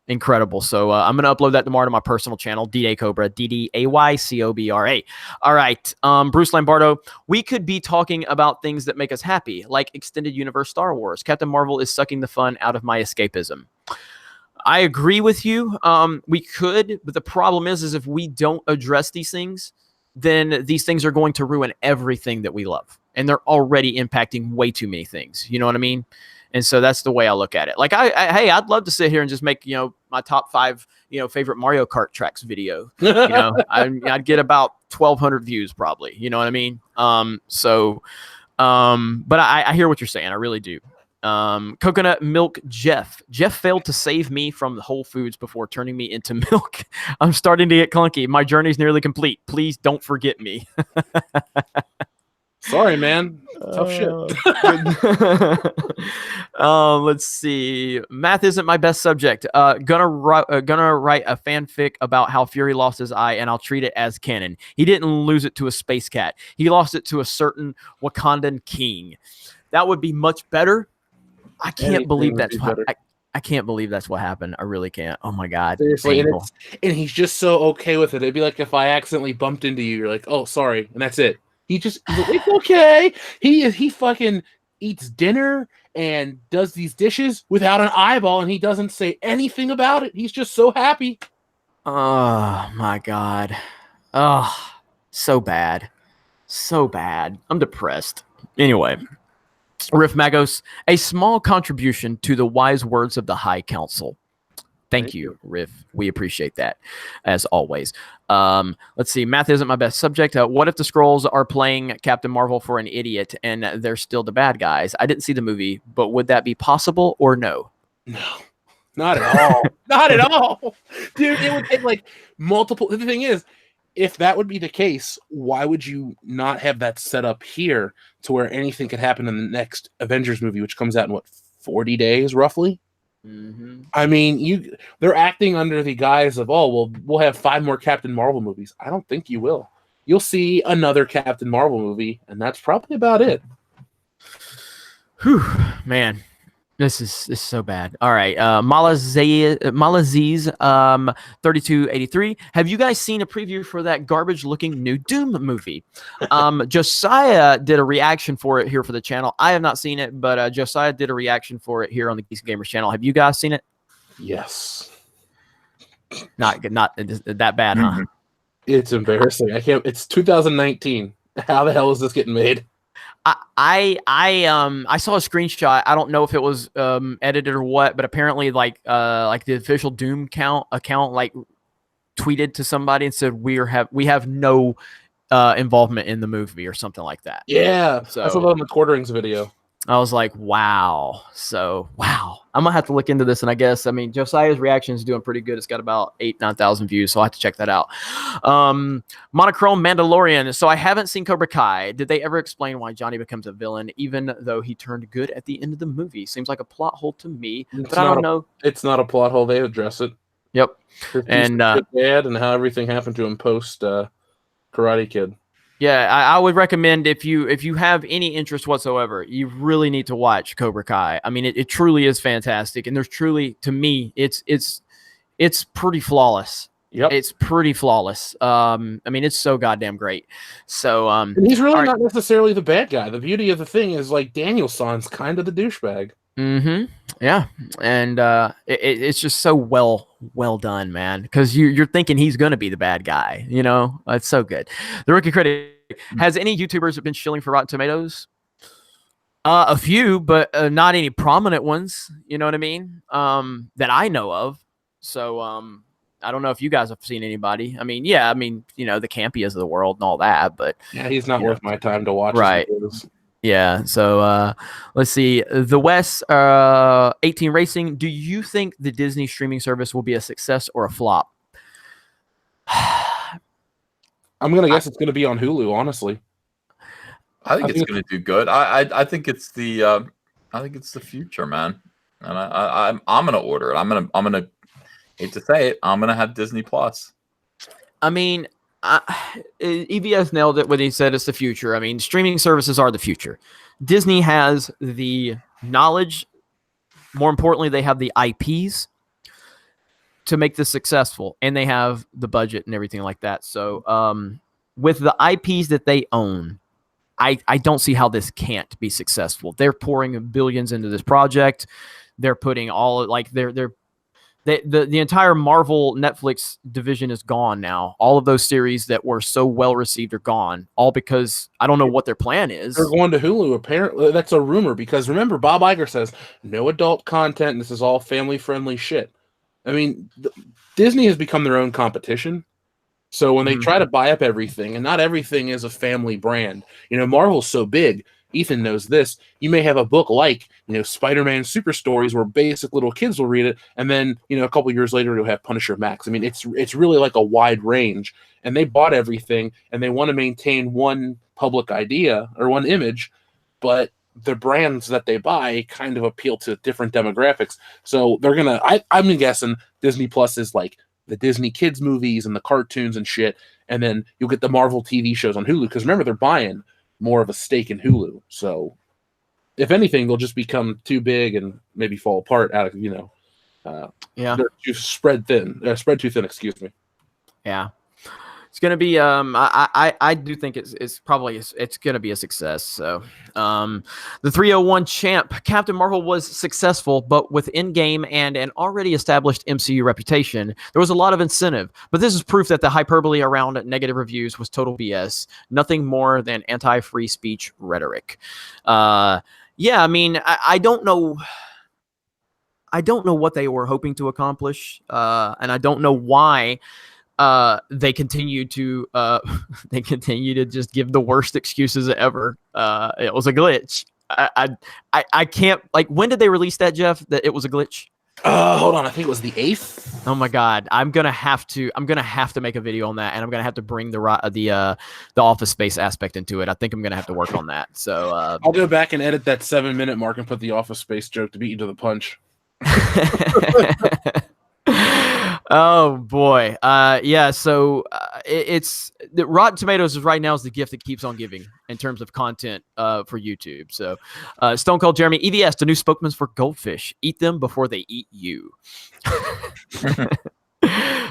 Speaker 1: Incredible. So I'm going to upload that tomorrow to my personal channel, D-Day Cobra, DDAYCOBRA. All right. Bruce Lombardo, we could be talking about things that make us happy, like extended universe Star Wars. Captain Marvel is sucking the fun out of my escapism. I agree with you. We could, but the problem is if we don't address these things, then these things are going to ruin everything that we love. And they're already impacting way too many things. You know what I mean? And so that's the way I look at it. Like, hey, I'd love to sit here and just make, my top 5, favorite Mario Kart tracks video. I'd get about 1,200 views probably. You know what I mean? But I hear what you're saying. I really do. Coconut Milk Jeff. Jeff failed to save me from the Whole Foods before turning me into milk. I'm starting to get clunky. My journey's nearly complete. Please don't forget me.
Speaker 2: Sorry, man. Tough shit.
Speaker 1: Let's see. Math isn't my best subject. Gonna write a fanfic about how Fury lost his eye, and I'll treat it as canon. He didn't lose it to a space cat. He lost it to a certain Wakandan king. That would be much better. I can't believe that's what. I can't believe that's what happened. I really can't. Oh my god.
Speaker 2: Seriously, and he's just so okay with it. It'd be like if I accidentally bumped into you. You're like, oh, sorry, and that's it. He's like, it's okay. He fucking eats dinner and does these dishes without an eyeball, and he doesn't say anything about it. He's just so happy.
Speaker 1: Oh my god. Oh, so bad. So bad. I'm depressed. Anyway, Riff Magos, a small contribution to the wise words of the High Council. Thank you, Riff. We appreciate that, as always. Let's see. Math isn't my best subject. What if the Skrulls are playing Captain Marvel for an idiot and they're still the bad guys? I didn't see the movie, but would that be possible or no?
Speaker 2: No, not at all. Not at all. Dude, it would take like multiple. The thing is, if that would be the case, why would you not have that set up here to where anything could happen in the next Avengers movie, which comes out in 40 days roughly?
Speaker 1: Mm-hmm.
Speaker 2: I mean, they're acting under the guise of, we'll have 5 more Captain Marvel movies. I don't think you will. You'll see another Captain Marvel movie, and that's probably about it.
Speaker 1: Whew, man. This is so bad. All right. Malaziz 3283. Have you guys seen a preview for that garbage looking new Doom movie? Josiah did a reaction for it here for the channel. I have not seen it, but Josiah did a reaction for it here on the Geeks and Gamers channel. Have you guys seen it?
Speaker 2: Yes.
Speaker 1: Not that bad, huh?
Speaker 2: It's embarrassing. I can't. It's 2019. How the hell is this getting made?
Speaker 1: I saw a screenshot. I don't know if it was edited or what, but apparently like the official Doom account like tweeted to somebody and said we have no involvement in the movie or something like that.
Speaker 2: Yeah,
Speaker 1: so
Speaker 2: I saw that on the Quarterings video.
Speaker 1: I was like, wow. So wow, I'm gonna have to look into this, and I guess Josiah's reaction is doing pretty good. It's got about 8,000-9,000 views, so I have to check that out. Monochrome Mandalorian. So I haven't seen Cobra Kai. Did they ever explain why Johnny becomes a villain, even though he turned good at the end of the movie? Seems like a plot hole to me, but I don't know.
Speaker 2: It's not a plot hole. They address it.
Speaker 1: Yep. And
Speaker 2: dad and how everything happened to him post Karate Kid.
Speaker 1: Yeah, I would recommend if you have any interest whatsoever, you really need to watch Cobra Kai. I mean, it truly is fantastic, and there's truly, to me, it's pretty flawless.
Speaker 2: Yep.
Speaker 1: It's pretty flawless. I mean, it's so goddamn great. So,
Speaker 2: And he's really
Speaker 1: all right.
Speaker 2: not necessarily the bad guy. The beauty of the thing is, like, Daniel-san's kind of the douchebag.
Speaker 1: Yeah, and it's just so well done, man. Because you're thinking he's gonna be the bad guy. You know, it's so good. The Rookie Critic. Has any YouTubers been shilling for Rotten Tomatoes? A few, but not any prominent ones. You know what I mean? That I know of. So I don't know if you guys have seen anybody. I mean, yeah, I mean, you know, the Campias of the world and all that, but
Speaker 2: Yeah, he's not
Speaker 1: you
Speaker 2: worth my time to watch.
Speaker 1: Right. Yeah. So let's see. The West 18 Racing. Do you think the Disney streaming service will be a success or a flop?
Speaker 2: I'm gonna guess it's gonna be on Hulu. Honestly,
Speaker 3: I think it's going to do good. I think it's the future, man. And I'm going to order it. I'm gonna hate to say it. I'm going to have Disney Plus.
Speaker 1: I mean, EVS nailed it when he said it's the future. I mean, streaming services are the future. Disney has the knowledge. More importantly, they have the IPs to make this successful, and they have the budget and everything like that. So with the IPs that they own, I don't see how this can't be successful. They're pouring billions into this project. They're putting all like the entire Marvel Netflix division is gone now. All of those series that were so well received are gone, all because I don't know what their plan is.
Speaker 2: They're going to Hulu. Apparently, that's a rumor because remember, Bob Iger says no adult content. And this is all family friendly shit. I mean, Disney has become their own competition. So when they try to buy up everything, and not everything is a family brand. You know, Marvel's so big. Ethan knows this. You may have a book like, you know, Spider-Man Super Stories where basic little kids will read it, and then, you know, a couple years later you'll have Punisher Max. I mean, it's really like a wide range, and they bought everything, and they want to maintain one public idea or one image, but the brands that they buy kind of appeal to different demographics. So they're gonna. I'm guessing Disney Plus is like the Disney kids movies and the cartoons and shit, and then you'll get the Marvel TV shows on Hulu. Because remember, they're buying more of a stake in Hulu. So if anything, they'll just become too big and maybe fall apart out of, you know, they're too spread too thin, excuse me.
Speaker 1: Yeah. It's gonna be I do think it's probably it's gonna be a success. So the 301 champ Captain Marvel was successful, but with in-game and an already established MCU reputation, there was a lot of incentive. But this is proof that the hyperbole around negative reviews was total BS, nothing more than anti-free speech rhetoric. Yeah, I mean, I don't know. I don't know what they were hoping to accomplish, and I don't know why. They continue to just give the worst excuses ever. It was a glitch. I can't, like, when did they release that, Jeff, that it was a glitch?
Speaker 2: Hold on, I think it was the 8th.
Speaker 1: Oh my god, I'm gonna have to make a video on that, and I'm gonna have to bring the Office Space aspect into it. I think I'm gonna have to work on that. So
Speaker 2: I'll go back and edit that 7-minute mark and put the Office Space joke to beat you to the punch.
Speaker 1: Oh boy, yeah. So it's the Rotten Tomatoes is right now is the gift that keeps on giving in terms of content for YouTube. So Stone Cold Jeremy, EVS, the new spokesman for goldfish. Eat them before they eat you.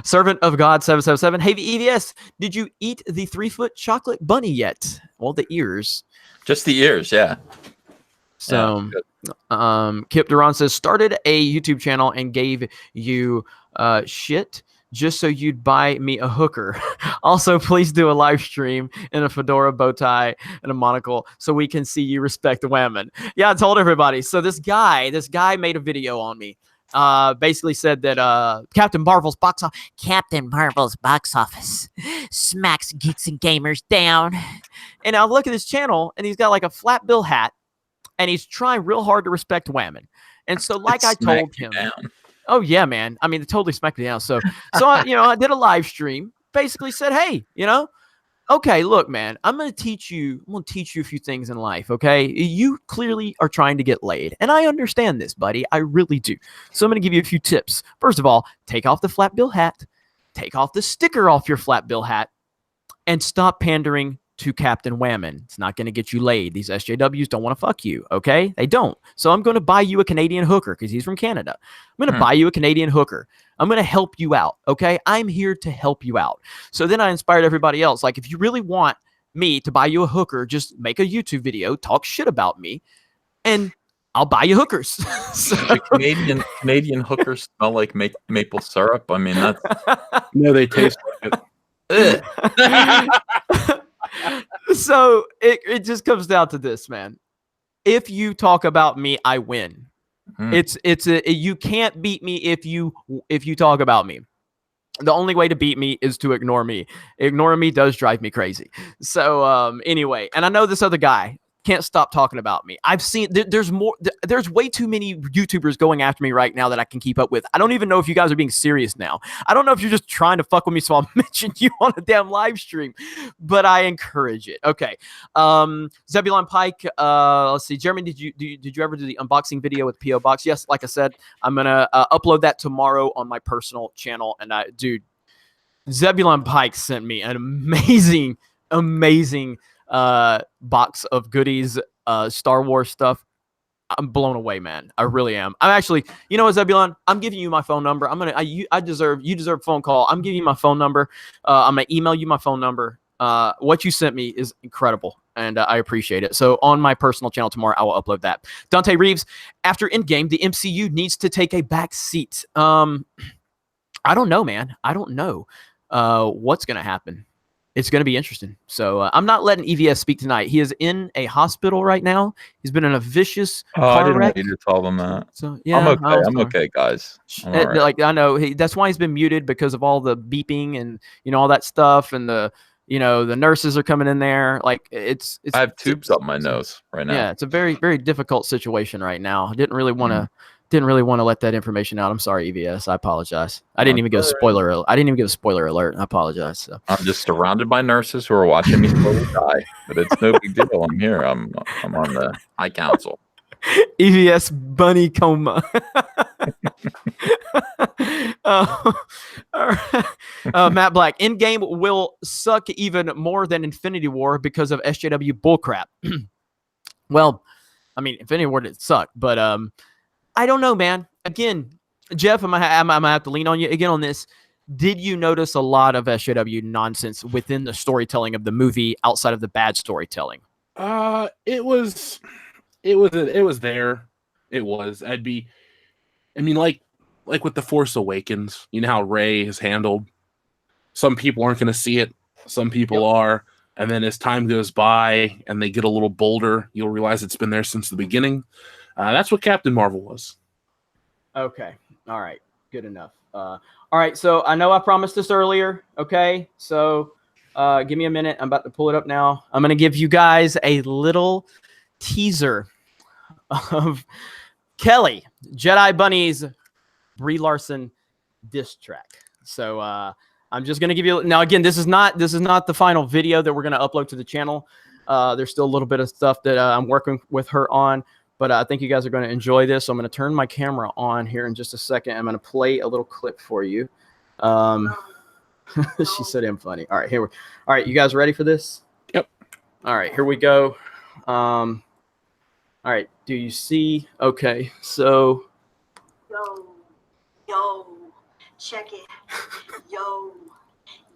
Speaker 1: Servant of God 777. Hey, the EVS, did you eat the 3-foot chocolate bunny yet? Well, the ears.
Speaker 3: Just the ears, yeah.
Speaker 1: So, Kip Duran says, started a YouTube channel and gave you shit just so you'd buy me a hooker. Also, please do a live stream in a fedora, bow tie, and a monocle so we can see you respect the women. Yeah, I told everybody. So this guy made a video on me. Basically said that Captain Marvel's box office smacks geeks and gamers down. And I look at his channel, and he's got like a flat bill hat, and he's trying real hard to respect women. And so, like I told him, oh yeah, man. I mean, it totally smacked me down. So I did a live stream. Basically said, hey, okay, look, man, I'm gonna teach you a few things in life. Okay, you clearly are trying to get laid, and I understand this, buddy. I really do. So I'm gonna give you a few tips. First of all, take off the flat bill hat, take off the sticker off your flat bill hat, and stop pandering to Captain Whammon. It's not going to get you laid. These SJWs don't want to fuck you, okay? They don't. So I'm going to buy you a Canadian hooker because he's from Canada. I'm going to buy you a Canadian hooker. I'm going to help you out, okay? I'm here to help you out. So then I inspired everybody else. Like, if you really want me to buy you a hooker, just make a YouTube video, talk shit about me, and I'll buy you hookers. So,
Speaker 3: The Canadian hookers smell like maple syrup. I mean, that's
Speaker 2: No, they taste like it.
Speaker 1: so it just comes down to this, man. If you talk about me, I win. You can't beat me if you talk about me. The only way to beat me is to ignore me. Ignoring me does drive me crazy. So anyway, and I know this other guy can't stop talking about me. I've seen there's way too many YouTubers going after me right now that I can keep up with. I don't even know if you guys are being serious now. I don't know if you're just trying to fuck with me so I'll mention you on a damn live stream, but I encourage it. Okay. Zebulon Pike, let's see. Jeremy, did you ever do the unboxing video with PO Box? Yes, like I said, I'm gonna upload that tomorrow on my personal channel. And dude, Zebulon Pike sent me an amazing box of goodies, Star Wars stuff. I'm blown away, man. I really am. I'm actually, you know what, Zebulon? I'm giving you my phone number. You deserve a phone call. I'm giving you my phone number. I'm gonna email you my phone number. What you sent me is incredible, and I appreciate it. So on my personal channel tomorrow, I will upload that. Dante Reeves, after Endgame, the MCU needs to take a back seat. I don't know, man. I don't know what's gonna happen. It's going to be interesting. So I'm not letting EVS speak tonight. He is in a hospital right now. He's been in a vicious
Speaker 3: I
Speaker 1: car
Speaker 3: didn't
Speaker 1: wreck.
Speaker 3: want you to tell them that.
Speaker 1: So yeah,
Speaker 3: I'm okay, guys. I'm all right.
Speaker 1: Like I know that's why he's been muted, because of all the beeping and all that stuff, and the nurses are coming in there. Like it's
Speaker 3: I have tubes up my nose right now.
Speaker 1: Yeah, it's a very, very difficult situation right now. I didn't really want to let that information out. I'm sorry, EVS. I apologize. I didn't even give a spoiler. I didn't even give a spoiler alert. I apologize. So.
Speaker 3: I'm just surrounded by nurses who are watching me slowly die, but it's no big deal. I'm here. I'm on the High Council.
Speaker 1: EVS bunny coma. Matt Black, Endgame will suck even more than Infinity War because of SJW bullcrap. Well, I mean, Infinity War did suck, but I don't know, man. Again, Jeff, I'm gonna have to lean on you again on this. Did you notice a lot of SJW nonsense within the storytelling of the movie outside of the bad storytelling?
Speaker 2: It was there. It was. I mean, like with The Force Awakens, you know how Rey is handled. Some people aren't going to see it. Some people are. And then as time goes by and they get a little bolder, you'll realize it's been there since the beginning. That's what Captain Marvel was.
Speaker 1: Okay. All right. Good enough. All right. So I know I promised this earlier. Okay. So give me a minute. I'm about to pull it up now. I'm going to give you guys a little teaser of Kelly, Jedi Bunny's Brie Larson diss track. So I'm just going to give you now. Again, this is not the final video that we're going to upload to the channel. There's still a little bit of stuff that I'm working with her on. But I think you guys are going to enjoy this. So I'm going to turn my camera on here in just a second. I'm going to play a little clip for you. She said I'm funny. All right, all right, you guys ready for this?
Speaker 2: Yep.
Speaker 1: All right, here we go. All right, do you see? Okay, so.
Speaker 6: Yo, check it.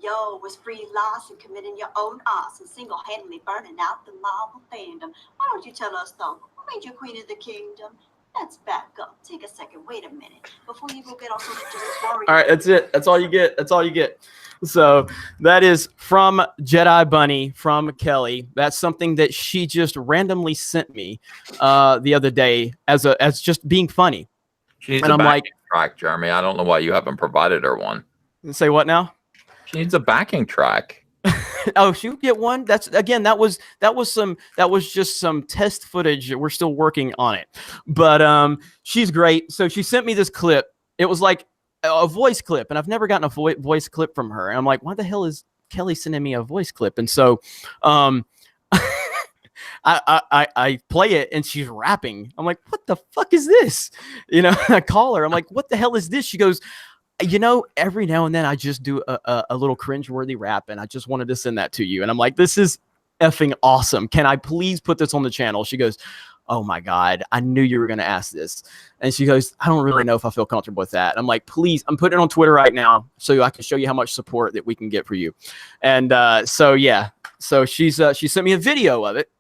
Speaker 6: Yo, was Brie Larson committing your own arson, single-handedly burning out the Marvel fandom? Why don't you tell us, though, who made you queen of the kingdom? Let's back up. Take a second. Wait a minute. Before you go get all sorts of just worried.
Speaker 1: All right, that's it. That's all you get. That's all you get. So that is from Jedi Bunny, from Kelly. That's something that she just randomly sent me the other day as just being funny.
Speaker 3: She needs
Speaker 1: and
Speaker 3: a
Speaker 1: I'm
Speaker 3: backing track, Jeremy. I don't know why you haven't provided her one.
Speaker 1: Say what now?
Speaker 3: She needs a backing track.
Speaker 1: Oh, she would get one. That was just some test footage. We're still working on it, but she's great. So she sent me this clip. It was like a voice clip, and I've never gotten a voice clip from her. And I'm like, why the hell is Kelly sending me a voice clip? And so I play it, and she's rapping. I'm like, what the fuck is this? I call her. I'm like, what the hell is this? She goes, every now and then I just do a little cringeworthy rap, and I just wanted to send that to you. And I'm like, this is effing awesome. Can I please put this on the channel? She goes, oh my God, I knew you were going to ask this. And she goes, I don't really know if I feel comfortable with that. I'm like, please, I'm putting it on Twitter right now so I can show you how much support that we can get for you. And so, yeah, so she sent me a video of it.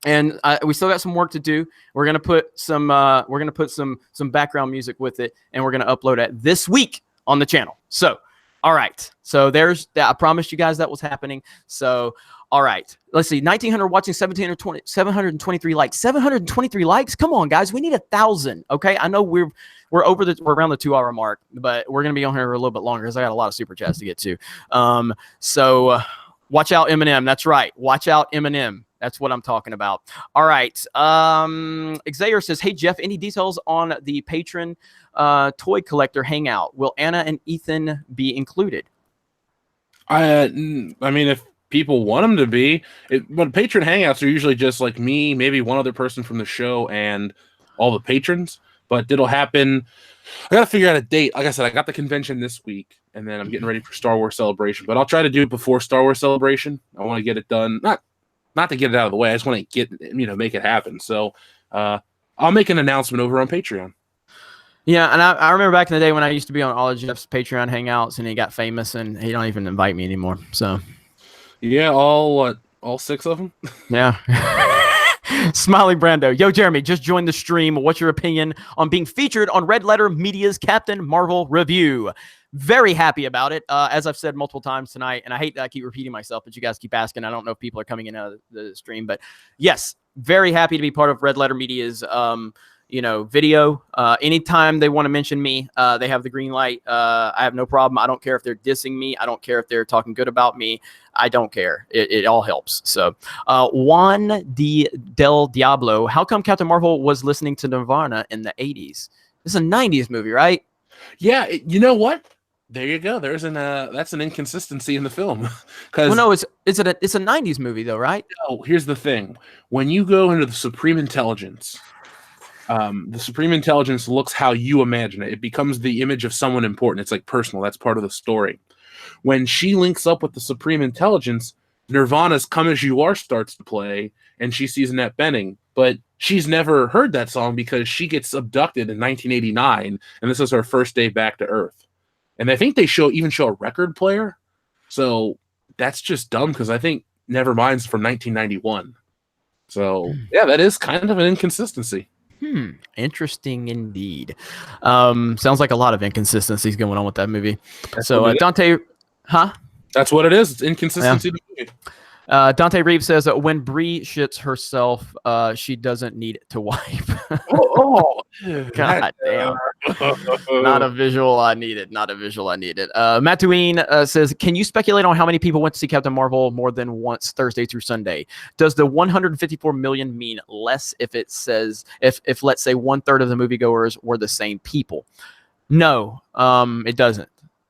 Speaker 1: And we still got some work to do. We're gonna put some background music with it, and we're gonna upload it this week on the channel. So, all right. So there's that. I promised you guys that was happening. So, all right. Let's see. 1,900 watching, 723 likes. 723 likes. Come on, guys. We need 1,000. Okay. I know we're around the 2-hour mark, but we're gonna be on here a little bit longer because I got a lot of super chats to get to. So watch out, Eminem. That's right. Watch out, Eminem. That's what I'm talking about. All right. Xavier says, hey, Jeff, any details on the patron toy collector hangout? Will Anna and Ethan be included?
Speaker 2: I mean, if people want them to be, but patron hangouts are usually just like me, maybe one other person from the show and all the patrons, but it'll happen. I got to figure out a date. Like I said, I got the convention this week, and then I'm getting ready for Star Wars Celebration, but I'll try to do it before Star Wars Celebration. I want to get it done. Not to get it out of the way. I just want to make it happen. So I'll make an announcement over on Patreon.
Speaker 1: Yeah, and I remember back in the day when I used to be on all of Jeff's Patreon hangouts, and he got famous, and he don't even invite me anymore. So
Speaker 2: yeah, all 6 of them.
Speaker 1: Yeah. Smiley Brando. Yo, Jeremy, just joined the stream. What's your opinion on being featured on Red Letter Media's Captain Marvel review? Very happy about it. As I've said multiple times tonight, and I hate that I keep repeating myself, but you guys keep asking. I don't know if people are coming in out of the stream, but yes, very happy to be part of Red Letter Media's, video. Anytime they want to mention me, they have the green light. I have no problem. I don't care if they're dissing me. I don't care if they're talking good about me. I don't care. It all helps. So, Juan del Diablo, how come Captain Marvel was listening to Nirvana in the 80s? This is a 90s movie, right?
Speaker 2: Yeah, you know what? There you go. There's that's an inconsistency in the film.
Speaker 1: Well, no, it's a 90s movie though, right?
Speaker 2: No, here's the thing. When you go into the Supreme Intelligence, the Supreme Intelligence looks how you imagine it. It becomes the image of someone important. It's like personal. That's part of the story. When she links up with the Supreme Intelligence, Nirvana's Come As You Are starts to play, and she sees Annette Bening. But she's never heard that song because she gets abducted in 1989, and this is her first day back to Earth. And I think they even show a record player. So that's just dumb because I think Nevermind's from 1991. So, yeah, that is kind of an inconsistency.
Speaker 1: Interesting indeed. Sounds like a lot of inconsistencies going on with that movie. So Dante, huh?
Speaker 2: That's what it is. It's inconsistency.
Speaker 1: Yeah. Dante Reeves says that when Bree shits herself, she doesn't need to wipe. God damn. Not a visual I needed. Not a visual I needed. Mattuine says, can you speculate on how many people went to see Captain Marvel more than once Thursday through Sunday? Does the 154 million mean less if it says, if let's say 1/3 of the moviegoers were the same people? No, it doesn't.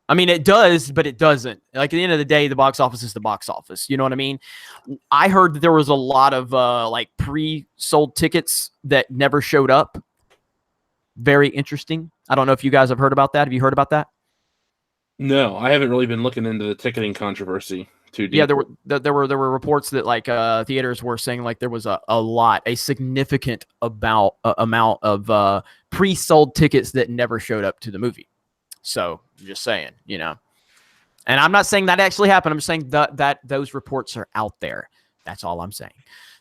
Speaker 1: I mean, it does, but it doesn't. Like, at the end of the day, the box office is the box office. You know what I mean? I heard that there was a lot of pre-sold tickets that never showed up. Very interesting. I don't know if you guys have heard about that. Have you heard about that?
Speaker 2: No, I haven't really been looking into the ticketing controversy too deep.
Speaker 1: Yeah, there were reports that theaters were saying there was a significant amount of pre-sold tickets that never showed up to the movie. So just saying, and I'm not saying that actually happened. I'm just saying that those reports are out there. That's all I'm saying.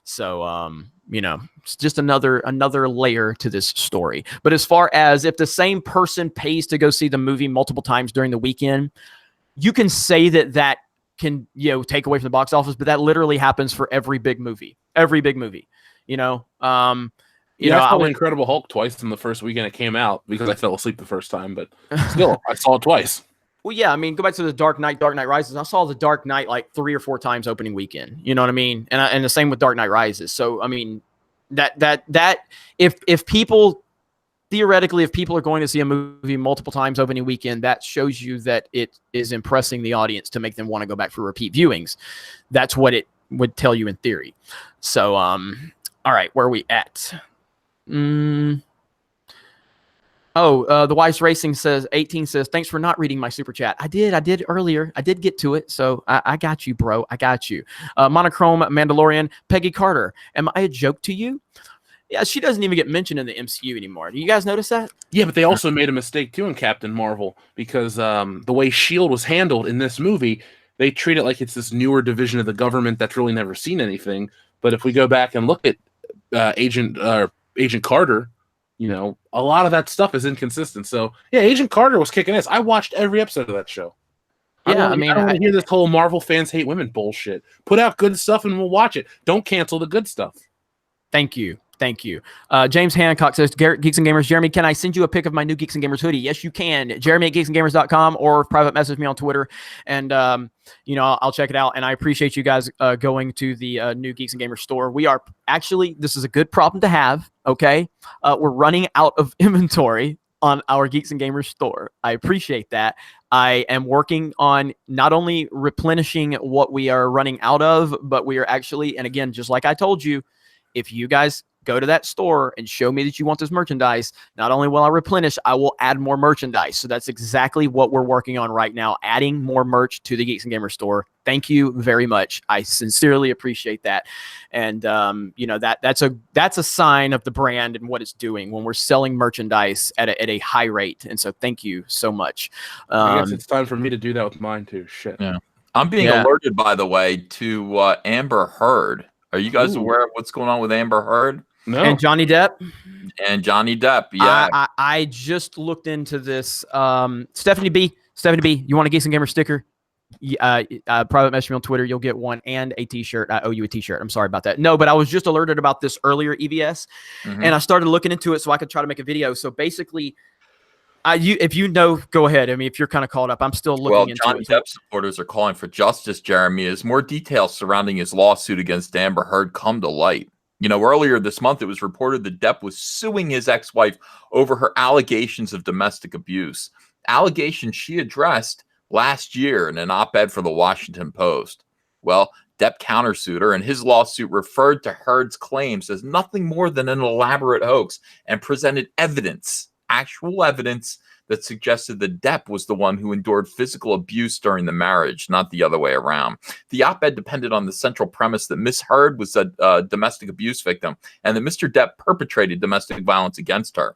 Speaker 1: So, it's just another layer to this story. But as far as if the same person pays to go see the movie multiple times during the weekend, you can say that can, take away from the box office, but that literally happens for every big movie, I
Speaker 2: saw Incredible Hulk twice in the first weekend it came out because I fell asleep the first time, but still, I saw it twice.
Speaker 1: Well, yeah, I mean, go back to the Dark Knight Rises. I saw the Dark Knight 3 or 4 times opening weekend. You know what I mean? And the same with Dark Knight Rises. So, I mean, that if people theoretically, if people are going to see a movie multiple times opening weekend, that shows you that it is impressing the audience to make them want to go back for repeat viewings. That's what it would tell you in theory. So, all right, where are we at? The Wise Racing says 18 says, thanks for not reading my super chat. I did earlier. I did get to it. So I got you, bro. I got you. Monochrome Mandalorian, Peggy Carter. Am I a joke to you? Yeah, she doesn't even get mentioned in the MCU anymore. Do you guys notice that?
Speaker 2: Yeah, but they also made a mistake too in Captain Marvel because the way Shield was handled in this movie, they treat it like it's this newer division of the government that's really never seen anything. But if we go back and look at Agent Carter, a lot of that stuff is inconsistent. So yeah, Agent Carter was kicking ass. I watched every episode of that show.
Speaker 1: Yeah,
Speaker 2: I don't want to hear this whole Marvel fans hate women bullshit. Put out good stuff and we'll watch it. Don't cancel the good stuff.
Speaker 1: Thank you. James Hancock says, Geeks and Gamers, Jeremy, can I send you a pic of my new Geeks and Gamers hoodie? Yes, you can. Jeremy at geeksandgamers.com or private message me on Twitter. And, I'll check it out. And I appreciate you guys going to the new Geeks and Gamers store. We are actually, this is a good problem to have. Okay. We're running out of inventory on our Geeks and Gamers store. I appreciate that. I am working on not only replenishing what we are running out of, but we are actually, and again, just like I told you, if you guys go to that store and show me that you want this merchandise, not only will I replenish, I will add more merchandise. So that's exactly what we're working on right now, adding more merch to the Geeks and Gamers store. Thank you very much. I sincerely appreciate that. And, that's a sign of the brand and what it's doing when we're selling merchandise at a high rate. And so thank you so much.
Speaker 2: I guess it's time for me to do that with mine too. Shit.
Speaker 3: Yeah. I'm being alerted, by the way, to Amber Heard. Are you guys aware of what's going on with Amber Heard?
Speaker 2: No.
Speaker 1: And Johnny Depp?
Speaker 3: Yeah.
Speaker 1: I just looked into this. Stephanie B, you want a Geeks and Gamer sticker? Private message me on Twitter. You'll get one and a t-shirt. I owe you a t-shirt. I'm sorry about that. No, but I was just alerted about this earlier, EVS, and I started looking into it so I could try to make a video. So basically, if you know, go ahead. I mean, if you're kind of caught up, I'm still looking into
Speaker 3: Johnny
Speaker 1: it.
Speaker 3: Depp supporters are calling for justice, Jeremy, as more details surrounding his lawsuit against Amber Heard come to light. Earlier this month, it was reported that Depp was suing his ex-wife over her allegations of domestic abuse, allegations she addressed last year in an op-ed for the Washington Post. Well, Depp countersued her, and his lawsuit referred to Heard's claims as nothing more than an elaborate hoax and presented actual evidence that suggested that Depp was the one who endured physical abuse during the marriage, not the other way around. The op-ed depended on the central premise that Miss Heard was a domestic abuse victim and that Mr. Depp perpetrated domestic violence against her.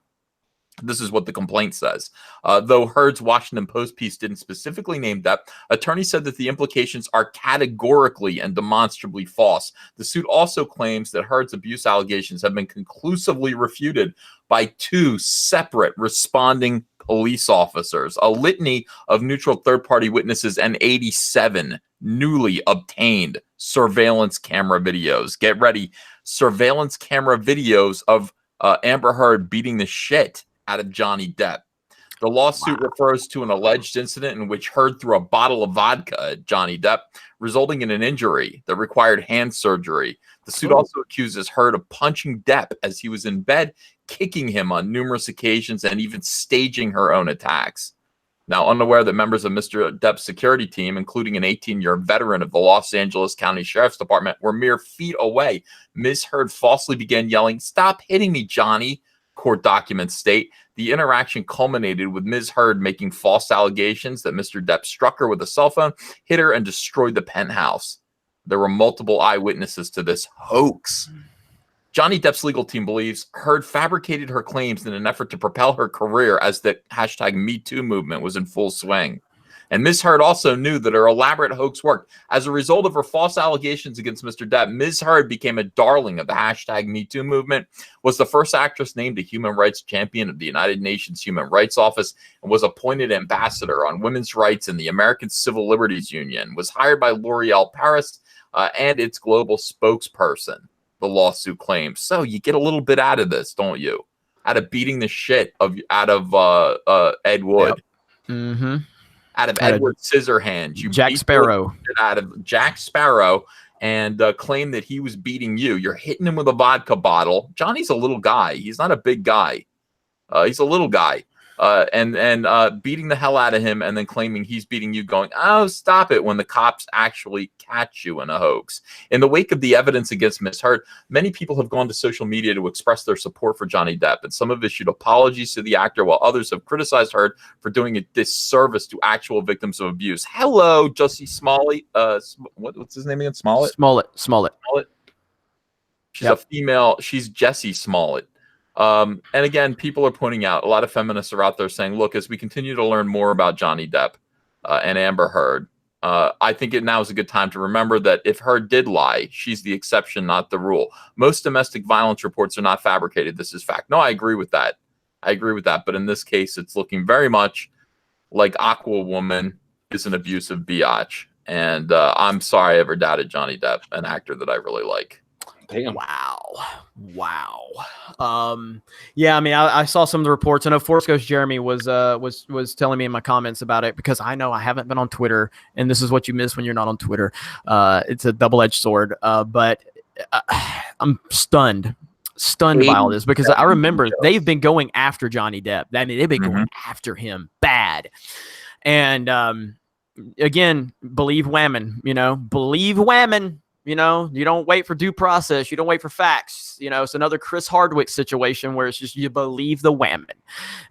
Speaker 3: This is what the complaint says. Though Heard's Washington Post piece didn't specifically name Depp, attorneys said that the implications are categorically and demonstrably false. The suit also claims that Heard's abuse allegations have been conclusively refuted by two separate responding police officers, a litany of neutral third-party witnesses, and 87 newly obtained surveillance camera videos. Get ready, surveillance camera videos of Amber Heard beating the shit out of Johnny Depp. The lawsuit refers to an alleged incident in which Heard threw a bottle of vodka at Johnny Depp, resulting in an injury that required hand surgery. The suit also accuses Heard of punching Depp as he was in bed, kicking him on numerous occasions, and even staging her own attacks. Now, unaware that members of Mr. Depp's security team, including an 18-year veteran of the Los Angeles County Sheriff's Department, were mere feet away, Ms. Heard falsely began yelling, "Stop hitting me, Johnny," court documents state. The interaction culminated with Ms. Heard making false allegations that Mr. Depp struck her with a cell phone, hit her, and destroyed the penthouse. There were multiple eyewitnesses to this hoax. Johnny Depp's legal team believes Heard fabricated her claims in an effort to propel her career as the #MeToo movement was in full swing. And Ms. Heard also knew that her elaborate hoax worked. As a result of her false allegations against Mr. Depp, Ms. Heard became a darling of the #MeToo movement, was the first actress named a human rights champion of the United Nations Human Rights Office, and was appointed ambassador on women's rights in the American Civil Liberties Union, was hired by L'Oreal Paris and its global spokesperson, the lawsuit claims. So you get a little bit out of this, don't you? Out of beating the shit out of Ed Wood.
Speaker 1: Yep.
Speaker 3: Out of Edward Scissorhands. You
Speaker 1: Jack Sparrow.
Speaker 3: Out of Jack Sparrow and claim that he was beating you. You're hitting him with a vodka bottle. Johnny's a little guy. He's not a big guy. He's a little guy. and beating the hell out of him and then claiming he's beating you, going, oh, stop it, when the cops actually catch you in a hoax. In the wake of the evidence against Miss Heard, many people have gone to social media to express their support for Johnny Depp, and some have issued apologies to the actor, while others have criticized Heard for doing a disservice to actual victims of abuse. Hello, Jussie Smollett. What's his name again? Smollett?
Speaker 1: Smollett.
Speaker 3: She's a female. She's Jessie Smollett. And again, people are pointing out, a lot of feminists are out there saying, look, as we continue to learn more about Johnny Depp and Amber Heard, I think now is a good time to remember that if Heard did lie, she's the exception, not the rule. Most domestic violence reports are not fabricated. This is fact. No, I agree with that. But in this case, it's looking very much like Aquawoman is an abusive biatch. And I'm sorry I ever doubted Johnny Depp, an actor that I really like.
Speaker 2: Damn.
Speaker 1: Wow. Yeah, I mean, I saw some of the reports. I know Force Ghost Jeremy was telling me in my comments about it, because I know I haven't been on Twitter, and this is what you miss when you're not on Twitter. It's a double-edged sword. But I'm stunned by all this, because I remember they've been going after Johnny Depp. I mean, they've been going after him bad. And again, believe women, believe women. You don't wait for due process. You don't wait for facts. It's another Chris Hardwick situation where it's just you believe the women.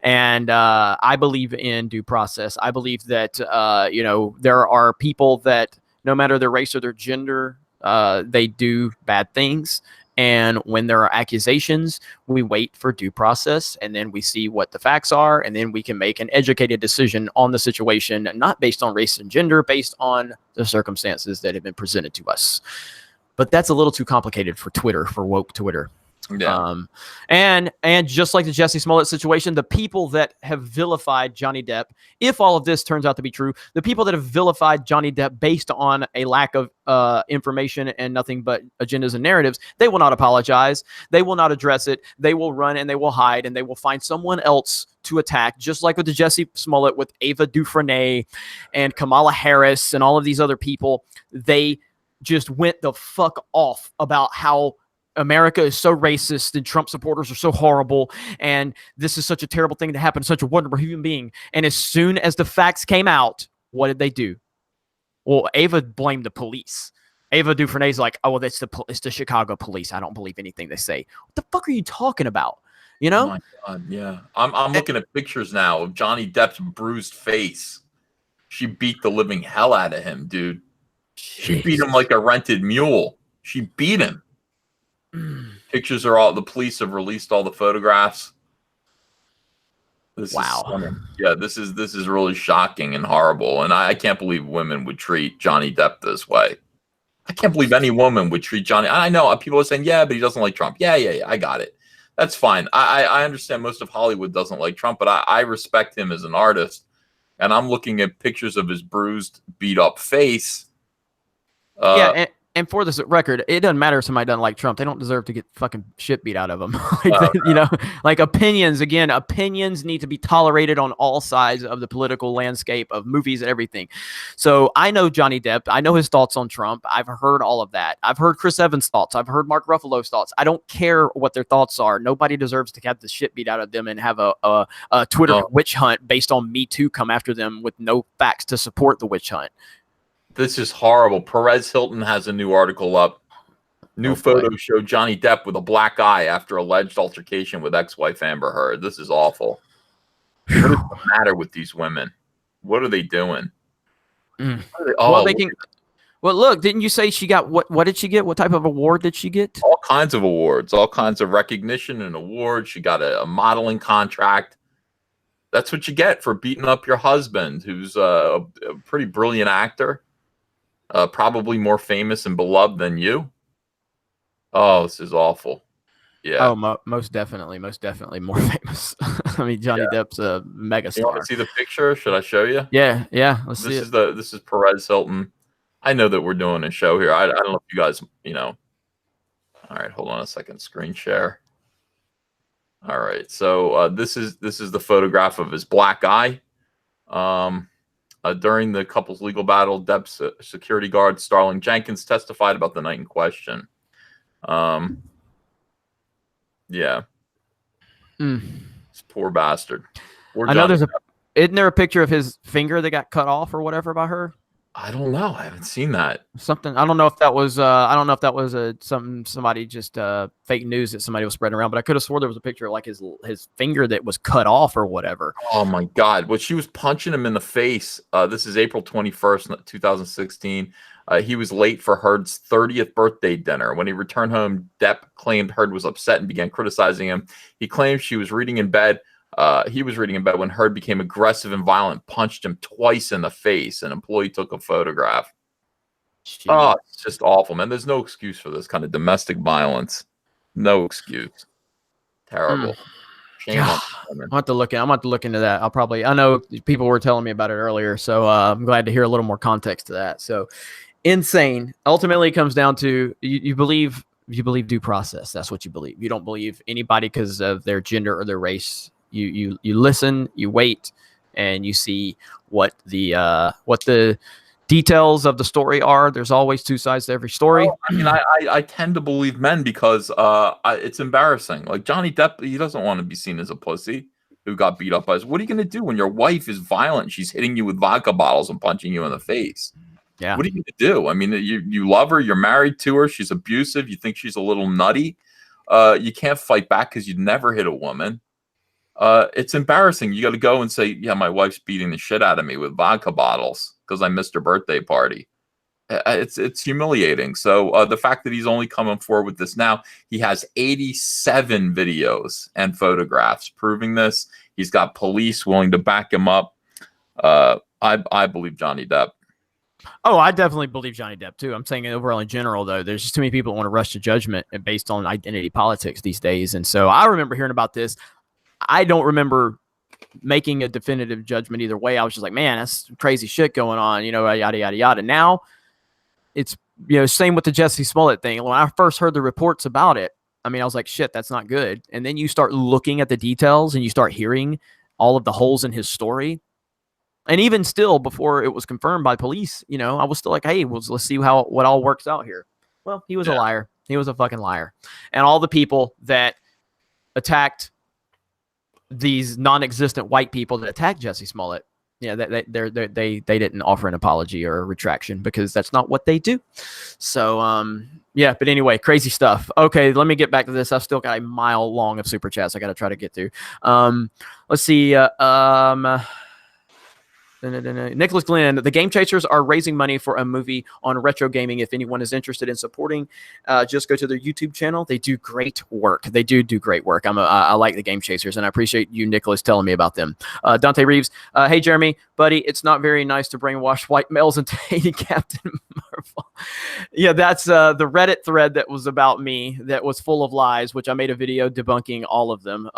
Speaker 1: And I believe in due process. I believe that, there are people that no matter their race or their gender, they do bad things. And when there are accusations, we wait for due process, and then we see what the facts are, and then we can make an educated decision on the situation, not based on race and gender, based on the circumstances that have been presented to us. But that's a little too complicated for Twitter, for woke Twitter.
Speaker 3: Yeah.
Speaker 1: And just like the Jussie Smollett situation, the people that have vilified Johnny Depp, if all of this turns out to be true, the people that have vilified Johnny Depp based on a lack of information and nothing but agendas and narratives, they will not apologize. They will not address it. They will run and they will hide, and they will find someone else to attack, just like with the Jussie Smollett, with Ava DuVernay and Kamala Harris and all of these other people. They just went the fuck off about how America is so racist and Trump supporters are so horrible, and this is such a terrible thing to happen to such a wonderful human being. And as soon as the facts came out, what did they do? Well, Ava blamed the police. Ava DuVernay's like, oh, well, it's the Chicago police. I don't believe anything they say. What the fuck are you talking about?
Speaker 3: Oh my God, yeah. I'm looking at pictures now of Johnny Depp's bruised face. She beat the living hell out of him, dude. She beat him like a rented mule. She beat him. Pictures are the police have released all the photographs. This is stunning. Yeah, this is really shocking and horrible. And I can't believe women would treat Johnny Depp this way. I can't believe any woman would treat Johnny. I know people are saying, yeah, but he doesn't like Trump. Yeah, I got it. That's fine. I understand most of Hollywood doesn't like Trump, but I respect him as an artist. And I'm looking at pictures of his bruised, beat up face.
Speaker 1: And for this record, it doesn't matter if somebody doesn't like Trump. They don't deserve to get fucking shit beat out of them. Like opinions need to be tolerated on all sides of the political landscape of movies and everything. So I know Johnny Depp. I know his thoughts on Trump. I've heard all of that. I've heard Chris Evans' thoughts. I've heard Mark Ruffalo's thoughts. I don't care what their thoughts are. Nobody deserves to have the shit beat out of them and have a Twitter witch hunt based on Me Too come after them with no facts to support the witch hunt.
Speaker 3: This is horrible. Perez Hilton has a new article up. New photos show Johnny Depp with a black eye after alleged altercation with ex-wife Amber Heard. This is awful. What is the matter with these women? What are they doing?
Speaker 1: Well, look, didn't you say she got what did she get? What type of award did she get?
Speaker 3: All kinds of awards, all kinds of recognition and awards. She got a modeling contract. That's what you get for beating up your husband, who's a pretty brilliant actor. Probably more famous and beloved than you. Oh, this is awful. Yeah.
Speaker 1: Oh, most definitely more famous. I mean, Johnny Depp's a megastar.
Speaker 3: You want to see the picture? Should I show you?
Speaker 1: Yeah. Let's see it.
Speaker 3: This is Perez Hilton. I know that we're doing a show here. I don't know if you guys, All right, hold on a second. Screen share. All right. So this is the photograph of his black eye. During the couple's legal battle, Depp's security guard, Starling Jenkins, testified about the night in question. Yeah. This poor bastard. Or
Speaker 1: I know
Speaker 3: Johnny
Speaker 1: there's isn't there a picture of his finger that got cut off or whatever by her?
Speaker 3: I don't know. I haven't seen that.
Speaker 1: Something I don't know if that was somebody just fake news that somebody was spreading around, but I could have swore there was a picture of like his finger that was cut off or whatever.
Speaker 3: Oh my God! Well, she was punching him in the face. This is April 21st, 2016. He was late for Heard's 30th birthday dinner. When he returned home, Depp claimed Heard was upset and began criticizing him. He claimed she was reading in bed. He was reading in bed when Heard became aggressive and violent, punched him twice in the face. An employee took a photograph.
Speaker 1: Jeez.
Speaker 3: Oh, it's just awful, man. There's no excuse for this kind of domestic violence. No excuse. Terrible. Shame on women.
Speaker 1: I'm going to look into that. I know people were telling me about it earlier, so I'm glad to hear a little more context to that. So insane. Ultimately, it comes down to you believe due process. That's what you believe. You don't believe anybody because of their gender or their race. You listen, you wait, and you see what the details of the story are. There's always two sides to every story.
Speaker 3: Well, I mean, I tend to believe men because it's embarrassing. Like Johnny Depp, he doesn't want to be seen as a pussy who got beat up by us. What are you going to do when your wife is violent? She's hitting you with vodka bottles and punching you in the face.
Speaker 1: Yeah.
Speaker 3: What are you going to do? I mean, you love her. You're married to her. She's abusive. You think she's a little nutty. You can't fight back because you'd never hit a woman. It's embarrassing. You got to go and say, yeah, my wife's beating the shit out of me with vodka bottles because I missed her birthday party. It's humiliating. So the fact that he's only coming forward with this now, he has 87 videos and photographs proving this. He's got police willing to back him up. I believe Johnny Depp.
Speaker 1: Oh, I definitely believe Johnny Depp too. I'm saying overall in general, though, there's just too many people that want to rush to judgment based on identity politics these days. And so I remember hearing about this. I don't remember making a definitive judgment either way. I was just like, man, that's crazy shit going on, yada, yada, yada. Now it's, same with the Jesse Smollett thing. When I first heard the reports about it, I mean, I was like, shit, that's not good. And then you start looking at the details and you start hearing all of the holes in his story. And even still, before it was confirmed by police, I was still like, hey, let's see what all works out here. Well, he was a liar. He was a fucking liar. And all the people that attacked these non-existent white people that attacked Jesse Smollett, they didn't offer an apology or a retraction because that's not what they do. So, but anyway, crazy stuff. Okay, let me get back to this. I've still got a mile long of super chats I got to try to get through. Let's see. Nicholas Glenn, the Game Chasers are raising money for a movie on retro gaming. If anyone is interested in supporting, just go to their YouTube channel. They do great work. They do great work. I like the Game Chasers, and I appreciate you, Nicholas, telling me about them. Dante Reeves, hey, Jeremy, buddy, it's not very nice to brainwash white males into hating Captain Marvel. Yeah, that's the Reddit thread that was about me that was full of lies, which I made a video debunking all of them.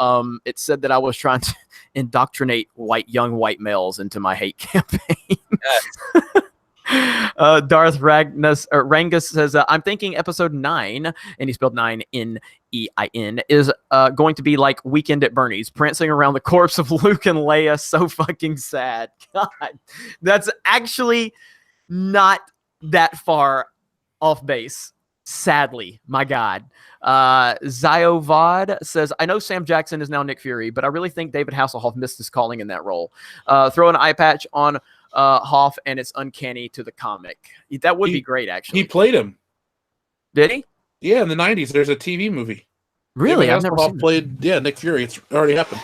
Speaker 1: It said that I was trying to indoctrinate young white males into my hate campaign. Darth Rangus says, I'm thinking episode 9, and he spelled 9 N-E-I-N, is going to be like Weekend at Bernie's, prancing around the corpse of Luke and Leia. So fucking sad. God, that's actually not that far off base. Sadly, my God. Ziovad says, I know Sam Jackson is now Nick Fury, but I really think David Hasselhoff missed his calling in that role. Throw an eye patch on Hoff, and it's uncanny to the comic. That would be great, actually.
Speaker 2: He played him.
Speaker 1: Did he?
Speaker 2: Yeah, in the 90s, there's a TV movie.
Speaker 1: Really?
Speaker 2: David
Speaker 1: I've never
Speaker 2: Hasselhoff
Speaker 1: seen
Speaker 2: played, Nick Fury. It's already happened.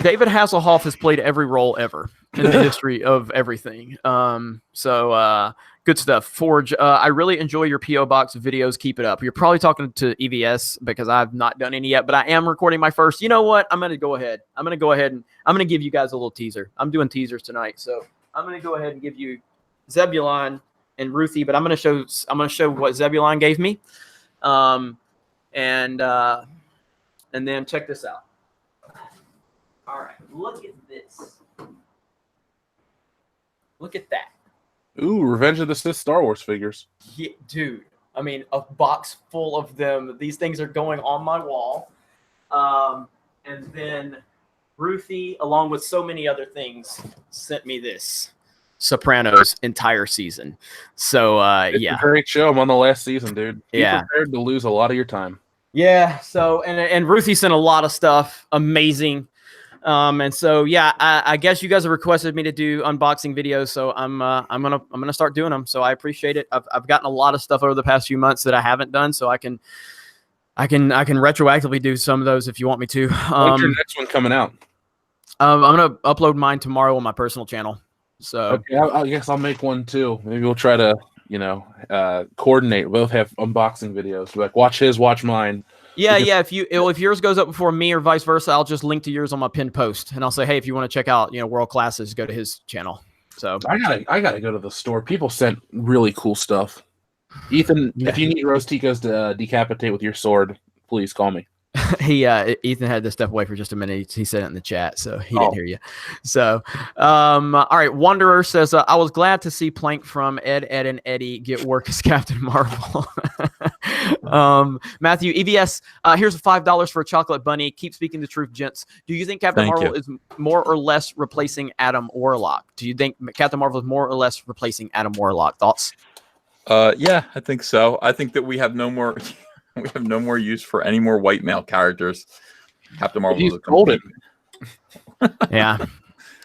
Speaker 1: David Hasselhoff has played every role ever in the history of everything. Good stuff. Forge, I really enjoy your P.O. Box videos. Keep it up. You're probably talking to EVS because I've not done any yet, but I am recording my first. You know what? I'm going to go ahead. And I'm going to give you guys a little teaser. I'm doing teasers tonight. So I'm going to go ahead and give you Zebulon and Ruthie, but I'm going to show what Zebulon gave me. And then check this out. All right. Look at this. Look at that.
Speaker 2: Ooh, Revenge of the Sith Star Wars figures.
Speaker 1: Yeah, dude, I mean, a box full of them. These things are going on my wall. And then Ruthie, along with so many other things, sent me this Sopranos entire season. So,
Speaker 2: It's a great show. I'm on the last season, dude. Be prepared to lose a lot of your time.
Speaker 1: Yeah, so, and Ruthie sent a lot of stuff. Amazing. And so yeah, I guess you guys have requested me to do unboxing videos, so I'm gonna start doing them. So I appreciate it. I've gotten a lot of stuff over the past few months that I haven't done, so I can retroactively do some of those if you want me to.
Speaker 2: When's your next one coming out?
Speaker 1: I'm gonna upload mine tomorrow on my personal channel. So
Speaker 2: Okay, I guess I'll make one too. Maybe we'll try to, coordinate. We'll both have unboxing videos. Like, watch his, watch mine.
Speaker 1: yeah, if yours goes up before me or vice versa, I'll just link to yours on my pinned post, and I'll say, hey, if you want to check out World Classes, go to his channel. So
Speaker 2: I gotta go to the store. People sent really cool stuff. Ethan, if you need Rosticos to decapitate with your sword, please call me.
Speaker 1: Ethan had to step away for just a minute. He said it in the chat, so he didn't hear you. So, all right. Wanderer says, I was glad to see Plank from Ed, and Eddie get work as Captain Marvel. Matthew, EVS, here's $5 for a chocolate bunny. Keep speaking the truth, gents. Do you think Captain Marvel is more or less replacing Adam Warlock? Do you think Captain Marvel is more or less replacing Adam Warlock? Thoughts?
Speaker 3: Yeah, I think so. I think that we have no more use for any more white male characters. Captain Marvel is golden.
Speaker 1: Yeah.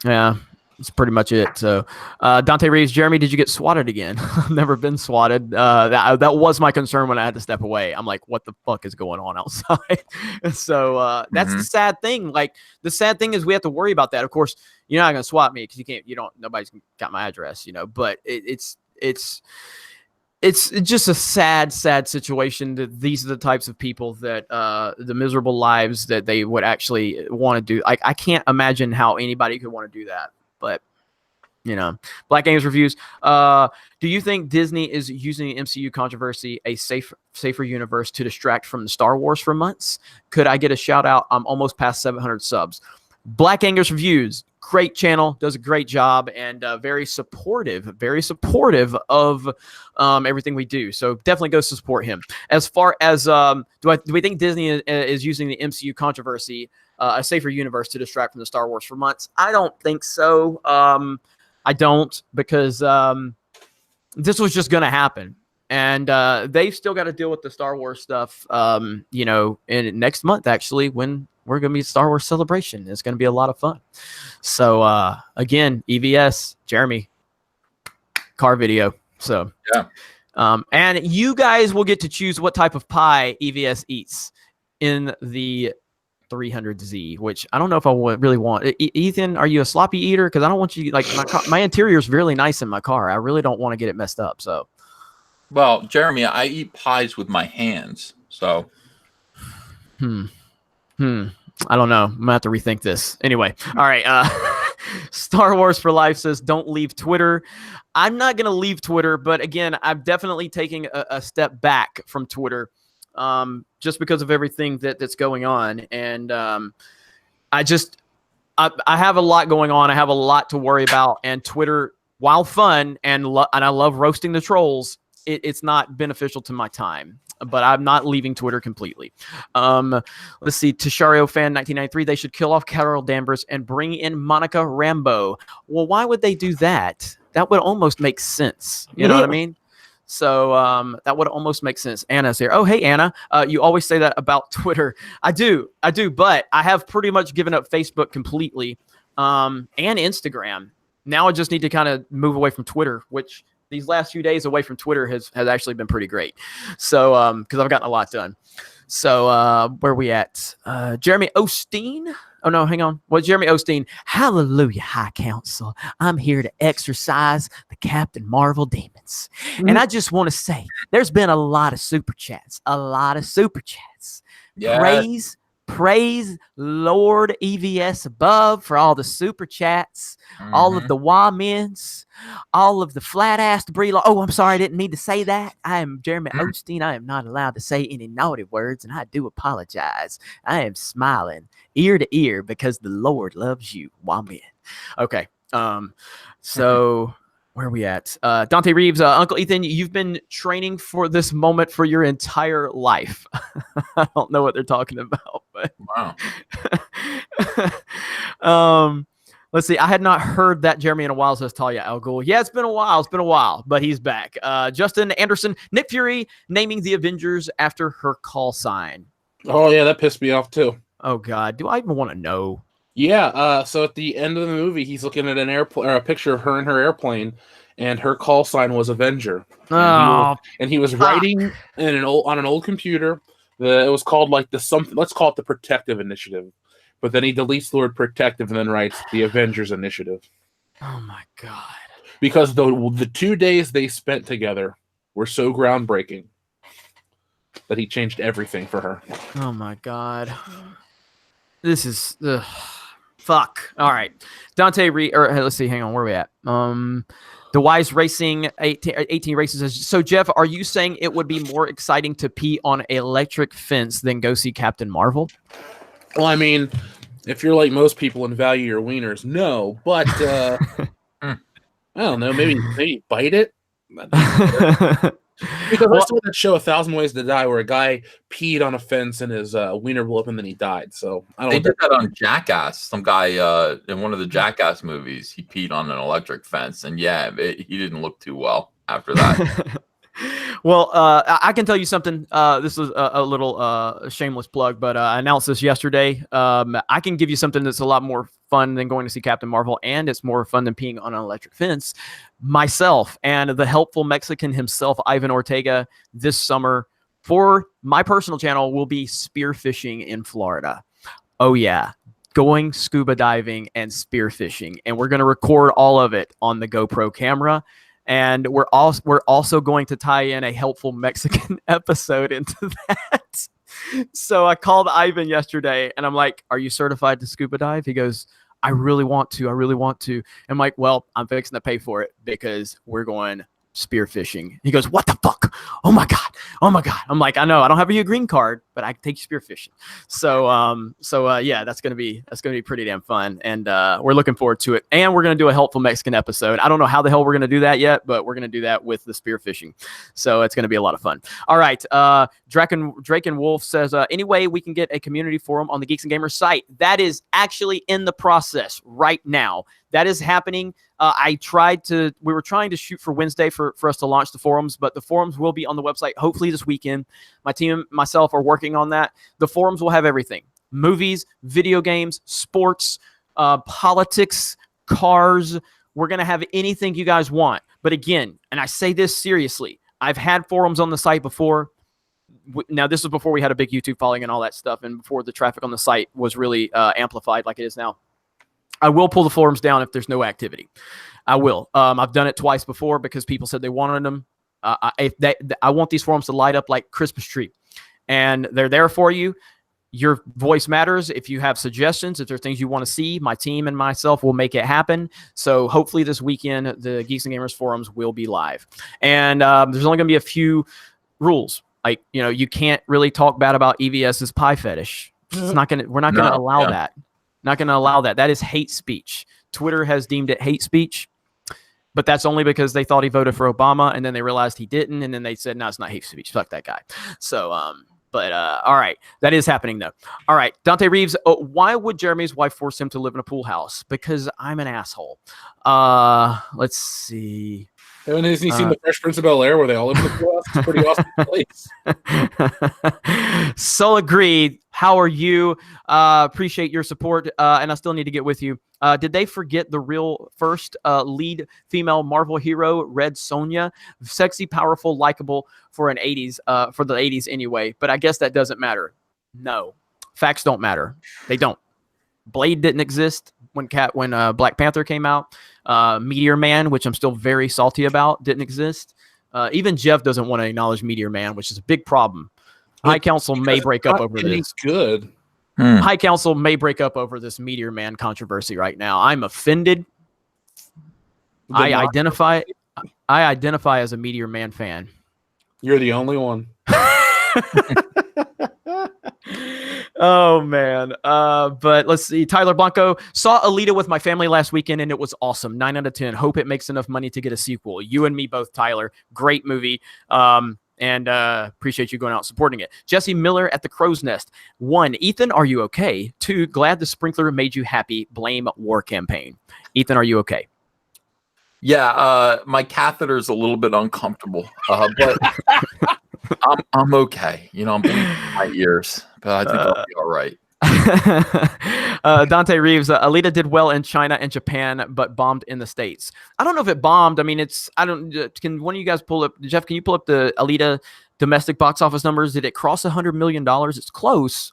Speaker 1: That's pretty much it. So, Dante Reeves, Jeremy, did you get swatted again? I've never been swatted. That was my concern when I had to step away. I'm like, what the fuck is going on outside? So that's the sad thing. Like, the sad thing is we have to worry about that. Of course, you're not gonna swat me because nobody's got my address, But it's just a sad situation that these are the types of people that the miserable lives that they would actually want to do. I can't imagine how anybody could want to do that. But Black Games Reviews. Do you think Disney is using the MCU controversy, a safer universe, to distract from the Star Wars for months? Could I get a shout out? I'm almost past 700 subs. Black Angus Reviews, great channel, does a great job, and very supportive of everything we do. So definitely go support him. As far as do we think Disney is using the MCU controversy, a safer universe, to distract from the Star Wars for months? I don't think so. I don't, because this was just going to happen. And they've still got to deal with the Star Wars stuff, in next month, actually, when we're going to be Star Wars Celebration. It's going to be a lot of fun. So, again, EVS, Jeremy, car video. So,
Speaker 3: yeah.
Speaker 1: And you guys will get to choose what type of pie EVS eats in the 300Z, which I don't know if I really want. Ethan, are you a sloppy eater? Because I don't want you, like, my interior is really nice in my car. I really don't want to get it messed up. So,
Speaker 3: well, Jeremy, I eat pies with my hands. So,
Speaker 1: I don't know. I'm gonna have to rethink this. Anyway, all right. Star Wars for Life says, don't leave Twitter. I'm not gonna leave Twitter, but again, I'm definitely taking a step back from Twitter, just because of everything that's going on. And I have a lot going on. I have a lot to worry about. And Twitter, while fun and I love roasting the trolls, it's not beneficial to my time. But I'm not leaving Twitter completely. Let's see. Tashario Fan 1993. They should kill off Carol Danvers and bring in Monica Rambeau. Well, why would they do that? That would almost make sense. You know what I mean? So that would almost make sense. Anna's here. Oh, hey, Anna. You always say that about Twitter. I do. But I have pretty much given up Facebook completely, and Instagram. Now I just need to kind of move away from Twitter, which these last few days away from Twitter has actually been pretty great. So, because I've gotten a lot done. So, where are we at? Jeremy Osteen. Oh, no, hang on. What, Jeremy Osteen? Hallelujah, High Council. I'm here to exercise the Captain Marvel demons. And I just want to say, there's been a lot of super chats.
Speaker 3: Yes.
Speaker 1: Praise Lord EVS above for all the super chats, all of the WAMins, all of the flat-assed Brie. Oh, I'm sorry, I didn't mean to say that. I am Jeremy Osteen. I am not allowed to say any naughty words, and I do apologize. I am smiling ear to ear because the Lord loves you, WAMin. Okay, so where are we at? Dante Reeves, Uncle Ethan, you've been training for this moment for your entire life. I don't know what they're talking about, but
Speaker 3: wow.
Speaker 1: Let's see. I had not heard that Jeremy in a while, says Talia Al Ghul. Yeah, it's been a while, but he's back. Justin Anderson, Nick Fury naming the Avengers after her call sign.
Speaker 2: Oh, yeah, that pissed me off, too.
Speaker 1: Oh, God. Do I even want to know?
Speaker 2: Yeah. So at the end of the movie, he's looking at an airplane or a picture of her in her airplane, and her call sign was Avenger.
Speaker 1: Oh,
Speaker 2: And he was writing on an old computer. It was called like the something. Let's call it the Protective Initiative. But then he deletes the word protective and then writes the Avengers Initiative.
Speaker 1: oh my God.
Speaker 2: Because the 2 days they spent together were so groundbreaking that he changed everything for her.
Speaker 1: Oh my God. This is fuck. All right. Dante let's see, hang on, where are we at? The Wise Racing 18 races says, so Jeff, are you saying it would be more exciting to pee on an electric fence than go see Captain Marvel?
Speaker 2: Well, I mean, if you're like most people and value your wieners, no, but I don't know, maybe bite it. Because I saw that show 1,000 Ways to Die where a guy peed on a fence and his wiener blew up and then he died. So I don't.
Speaker 3: They did that on Jackass. Some guy in one of the Jackass movies, he peed on an electric fence, and yeah, he didn't look too well after that.
Speaker 1: Well, I can tell you something. This is a little shameless plug, but I announced this yesterday. I can give you something that's a lot more fun than going to see Captain Marvel, and it's more fun than peeing on an electric fence. Myself and the helpful Mexican himself, Ivan Ortega, this summer for my personal channel will be spearfishing in Florida. Oh yeah, going scuba diving and spearfishing, and we're going to record all of it on the GoPro camera. And we're also going to tie in a helpful Mexican episode into that. So I called Ivan yesterday and I'm like, are you certified to scuba dive? He goes, I really want to. I really want to. I'm like, well, I'm fixing to pay for it because we're going spearfishing. He goes, what the fuck? Oh my God. Oh my God. I'm like, I know I don't have a green card, but I can take you spearfishing. So yeah, that's going to be pretty damn fun. And we're looking forward to it. And we're going to do a helpful Mexican episode. I don't know how the hell we're going to do that yet, but we're going to do that with the spearfishing. So it's going to be a lot of fun. All right. Drake and Wolf says, anyway, we can get a community forum on the Geeks and Gamers site. That is actually in the process right now. That is happening. We were trying to shoot for Wednesday for us to launch the forums, but the forums will be on the website hopefully this weekend. My team and myself are working on that. The forums will have everything: movies, video games, sports, politics, cars. We're going to have anything you guys want. But again, and I say this seriously, I've had forums on the site before. Now, this was before we had a big YouTube following and all that stuff, and before the traffic on the site was really amplified like it is now. I will pull the forums down if there's no activity. I will. I've done it twice before because people said they wanted them. I want these forums to light up like Christmas tree, and they're there for you. Your voice matters. If you have suggestions, if there's things you want to see, my team and myself will make it happen. So hopefully this weekend, the Geeks and Gamers forums will be live. And there's only going to be a few rules. Like, you can't really talk bad about EVS's pie fetish. We're not going to allow that. Not going to allow that. That is hate speech. Twitter has deemed it hate speech, but that's only because they thought he voted for Obama, and then they realized he didn't, and then they said, no, it's not hate speech. Fuck that guy. So, all right. That is happening, though. All right. Dante Reeves, why would Jeremy's wife force him to live in a pool house? Because I'm an asshole. Let's see.
Speaker 2: Hasn't he seen the Fresh Prince of Bel-Air where they all live in the pool house? It's a pretty awesome place.
Speaker 1: So agreed. How are you? Appreciate your support. And I still need to get with you. Did they forget the real first lead female Marvel hero, Red Sonja? Sexy, powerful, likable for an 80s, for the 80s anyway. But I guess that doesn't matter. No. Facts don't matter. They don't. Blade didn't exist when Black Panther came out. Meteor Man, which I'm still very salty about, didn't exist. Even Jeff doesn't want to acknowledge Meteor Man, which is a big problem. High Council may break up over this.
Speaker 2: He's good.
Speaker 1: High Council may break up over this Meteor Man controversy right now. I'm offended. I identify as a Meteor Man fan.
Speaker 2: You're the only one.
Speaker 1: Oh man. But let's see. Tyler Blanco saw Alita with my family last weekend and it was awesome. 9 out of 10. Hope it makes enough money to get a sequel. You and me both, Tyler. Great movie. And appreciate you going out and supporting it. Jesse Miller at the Crow's Nest. 1, Ethan, are you okay? 2, glad the sprinkler made you happy. Blame war campaign. Ethan, are you okay?
Speaker 3: Yeah, my catheter is a little bit uncomfortable, but I'm okay. I'm bleeding from my ears, but I think I'll be all right.
Speaker 1: Dante Reeves, Alita did well in China and Japan, but bombed in the States. I don't know if it bombed. I mean, can one of you guys pull up, Jeff, can you pull up the Alita domestic box office numbers? Did it cross $100 million? It's close.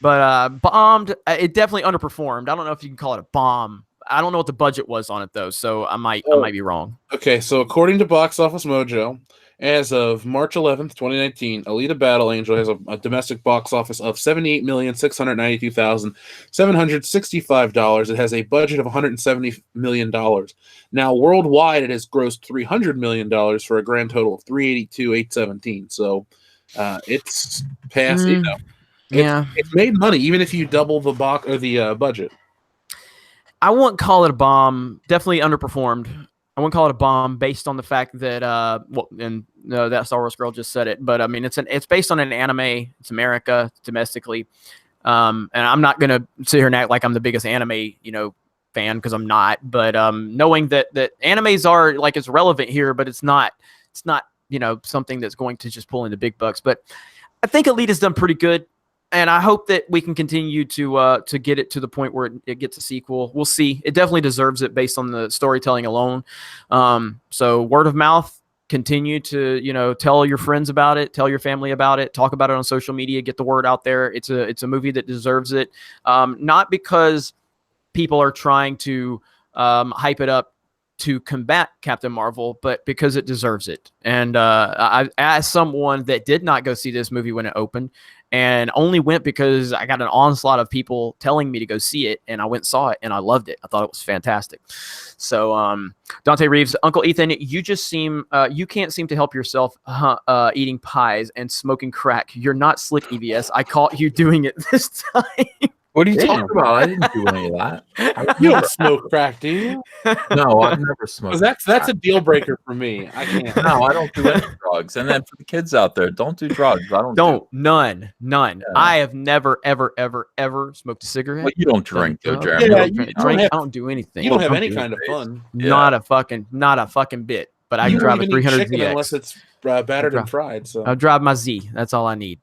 Speaker 1: But bombed, it definitely underperformed. I don't know if you can call it a bomb. I don't know what the budget was on it though, so I might be wrong.
Speaker 2: Okay, so according to Box Office Mojo, as of March 11th, 2019, Alita Battle Angel has a domestic box office of $78,692,765. It has a budget of $170 million. Now, worldwide, it has grossed $300 million for a grand total of $382,817. So it's past, it's made money even if you double the box or the budget.
Speaker 1: I won't call it a bomb. Definitely underperformed. I wouldn't call it a bomb based on the fact that that Star Wars girl just said it, but I mean it's based on an anime. It's America domestically, and I'm not gonna sit here and act like I'm the biggest anime fan because I'm not. But knowing that animes are like it's relevant here, but it's not something that's going to just pull in the big bucks. But I think Alita's done pretty good. And I hope that we can continue to get it to the point where it gets a sequel. We'll see. It definitely deserves it based on the storytelling alone. So word of mouth, continue to tell your friends about it, tell your family about it, talk about it on social media, get the word out there. It's a movie that deserves it, not because people are trying to hype it up to combat Captain Marvel, but because it deserves it. And I, as someone that did not go see this movie when it opened, and only went because I got an onslaught of people telling me to go see it, and I went and saw it, and I loved it. I thought it was fantastic. So, Dante Reeves, Uncle Ethan, you just seem you can't seem to help yourself eating pies and smoking crack. You're not slick, EVS. I caught you doing it this time.
Speaker 4: What are you talking about? I didn't do any of that.
Speaker 2: You don't smoke crack, do you?
Speaker 4: No, I've never smoked.
Speaker 2: That's a deal breaker for me. I can't.
Speaker 3: No, I don't do any drugs. And then for the kids out there, don't do drugs.
Speaker 1: None.
Speaker 3: Yeah.
Speaker 1: I have never, ever smoked a cigarette.
Speaker 3: Well, you don't drink, though, Jeremy.
Speaker 2: Yeah,
Speaker 1: I don't do anything.
Speaker 2: You don't have any kind of fun.
Speaker 1: Not a fucking bit. But I can drive a 300 ZX
Speaker 2: unless it's battered and fried. So
Speaker 1: I'll drive my Z. That's all I need.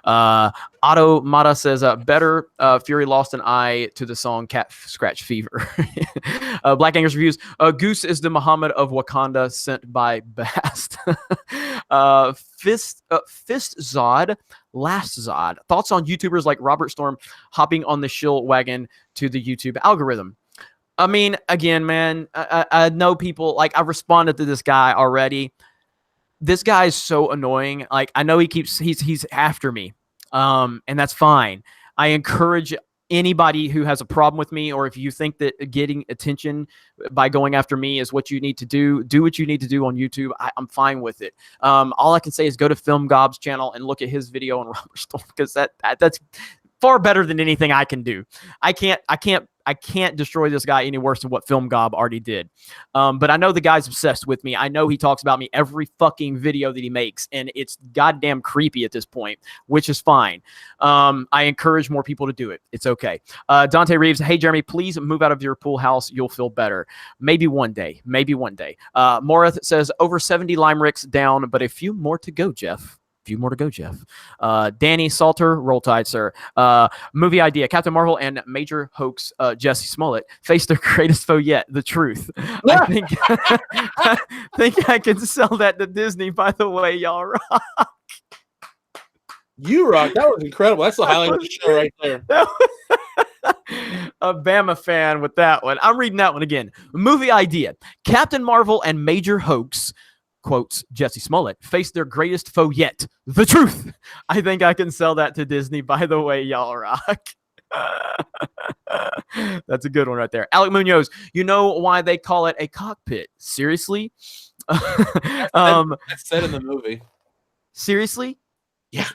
Speaker 1: Otto Mata says, better Fury lost an eye to the song Cat Scratch Fever. Black Angus Reviews, Goose is the Muhammad of Wakanda sent by Bast. Fist Zod, Last Zod. Thoughts on YouTubers like Robert Storm hopping on the shill wagon to the YouTube algorithm? I mean, again, man, I know people, like, I responded to this guy already. This guy is so annoying. Like, I know he's after me. And that's fine. I encourage anybody who has a problem with me, or if you think that getting attention by going after me is what you need to do what you need to do on YouTube. I'm fine with it. All I can say is go to Film Gob's channel and look at his video on Robert Storm, because that's far better than anything I can do. I can't destroy this guy any worse than what Film Gob already did. But I know the guy's obsessed with me. I know he talks about me every fucking video that he makes, and it's goddamn creepy at this point, which is fine. I encourage more people to do it. It's okay. Dante Reeves, hey, Jeremy, please move out of your pool house. You'll feel better. Maybe one day. Morith says, over 70 limericks down, but a few more to go, Jeff. Danny Salter, roll tide, sir. Movie idea: Captain Marvel and Major Hoax Jesse Smollett face their greatest foe yet, the truth. I think I can sell that to Disney. By the way, y'all rock.
Speaker 2: You rock. That was incredible. That's the highlight of the show right there.
Speaker 1: A Bama fan with that one. I'm reading that one again. Movie idea: Captain Marvel and Major Hoax, quotes Jesse Smollett, face their greatest foe yet, the truth. I think I can sell that to Disney. By the way, y'all rock. That's a good one right there. Alec Munoz, you know why they call it a cockpit? Seriously?
Speaker 2: That's said in the movie.
Speaker 1: Seriously?
Speaker 2: Yeah.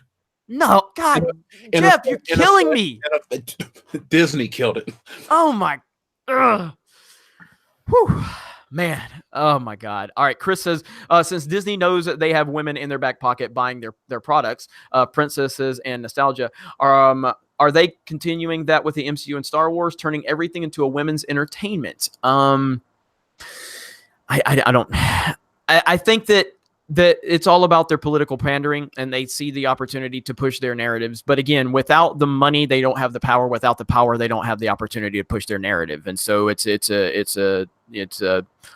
Speaker 1: No, God, Jeff, you're killing me.
Speaker 2: Disney killed it.
Speaker 1: Oh my. Whew. Man, oh my God. All right, Chris says, since Disney knows that they have women in their back pocket buying their products, princesses and nostalgia, are they continuing that with the MCU and Star Wars, turning everything into a women's entertainment? I don't. I think that that it's all about their political pandering, and they see the opportunity to push their narratives. But again, without the money, they don't have the power. Without the power, they don't have the opportunity to push their narrative. And so it's a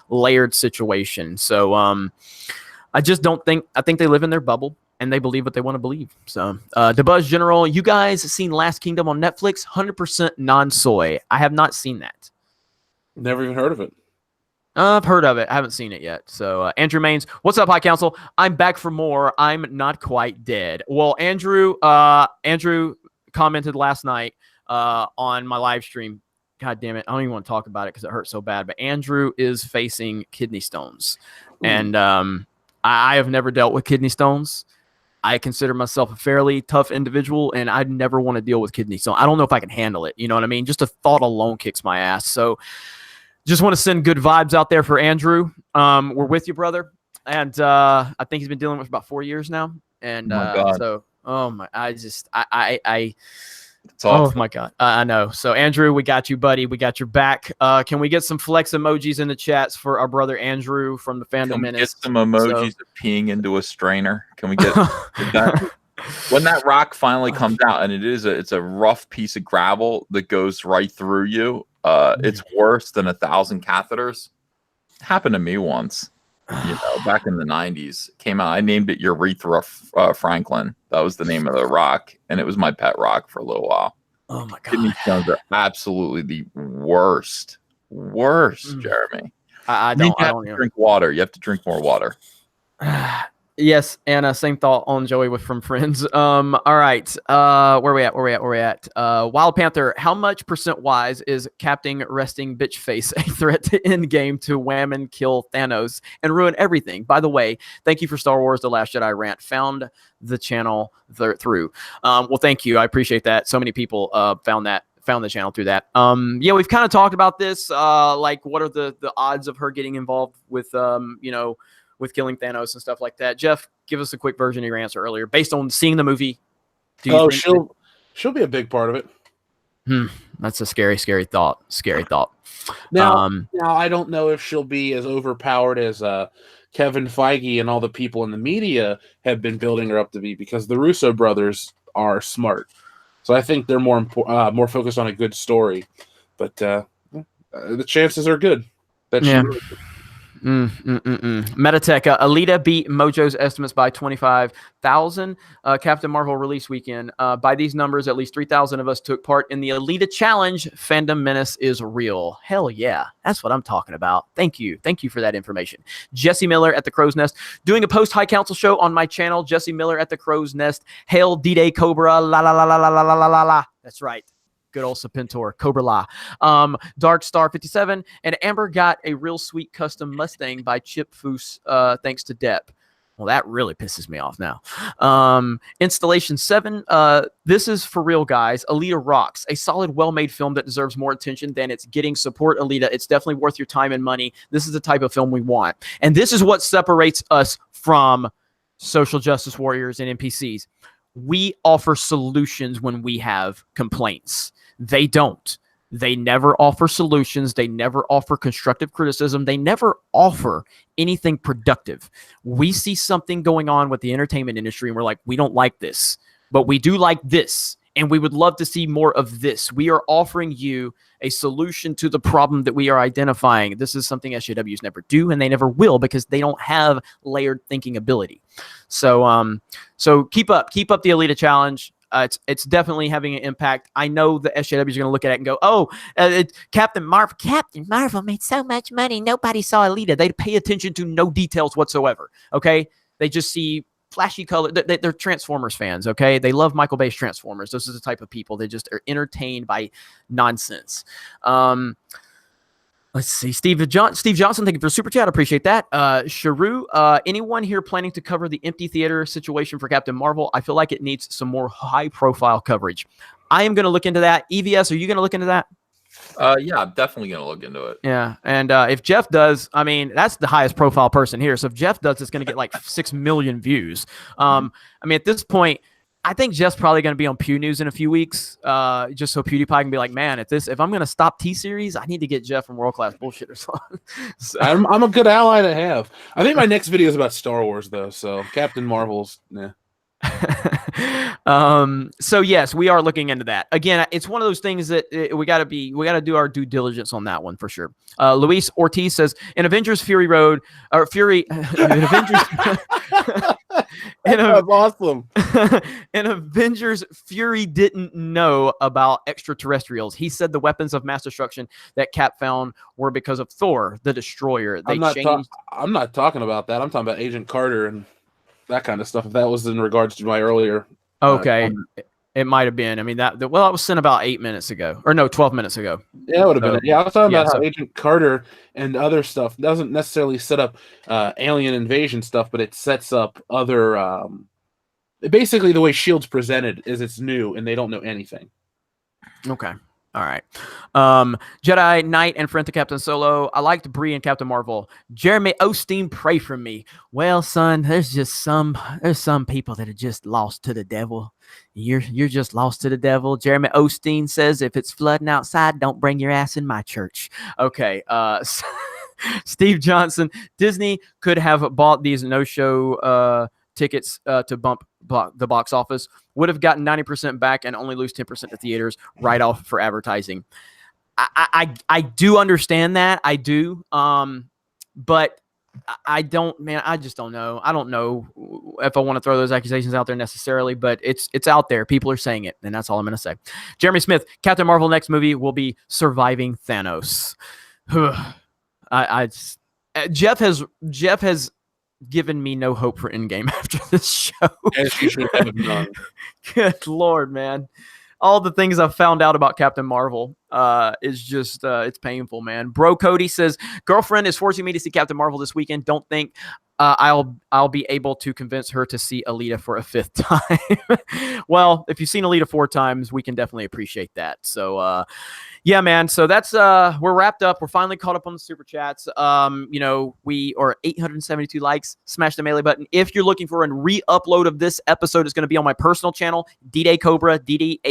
Speaker 1: layered situation. So I just don't think I think they live in their bubble and they believe what they want to believe. So DeBuzz General, you guys seen Last Kingdom on Netflix? 100% non-soy. I have not seen that.
Speaker 2: Never even heard of it.
Speaker 1: I've heard of it. I haven't seen it yet. So Andrew Maines, what's up, High Council? I'm back for more. I'm not quite dead. Well, Andrew commented last night on my live stream. God damn it. I don't even want to talk about it because it hurts so bad. But Andrew is facing kidney stones. And I have never dealt with kidney stones. I consider myself a fairly tough individual, and I'd never want to deal with kidney stones. I don't know if I can handle it. You know what I mean? Just the thought alone kicks my ass. So just want to send good vibes out there for Andrew. We're with you, brother. And I think he's been dealing with it for about 4 years now. And oh my, oh my God. I know. So Andrew, we got you, buddy. We got your back. Can we get some flex emojis in the chats for our brother Andrew from the Fandom Menace?
Speaker 3: Get some emojis of peeing into a strainer. Can we get that? When that rock finally comes out, and it's a rough piece of gravel that goes right through you. It's worse than 1,000 catheters. It happened to me once. Back in the 90s, came out. I named it Urethra Franklin. That was the name of the rock, and it was my pet rock for a little while.
Speaker 1: Oh my God!
Speaker 3: Kidney stones are absolutely the worst. Jeremy.
Speaker 1: I don't
Speaker 3: drink water. You have to drink more water.
Speaker 1: Yes, Anna, same thought on Joey from Friends. All right. Where we at? Wild Panther, how much percent-wise is Captain Resting Bitch Face a threat to Endgame to wham and kill Thanos and ruin everything? By the way, thank you for Star Wars The Last Jedi rant. Found the channel through. Well, thank you. I appreciate that. So many people found the channel through that. Yeah, we've kind of talked about this. Like, what are the odds of her getting involved with with killing Thanos and stuff like that? Jeff, give us a quick version of your answer earlier. Based on seeing the movie,
Speaker 2: she'll be a big part of it.
Speaker 1: That's a scary thought.
Speaker 2: Now I don't know if she'll be as overpowered as Kevin Feige and all the people in the media have been building her up to be, because the Russo brothers are smart. So I think they're more focused on a good story. But the chances are good that she really could.
Speaker 1: Metatech, Alita beat Mojo's estimates by 25,000. Captain Marvel release weekend. By these numbers, at least 3,000 of us took part in the Alita challenge. Fandom Menace is real. Hell yeah. That's what I'm talking about. Thank you for that information. Jesse Miller at the Crow's Nest, doing a post High Council show on my channel. Jesse Miller at the Crow's Nest. Hail D-Day Cobra. La la la la la la la la la. That's right. Good old Serpentor, Cobra La. Dark Star 57, and Amber got a real sweet custom Mustang by Chip Foose, thanks to Depp. Well, that really pisses me off now. Installation 7, this is for real, guys. Alita rocks. A solid, well-made film that deserves more attention than it's getting. Support Alita. It's definitely worth your time and money. This is the type of film we want. And this is what separates us from social justice warriors and NPCs. We offer solutions when we have complaints. They don't. They never offer solutions. They never offer constructive criticism. They never offer anything productive. We see something going on with the entertainment industry, and we're like, we don't like this, but we do like this, and we would love to see more of this. We are offering you a solution to the problem that we are identifying. This is something SJWs never do, and they never will, because they don't have layered thinking ability. So keep up the Alita challenge. It's definitely having an impact. I know the SJWs are going to look at it and go, "Oh, Captain Marvel made so much money. Nobody saw Alita. They pay attention to no details whatsoever. Okay, they just see flashy color. They're Transformers fans. Okay, they love Michael Bay's Transformers. Those are the type of people. They just are entertained by nonsense." Let's see. Steve Johnson, thank you for super chat. Appreciate that. Sharu, anyone here planning to cover the empty theater situation for Captain Marvel? I feel like it needs some more high-profile coverage. I am going to look into that. EVS, are you going to look into that?
Speaker 3: Yeah, I'm definitely going to look into it.
Speaker 1: Yeah, and if Jeff does, I mean, that's the highest profile person here. So if Jeff does, it's going to get like 6 million views. I mean, at this point, I think Jeff's probably going to be on Pew News in a few weeks, just so PewDiePie can be like, man, if I'm going to stop T-Series, I need to get Jeff from World Class Bullshitters on. So,
Speaker 2: I'm a good ally to have. I think my next video is about Star Wars though, so Captain Marvel's
Speaker 1: so yes, we are looking into that. Again, it's one of those things that we got to do our due diligence on that one for sure. Luis Ortiz says in Avengers Fury Road or Fury in Avengers
Speaker 2: That's awesome.
Speaker 1: in Avengers Fury didn't know about extraterrestrials. He said the weapons of mass destruction that Cap found were because of Thor, the Destroyer.
Speaker 2: I'm not talking about that. I'm talking about Agent Carter and that kind of stuff. If that was in regards to my earlier.
Speaker 1: Okay. It might have been. I mean, that was sent about 8 minutes ago. Or no, 12 minutes ago.
Speaker 2: Yeah, it would have been. Yeah, I was talking about how Agent Carter and other stuff doesn't necessarily set up alien invasion stuff, but it sets up other. Basically, the way Shilds presented is it's new and they don't know anything.
Speaker 1: Okay. All right. Jedi Knight and friend to Captain Solo. I liked Bree and Captain Marvel. Jeremy Osteen, pray for me. Well, son, there's some people that are just lost to the devil. You're just lost to the devil. Jeremy Osteen says if it's flooding outside, don't bring your ass in my church. Okay. Steve Johnson. Disney could have bought these no-show tickets to bump the box office, would have gotten 90% back and only lose 10% to theaters right off for advertising. I do understand that. I do. But I don't, man, I just don't know. I don't know if I want to throw those accusations out there necessarily, but it's out there. People are saying it, and that's all I'm going to say. Jeremy Smith, Captain Marvel next movie will be Surviving Thanos. Jeff has given me no hope for Endgame after this show.
Speaker 2: As you should have done.
Speaker 1: Good Lord, man. All the things I've found out about Captain Marvel is just, it's painful, man. Bro Cody says, girlfriend is forcing me to see Captain Marvel this weekend. Don't think I'll be able to convince her to see Alita for a 5th time. Well, if you've seen Alita 4 times, we can definitely appreciate that. So, yeah, man. So that's we're wrapped up. We're finally caught up on the super chats. We are 872 likes. Smash the melee button. If you're looking for a re-upload of this episode, it's going to be on my personal channel, D-Day Cobra, D-D-A-Y-C-O-B-R-A.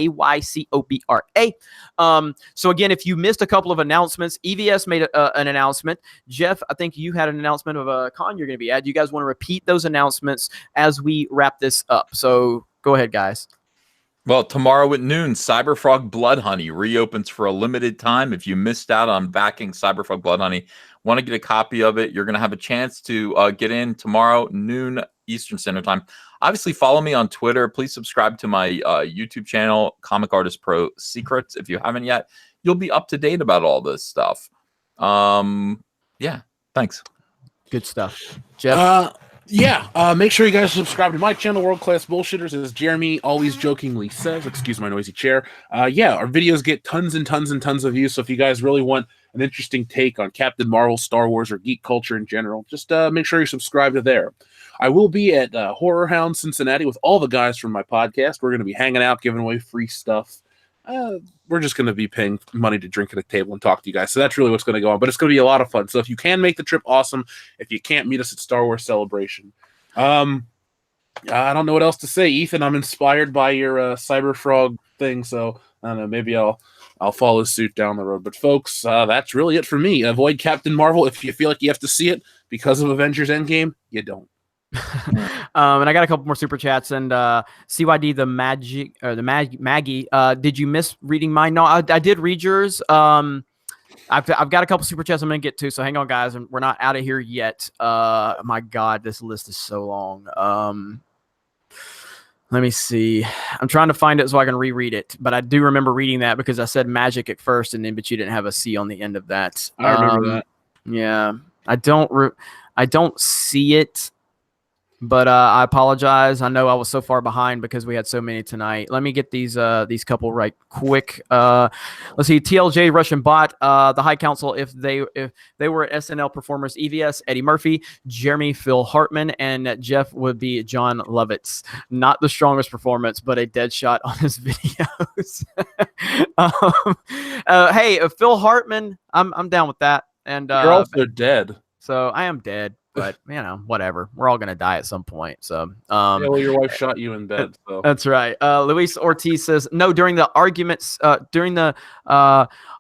Speaker 1: So again, if you missed a couple of announcements, EVS made an announcement. Jeff, I think you had an announcement of a con you're going to be at. Do you guys want to repeat those announcements as we wrap this up? So go ahead, guys.
Speaker 3: Well, tomorrow at noon, Cyberfrog Blood Honey reopens for a limited time. If you missed out on backing Cyberfrog Blood Honey, want to get a copy of it, you're going to have a chance to get in tomorrow, noon Eastern Standard Time. Obviously, follow me on Twitter. Please subscribe to my YouTube channel, Comic Artist Pro Secrets. If you haven't yet, you'll be up to date about all this stuff. Yeah, thanks.
Speaker 1: Good stuff. Jeff?
Speaker 2: Make sure you guys subscribe to my channel, World Class Bullshitters, as Jeremy always jokingly says. Excuse my noisy chair. Our videos get tons and tons and tons of views, so if you guys really want an interesting take on Captain Marvel, Star Wars, or geek culture in general, just make sure you subscribe to there. I will be at Horror Hound Cincinnati with all the guys from my podcast. We're going to be hanging out, giving away free stuff. We're just going to be paying money to drink at a table and talk to you guys. So that's really what's going to go on. But it's going to be a lot of fun. So if you can make the trip, awesome. If you can't, meet us at Star Wars Celebration. I don't know what else to say. Ethan, I'm inspired by your Cyberfrog thing. So I don't know. Maybe I'll follow suit down the road. But folks, that's really it for me. Avoid Captain Marvel if you feel like you have to see it because of Avengers Endgame. You don't.
Speaker 1: And I got a couple more super chats, and CYD Maggie, did you miss reading mine? No, I did read yours. I've got a couple super chats I'm gonna get to, so hang on, guys, and we're not out of here yet. My God, this list is so long. Let me see. I'm trying to find it so I can reread it, but I do remember reading that because I said magic at first, and then but you didn't have a C on the end of that.
Speaker 2: I remember that.
Speaker 1: Yeah, I don't see it. But I apologize. I know I was so far behind because we had so many tonight. Let me get these couple right quick. Let's see. TLJ Russian Bot, the High Council. If they were SNL performers, EVS Eddie Murphy, Jeremy Phil Hartman, and Jeff would be John Lovitz. Not the strongest performance, but a dead shot on his videos. Hey, Phil Hartman, I'm down with that. And
Speaker 2: you're also dead.
Speaker 1: So I am dead. but whatever. We're all gonna die at some point. So,
Speaker 2: Yeah, well, your wife shot you in bed. So
Speaker 1: that's right. Luis Ortiz says no during the arguments. During the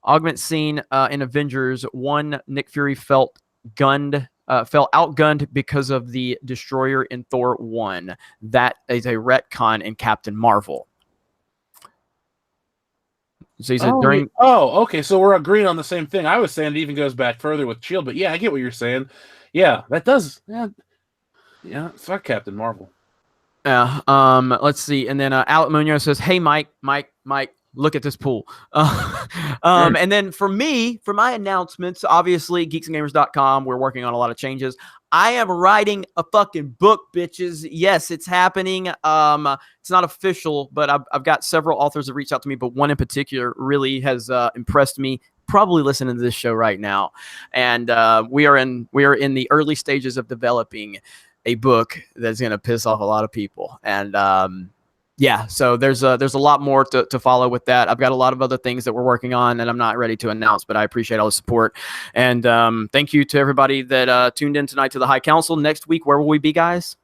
Speaker 1: augment scene in Avengers 1, Nick Fury felt outgunned because of the destroyer in Thor 1. That is a retcon in Captain Marvel. So he said during.
Speaker 2: Oh, okay. So we're agreeing on the same thing. I was saying it even goes back further with Shield, but yeah, I get what you're saying. Yeah, that does. Yeah. Fuck Captain Marvel.
Speaker 1: Yeah. Let's see. And then Alec Munoz says, "Hey, Mike, look at this pool." And then for my announcements, obviously geeksandgamers.com, we're working on a lot of changes. I am writing a fucking book, bitches. Yes, it's happening. It's not official, but I've got several authors that reached out to me, but one in particular really has impressed me. Probably listening to this show right now, and we are in the early stages of developing a book that's going to piss off a lot of people. And so there's a lot more to follow with that. I've got a lot of other things that we're working on and I'm not ready to announce, but I appreciate all the support. And thank you to everybody that tuned in tonight to the High Council. Next week, where will we be, guys?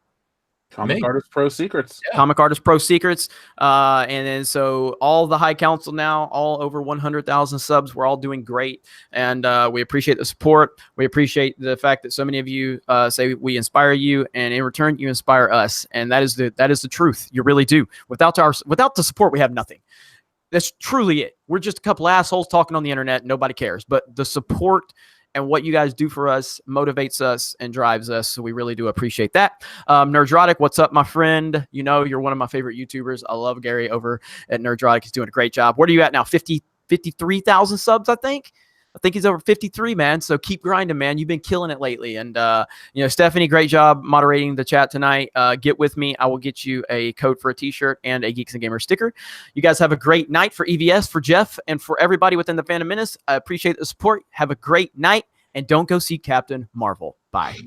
Speaker 2: Comic Artist Pro Secrets.
Speaker 1: Yeah. Comic Artist Pro Secrets. And then so all the High Council now, all over 100,000 subs. We're all doing great. And we appreciate the support. We appreciate the fact that so many of you say we inspire you. And in return, you inspire us. And that is the truth. You really do. Without the support, we have nothing. That's truly it. We're just a couple assholes talking on the internet. Nobody cares. But the support and what you guys do for us motivates us and drives us. So we really do appreciate that. Nerdrotic, what's up, my friend? You're one of my favorite YouTubers. I love Gary over at Nerdrotic. He's doing a great job. What are you at now? 53,000 subs, I think. I think he's over 53, man. So keep grinding, man. You've been killing it lately. And, Stephanie, great job moderating the chat tonight. Get with me. I will get you a code for a t-shirt and a Geeks and Gamers sticker. You guys have a great night for EVS, for Jeff, and for everybody within the Phantom Menace. I appreciate the support. Have a great night, and don't go see Captain Marvel. Bye.